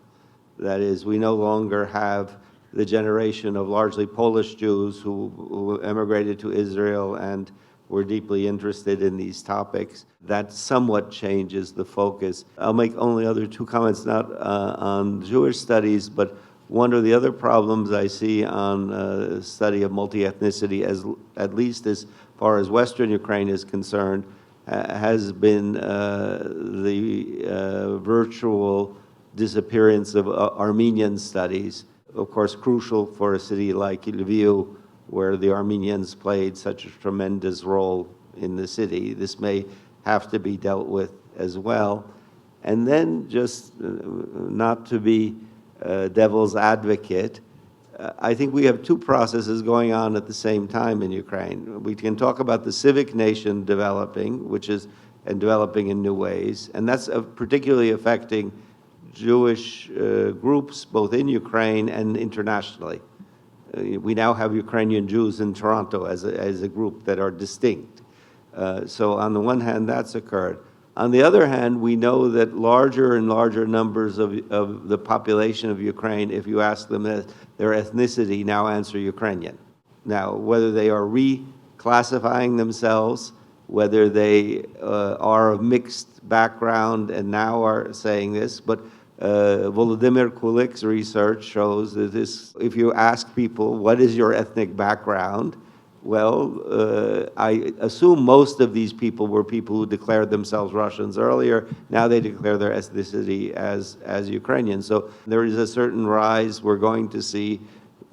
That is, we no longer have the generation of largely Polish Jews who emigrated to Israel and were deeply interested in these topics. That somewhat changes the focus. I'll make only other two comments, not on Jewish studies, but one of the other problems I see on study of multi-ethnicity, at least as far as Western Ukraine is concerned, has been the virtual disappearance of Armenian studies. Of course, crucial for a city like Lviv, where the Armenians played such a tremendous role in the city. This may have to be dealt with as well. And then, just not to be devil's advocate, I think we have two processes going on at the same time in Ukraine. We can talk about the civic nation developing, and developing in new ways, and that's particularly affecting Jewish groups both in Ukraine and internationally. We now have Ukrainian Jews in Toronto as a group that are distinct. So on the one hand, that's occurred. On the other hand, we know that larger and larger numbers of the population of Ukraine, if you ask them their ethnicity, now answer Ukrainian. Now, whether they are reclassifying themselves, whether they are of mixed background and now are saying this, but Volodymyr Kulik's research shows that if you ask people, what is your ethnic background? Well, I assume most of these people were people who declared themselves Russians earlier. Now they declare their ethnicity as Ukrainian. So there is a certain rise we're going to see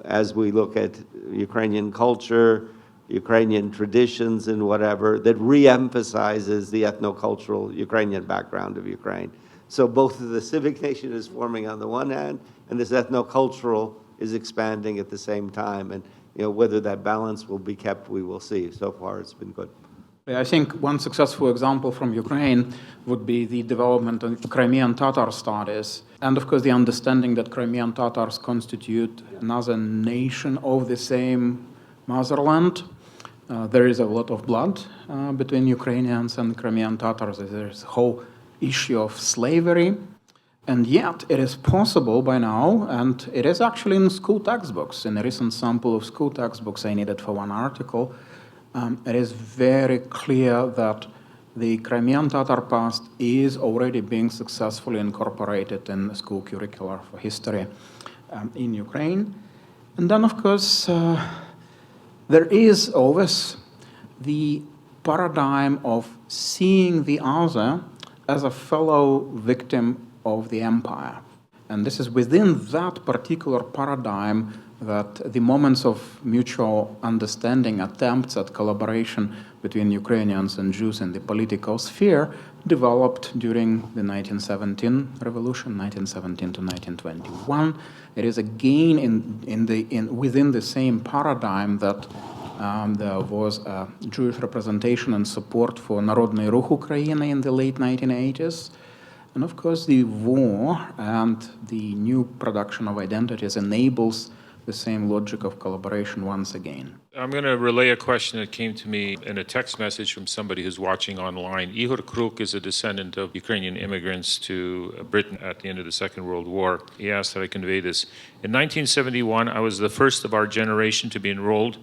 as we look at Ukrainian culture, Ukrainian traditions and whatever, that re-emphasizes the ethnocultural Ukrainian background of Ukraine. So both the civic nation is forming on the one hand, and this ethnocultural is expanding at the same time. And whether that balance will be kept, we will see. So far, it's been good. I think one successful example from Ukraine would be the development of Crimean Tatar studies, and of course the understanding that Crimean Tatars constitute another nation of the same motherland. There is a lot of blood between Ukrainians and Crimean Tatars. There's a whole issue of slavery, and yet it is possible by now, and it is actually in school textbooks. In a recent sample of school textbooks I needed for one article, it is very clear that the Crimean Tatar past is already being successfully incorporated in the school curricula for history in Ukraine. And then, of course, there is always the paradigm of seeing the other as a fellow victim of the empire. And this is within that particular paradigm that the moments of mutual understanding, attempts at collaboration between Ukrainians and Jews in the political sphere developed during the 1917 revolution, 1917 to 1921. It is again within the same paradigm that there was a Jewish representation and support for Народний рух Ukraine in the late 1980s. And of course, the war and the new production of identities enables the same logic of collaboration once again. I'm going to relay a question that came to me in a text message from somebody who's watching online. Ihor Kruk is a descendant of Ukrainian immigrants to Britain at the end of the Second World War. He asked that I convey this. In 1971, I was the first of our generation to be enrolled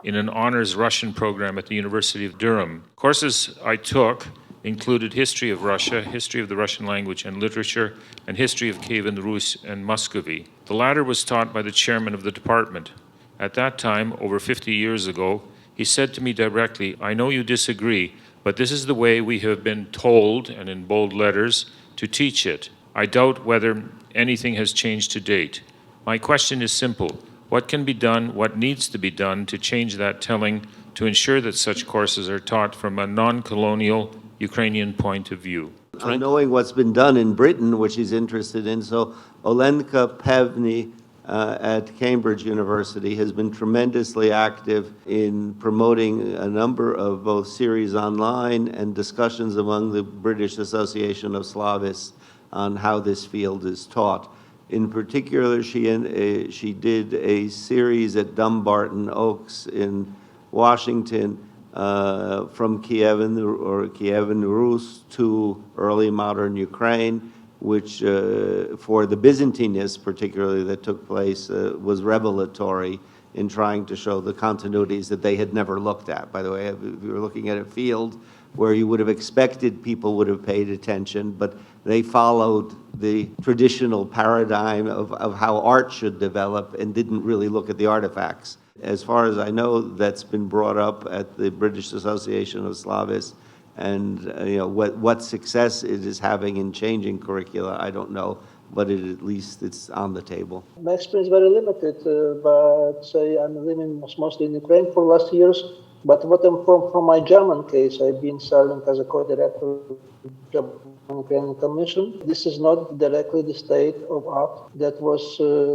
in an honors Russian program at the University of Durham. Courses I took included history of Russia, history of the Russian language and literature, and history of Kievan Rus and Muscovy. The latter was taught by the chairman of the department. At that time, over 50 years ago, he said to me directly, "I know you disagree, but this is the way we have been told, and in bold letters, to teach it. I doubt whether anything has changed to date. My question is simple. What can be done, what needs to be done to change that telling, to ensure that such courses are taught from a non-colonial Ukrainian point of view?" Knowing what's been done in Britain, which he's interested in, so Olenka Pevny at Cambridge University has been tremendously active in promoting a number of both series online and discussions among the British Association of Slavists on how this field is taught. In particular, she did a series at Dumbarton Oaks in Washington from Kievan Rus to early modern Ukraine, which for the Byzantinists particularly that took place was revelatory in trying to show the continuities that they had never looked at. By the way, if you were looking at a field where you would have expected people would have paid attention, but they followed the traditional paradigm of how art should develop and didn't really look at the artifacts. As far as I know, that's been brought up at the British Association of Slavists, and what success it is having in changing curricula, I don't know, but at least it's on the table. My experience is very limited, but say I'm living mostly in Ukraine for the last years. But what I'm from my German case, I've been serving as a co-director of the Ukrainian Commission. This is not directly the state of art that was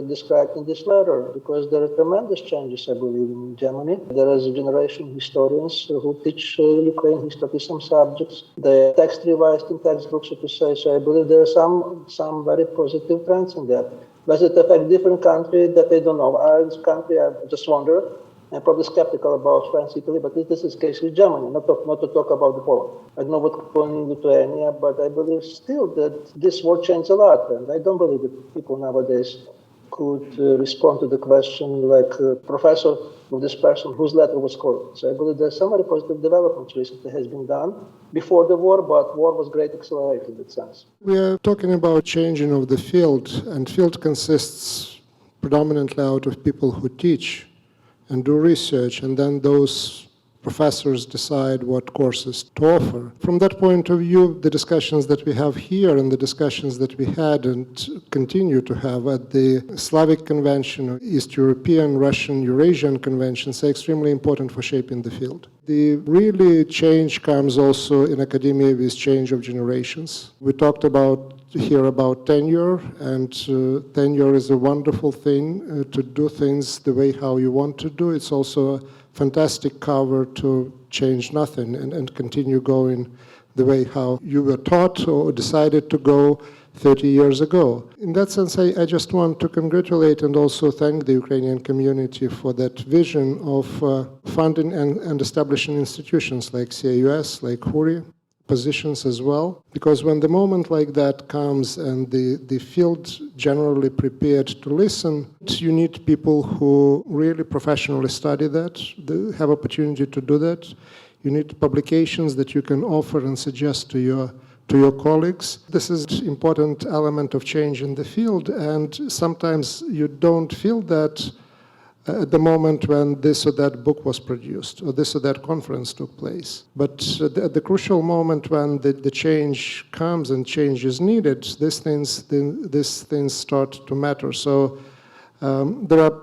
described in this letter, because there are tremendous changes, I believe, in Germany. There is a generation of historians who teach Ukraine history, some subjects. The text revised in textbooks, so to say. So I believe there are some very positive trends in that. Does it affect different countries that I don't know? This country, I just wonder. I'm probably skeptical about France, Italy, but this is the case with Germany, not to talk about the Poland. I don't know what's going on in Lithuania, but I believe still that this war changed a lot, and I don't believe that people nowadays could respond to the question like a professor of this person whose letter was quoted. So I believe there's some very positive developments recently has been done before the war, but war was great accelerator in that sense. We are talking about changing of the field, and field consists predominantly out of people who teach and do research, and then those professors decide what courses to offer. From that point of view, the discussions that we have here and the discussions that we had and continue to have at the Slavic Convention, East European, Russian, Eurasian conventions are extremely important for shaping the field. The really change comes also in academia with change of generations. We talked here about tenure, and tenure is a wonderful thing to do things the way how you want to do. It's also a fantastic cover to change nothing and continue going the way how you were taught or decided to go 30 years ago. In that sense, I just want to congratulate and also thank the Ukrainian community for that vision of funding and establishing institutions like CAUS, like HURI, positions as well, because when the moment like that comes and the field generally prepared to listen, you need people who really professionally study that, have opportunity to do that. You need publications that you can offer and suggest to your colleagues. This is an important element of change in the field, and sometimes you don't feel that at the moment when this or that book was produced or this or that conference took place. But at the crucial moment when the change comes and change is needed, these things start to matter. So there are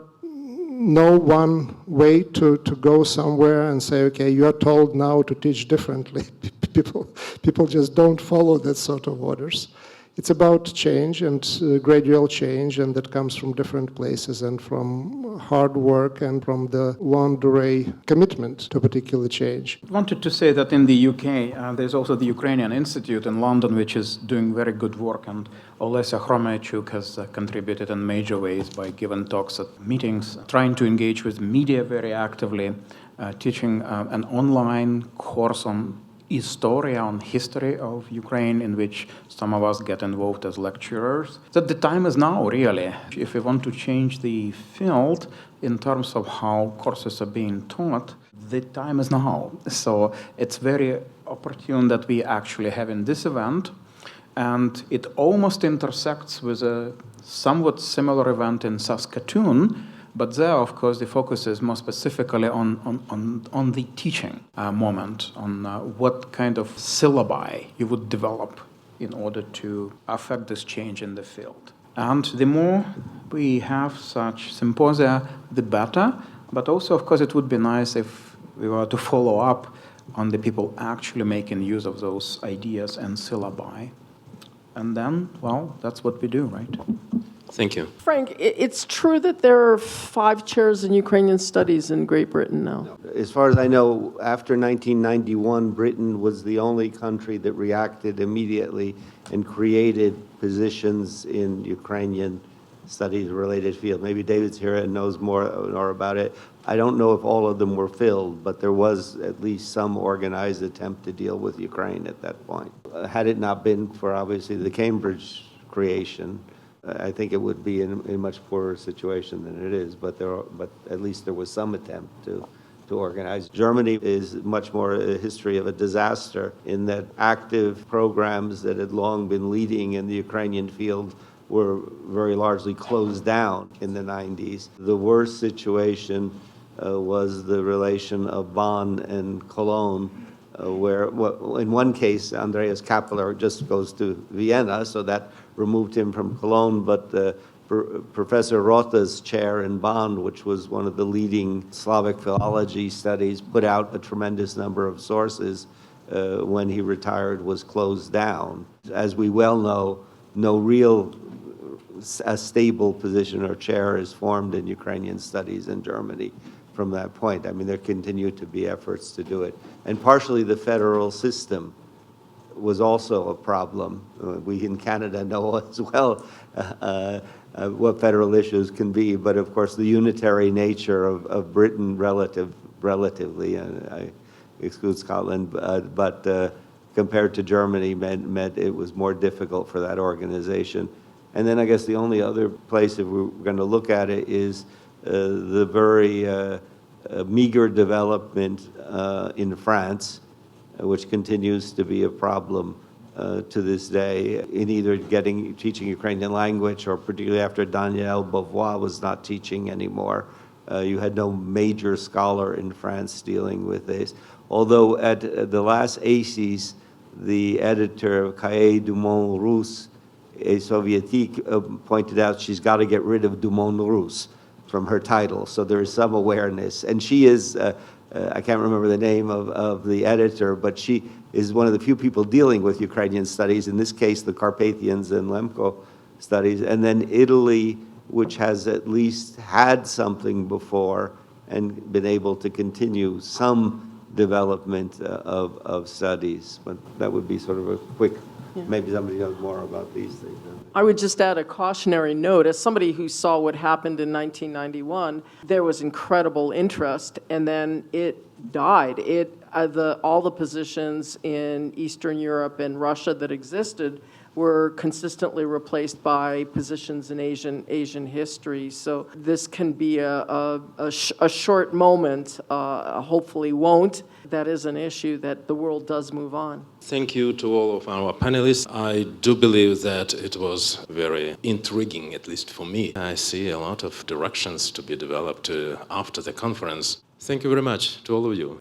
no one way to go somewhere and say, okay, you are told now to teach differently. People just don't follow that sort of orders. It's about change and gradual change, and that comes from different places and from hard work and from the longue durée commitment to a particular change. I wanted to say that in the UK, there's also the Ukrainian Institute in London, which is doing very good work, and Olesya Hromeychuk has contributed in major ways by giving talks at meetings, trying to engage with media very actively, teaching an online course on Historia, on history of Ukraine, in which some of us get involved as lecturers. So the time is now, really. If we want to change the field in terms of how courses are being taught, the time is now. So it's very opportune that we actually have in this event, and it almost intersects with a somewhat similar event in Saskatoon. But there, of course, the focus is more specifically on the teaching moment, on what kind of syllabi you would develop in order to affect this change in the field. And the more we have such symposia, the better. But also, of course, it would be nice if we were to follow up on the people actually making use of those ideas and syllabi. And then, well, that's what we do, right? Thank you. Frank, it's true that there are 5 chairs in Ukrainian studies in Great Britain now. As far as I know, after 1991, Britain was the only country that reacted immediately and created positions in Ukrainian studies-related field. Maybe David's here and knows more about it. I don't know if all of them were filled, but there was at least some organized attempt to deal with Ukraine at that point. Had it not been for, obviously, the Cambridge creation, I think it would be in a much poorer situation than it is, but at least there was some attempt to organize. Germany is much more a history of a disaster in that active programs that had long been leading in the Ukrainian field were very largely closed down in the 90s. The worst situation was the relation of Bonn and Cologne, where in one case, Andreas Kappeler just goes to Vienna, so that removed him from Cologne, but Professor Rota's chair in Bonn, which was one of the leading Slavic philology studies, put out a tremendous number of sources when he retired, was closed down. As we well know, no real stable position or chair is formed in Ukrainian studies in Germany from that point. I mean, there continue to be efforts to do it. And partially the federal system was also a problem. We in Canada know as well what federal issues can be, but of course the unitary nature of Britain relatively, I exclude Scotland, but compared to Germany meant it was more difficult for that organization. And then I guess the only other place, if we're going to look at it, is the very meager development in France, which continues to be a problem to this day in either teaching Ukrainian language, or particularly after Danielle Beauvoir was not teaching anymore. You had no major scholar in France dealing with this. Although at the last ACES, the editor of Cahiers du Monde Russe et Soviétique pointed out she's got to get rid of du Monde Russe from her title. So there is some awareness. And she is, I can't remember the name of the editor, but she is one of the few people dealing with Ukrainian studies, in this case, the Carpathians and Lemko studies. And then Italy, which has at least had something before and been able to continue some development of studies. But that would be sort of a quick, maybe somebody knows more about these things. I would just add a cautionary note. As somebody who saw what happened in 1991, there was incredible interest, and then it died. All the positions in Eastern Europe and Russia that existed were consistently replaced by positions in Asian history. So this can be a short moment, hopefully won't. That is an issue that the world does move on. Thank you to all of our panelists. I do believe that it was very intriguing, at least for me. I see a lot of directions to be developed after the conference. Thank you very much to all of you.